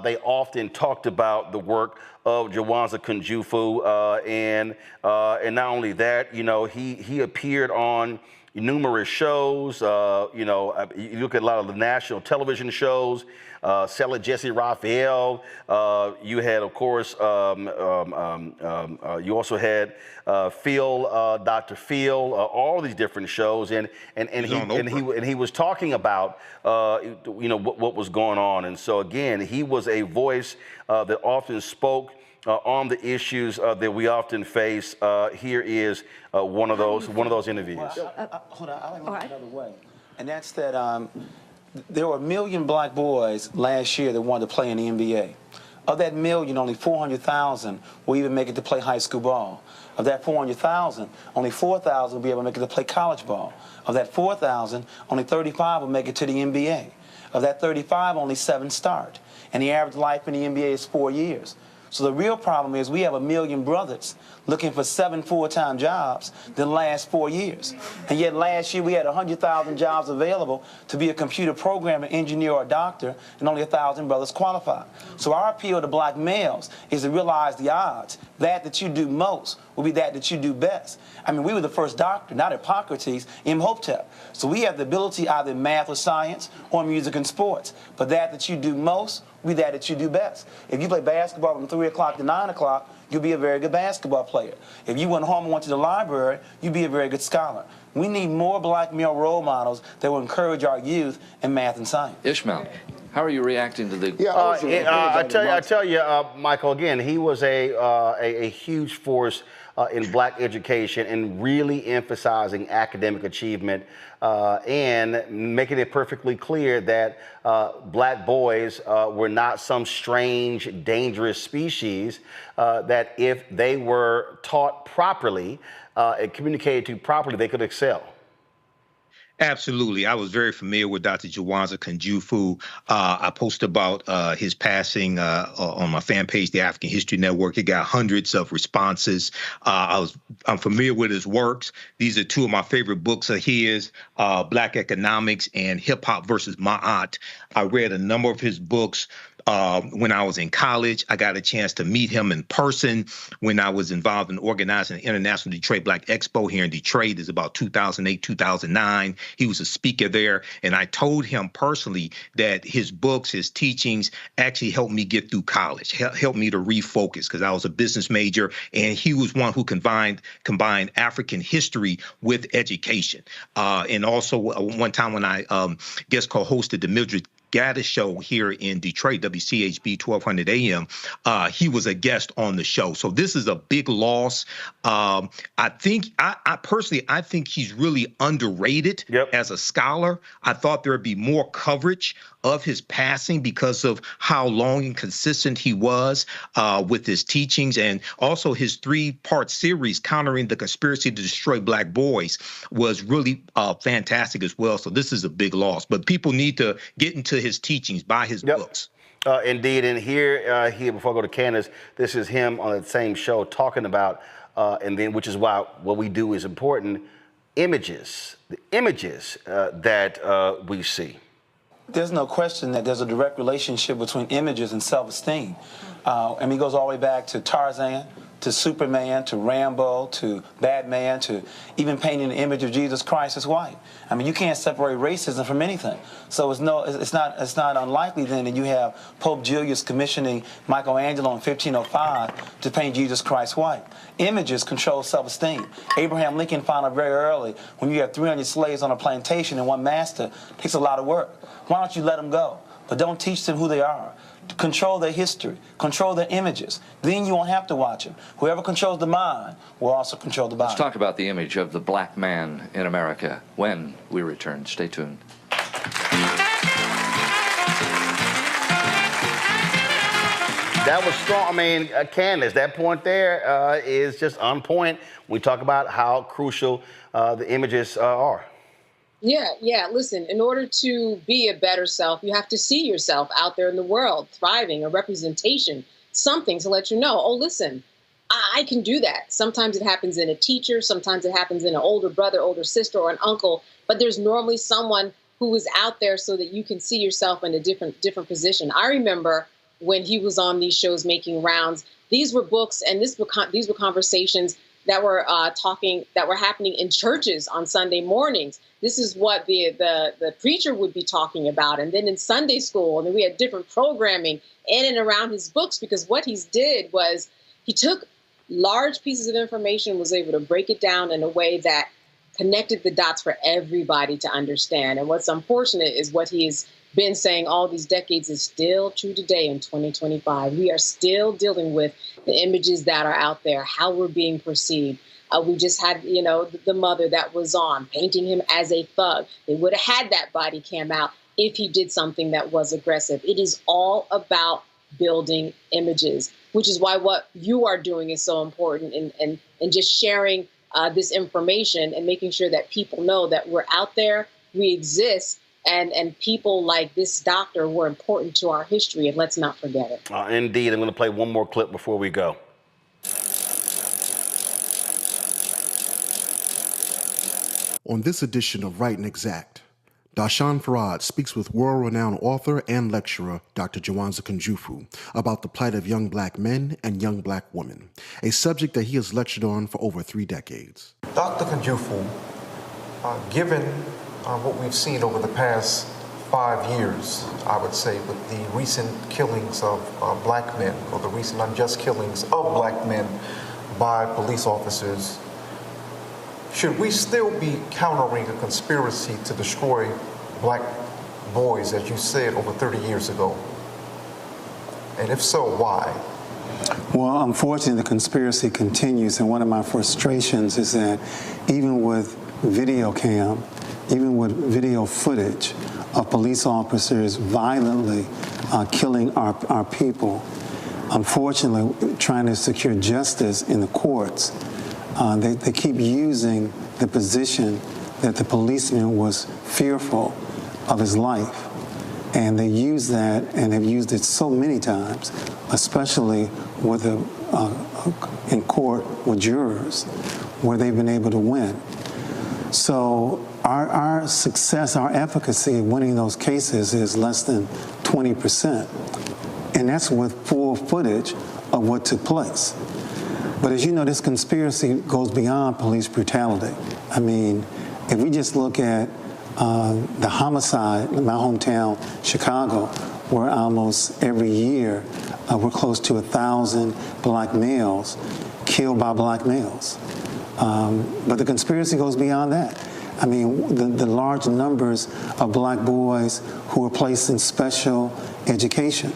they often talked about the work of Jawanza Kunjufu, and not only that, you know, he appeared on numerous shows. You know, you look at a lot of the national television shows. Sell It Jesse Raphael. You had, of course, you also had Phil, Dr. Phil, all these different shows, and he was talking about you know what was going on, and so again, he was a voice that often spoke on the issues that we often face. Here is one of those interviews. Hold on, I'll look another way, and that's that. There were 1 million Black boys last year that wanted to play in the NBA. Of that million, only 400,000 will even make it to play high school ball. Of that 400,000, only 4,000 will be able to make it to play college ball. Of that 4,000, only 35 will make it to the NBA. Of that 35, only 7 start. And the average life in the NBA is 4 years. So the real problem is we have 1 million brothers looking for 7 full-time jobs the last 4 years. And yet last year we had 100,000 jobs available to be a computer programmer, engineer, or doctor, and only 1,000 brothers qualified. So our appeal to Black males is to realize the odds. That you do most will be that you do best. I mean, we were the first doctor, not Hippocrates, Imhotep. So we have the ability either in math or science or music and sports. But that you do most will be that you do best. If you play basketball from 3 o'clock to 9 o'clock, you'll be a very good basketball player. If you went home and went to the library, you'd be a very good scholar. We need more Black male role models that will encourage our youth in math and science. Ishmael, how are you reacting to the... I tell you, Michael, again, he was a huge force in Black education and really emphasizing academic achievement and making it perfectly clear that Black boys were not some strange, dangerous species, that if they were taught properly and communicated to properly, they could excel. Absolutely. I was very familiar with Dr. Jawanza Kunjufu. I posted about his passing on my fan page, the African History Network. It got hundreds of responses. I'm familiar with his works. These are 2 of my favorite books of his, Black Economics and Hip Hop versus Ma'at. I read a number of his books. When I was in college, I got a chance to meet him in person when I was involved in organizing the International Detroit Black Expo here in Detroit. It's about 2008, 2009. He was a speaker there, and I told him personally that his books, his teachings actually helped me get through college, helped me to refocus because I was a business major, and he was one who combined African history with education. And also one time when I guest co-hosted the Mildred Gaddis show here in Detroit, WCHB 1200 AM. He was a guest on the show. So this is a big loss. I personally think he's really underrated as a scholar. I thought there would be more coverage of his passing because of how long and consistent he was with his teachings, and also his 3-part series, Countering the Conspiracy to Destroy Black Boys, was really fantastic as well. So this is a big loss, but people need to get into his teachings, buy his books. Indeed, and here, before I go to Candace, this is him on the same show talking about, and then which is why what we do is important, images, the images that we see. There's no question that there's a direct relationship between images and self-esteem. And he goes all the way back to Tarzan, to Superman, to Rambo, to Batman, to even painting the image of Jesus Christ as white. I mean, you can't separate racism from anything. So it's not unlikely then that you have Pope Julius commissioning Michelangelo in 1505 to paint Jesus Christ white. Images control self-esteem. Abraham Lincoln found out very early when you have 300 slaves on a plantation and one master, it takes a lot of work. Why don't you let them go? But don't teach them who they are. Control their history, control their images. Then you won't have to watch them. Whoever controls the mind will also control the body. Let's talk about the image of the black man in America when we return. Stay tuned. That was strong. I mean, Candace, that point there is just on point. We talk about how crucial the images are. Yeah. Listen, in order to be a better self, you have to see yourself out there in the world, thriving, a representation, something to let you know, oh, listen, I can do that. Sometimes it happens in a teacher. Sometimes it happens in an older brother, older sister, or an uncle. But there's normally someone who is out there so that you can see yourself in a different position. I remember when he was on these shows making rounds, these were books and these were conversations that were happening in churches on Sunday mornings. This is what the preacher would be talking about. And then in Sunday school, and then we had different programming in and around his books, because what he did was he took large pieces of information, was able to break it down in a way that connected the dots for everybody to understand. And what's unfortunate is what he has been saying all these decades is still true today in 2025. We are still dealing with the images that are out there, how we're being perceived. We just had, the mother that was on, painting him as a thug. They would have had that body cam out if he did something that was aggressive. It is all about building images, which is why what you are doing is so important, and just sharing this information and making sure that people know that we're out there, we exist, and people like this doctor were important to our history, and let's not forget it. Indeed. I'm going to play one more clip before we go. On this edition of Right and Exact, Dashawn Farad speaks with world-renowned author and lecturer Dr. Jawanza Kunjufu about the plight of young black men and young black women, a subject that he has lectured on for over 3 decades. Dr. Kunjufu, given what we've seen over the past 5 years, I would say, with the recent killings of black men, or the recent unjust killings of black men by police officers, should we still be countering a conspiracy to destroy black boys, as you said, over 30 years ago? And if so, why? Well, unfortunately, the conspiracy continues, and one of my frustrations is that even with video cam, even with video footage of police officers violently killing our people, unfortunately, trying to secure justice in the courts, they keep using the position that the policeman was fearful of his life. And they use that, and they've used it so many times, especially with in court with jurors, where they've been able to win. So our success, our efficacy in winning those cases is less than 20%. And that's with full footage of what took place. But as you know, this conspiracy goes beyond police brutality. I mean, if we just look at the homicide in my hometown, Chicago, where almost every year we're close to 1,000 black males killed by black males. But the conspiracy goes beyond that. I mean, the large numbers of black boys who are placed in special education.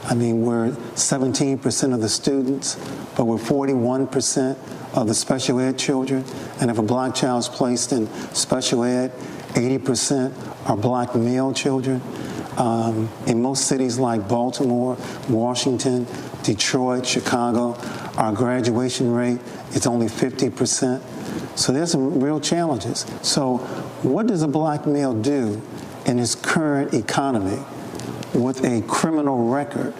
I mean, we're 17% of the students, but we're 41% of the special ed children. And if a black child is placed in special ed, 80% are black male children. In most cities like Baltimore, Washington, Detroit, Chicago, our graduation rate is only 50%. So there's some real challenges. So what does a black male do in this current economy with a criminal record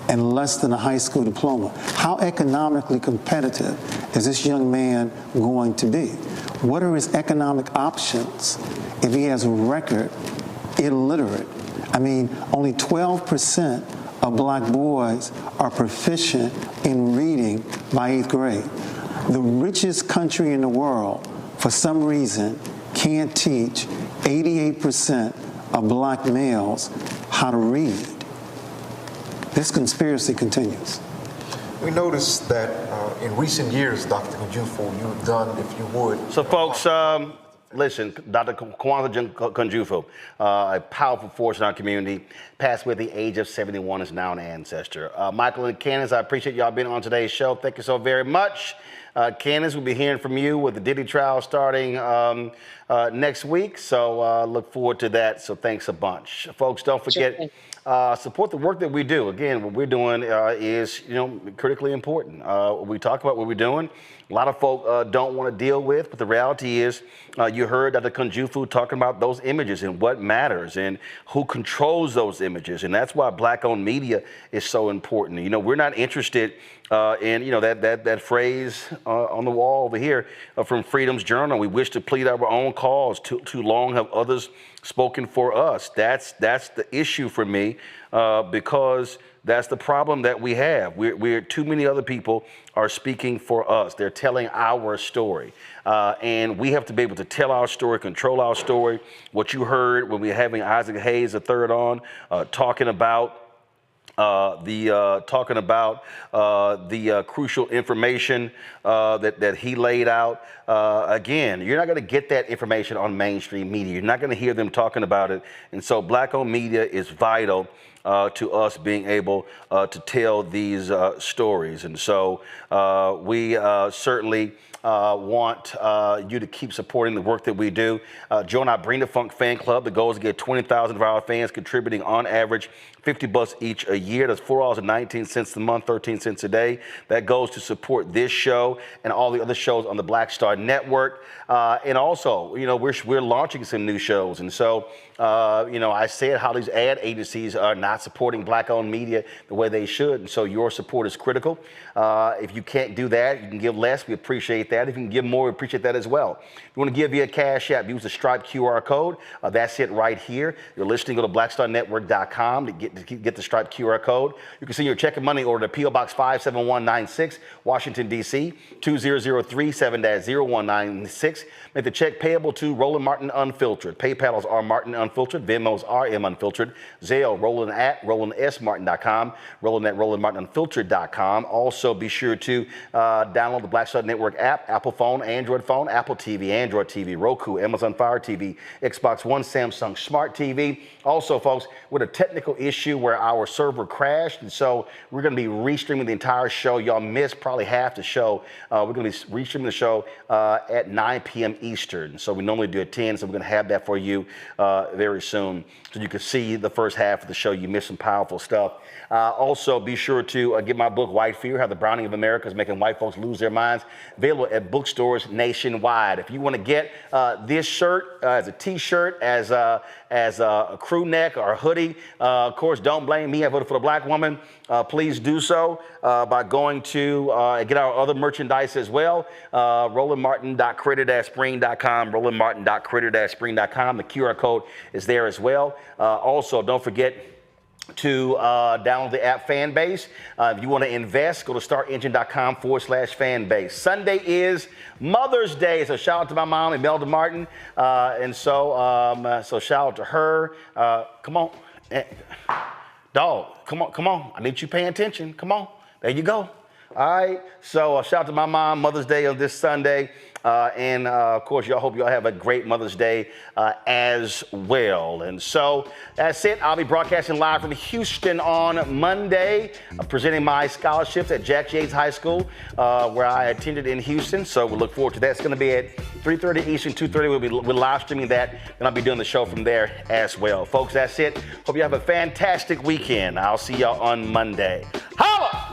and less than a high school diploma? How economically competitive is this young man going to be? What are his economic options if he has a record illiterate? I mean, only 12% of black boys are proficient in reading by 8th grade. The richest country in the world, for some reason, can't teach 88% of black males how to read. This conspiracy continues. We noticed that in recent years, Dr. Kunjufu, you've done, if you would. So, folks, Listen, Dr. Jawanza Kunjufu, a powerful force in our community, passed away at the age of 71, is now an ancestor. Michael and Candace, I appreciate y'all being on today's show. Thank you so very much. Candace, we'll be hearing from you with the Diddy trial starting next week, so look forward to that. So thanks a bunch. Folks, don't forget, support the work that we do. Again, what we're doing is, critically important. We talk about what we're doing. A lot of folk don't want to deal with, but the reality is you heard Dr. Kunjufu talking about those images and what matters and who controls those images. And that's why Black-owned media is so important. We're not interested in, that phrase on the wall over here from Freedom's Journal. We wish to plead our own cause. Too long have others spoken for us. That's the issue for me because that's the problem that we have. We're too many other people are speaking for us. They're telling our story. And we have to be able to tell our story, control our story. What you heard when we were having Isaac Hayes III on, talking about the crucial information that he laid out. Again, you're not going to get that information on mainstream media. You're not going to hear them talking about it. And so Black-owned media is vital to us being able to tell these stories. And so we certainly want you to keep supporting the work that we do. Join our Bring the Funk fan club. The goal is to get 20,000 of our fans contributing on average $50 each a year. That's $4.19 a month, 13 cents a day. That goes to support this show and all the other shows on the Black Star Network. And also, we're launching some new shows. And so, I said how these ad agencies are not supporting Black-owned media the way they should. And so your support is critical. If you can't do that, you can give less. We appreciate that. If you can give more, we appreciate that as well. If you want to give via Cash App, use the Stripe QR code. That's it right here. You're listening, go to blackstarnetwork.com to get the Stripe QR code. You can send your check and money order to P.O. Box 57196, Washington, D.C., 20037-0196. Make the check payable to Roland Martin Unfiltered. PayPal is R Martin Unfiltered. Venmo is RM Unfiltered. Zelle, Roland at RolandSMartin.com. Roland at RolandMartinUnfiltered.com. Also, be sure to download the Black Star Network app, Apple phone, Android phone, Apple TV, Android TV, Roku, Amazon Fire TV, Xbox One, Samsung Smart TV. Also, folks, with a technical issue where our server crashed, and so we're going to be restreaming the entire show. Y'all missed probably half the show. We're going to be restreaming the show at 9 p.m. Eastern. So we normally do at 10, so we're going to have that for you very soon. So you can see the first half of the show. You missed some powerful stuff. Also, be sure to get my book, White Fear, How the Browning of America is Making White Folks Lose Their Minds, available at bookstores nationwide. If you want to get this shirt as a T-shirt, as a crew neck or a hoodie, of course, don't blame me. I voted for the black woman. Please do so by going to get our other merchandise as well. RolandMartin.creator-spring.com, RolandMartin.creator-spring.com. The QR code is there as well. Also, don't forget to download the app Fanbase. If you want to invest, go to startengine.com/fanbase. Sunday is Mother's Day, so shout out to my mom, Imelda Martin. And so shout out to her. Come on. Dog, come on. I need you paying attention. Come on. There you go. All right. So shout out to my mom, Mother's Day on this Sunday. And of course, hope y'all have a great Mother's Day as well. And so that's it. I'll be broadcasting live from Houston on Monday, presenting my scholarships at Jack Yates High School, where I attended in Houston. So we look forward to that. It's going to be at 3:30 Eastern, 2:30. We're live streaming that, and I'll be doing the show from there as well. Folks, that's it. Hope you have a fantastic weekend. I'll see y'all on Monday. Holla!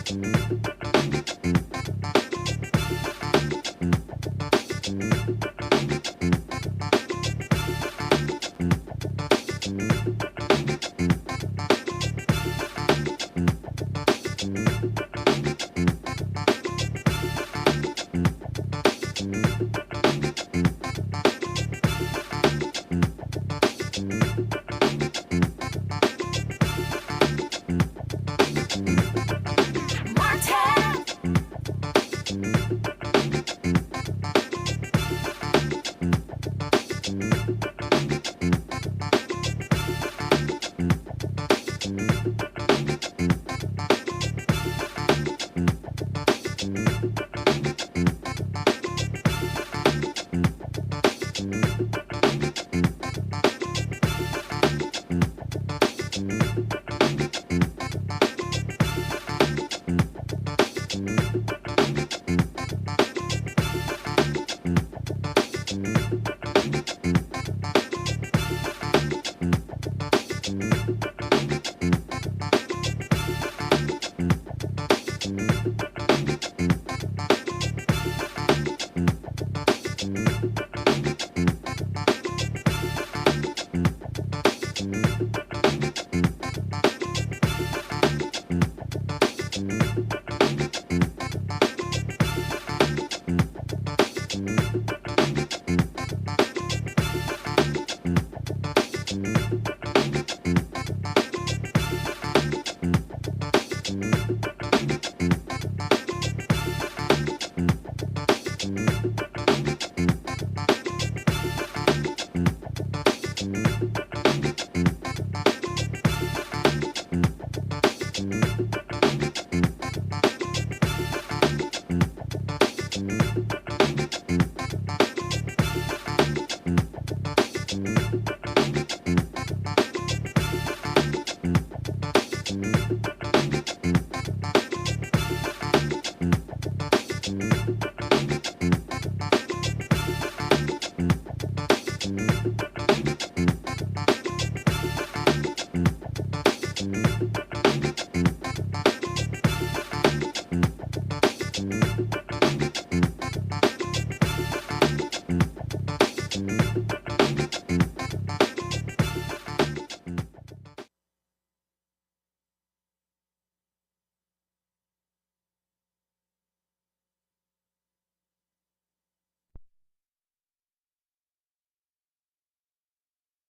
Bye.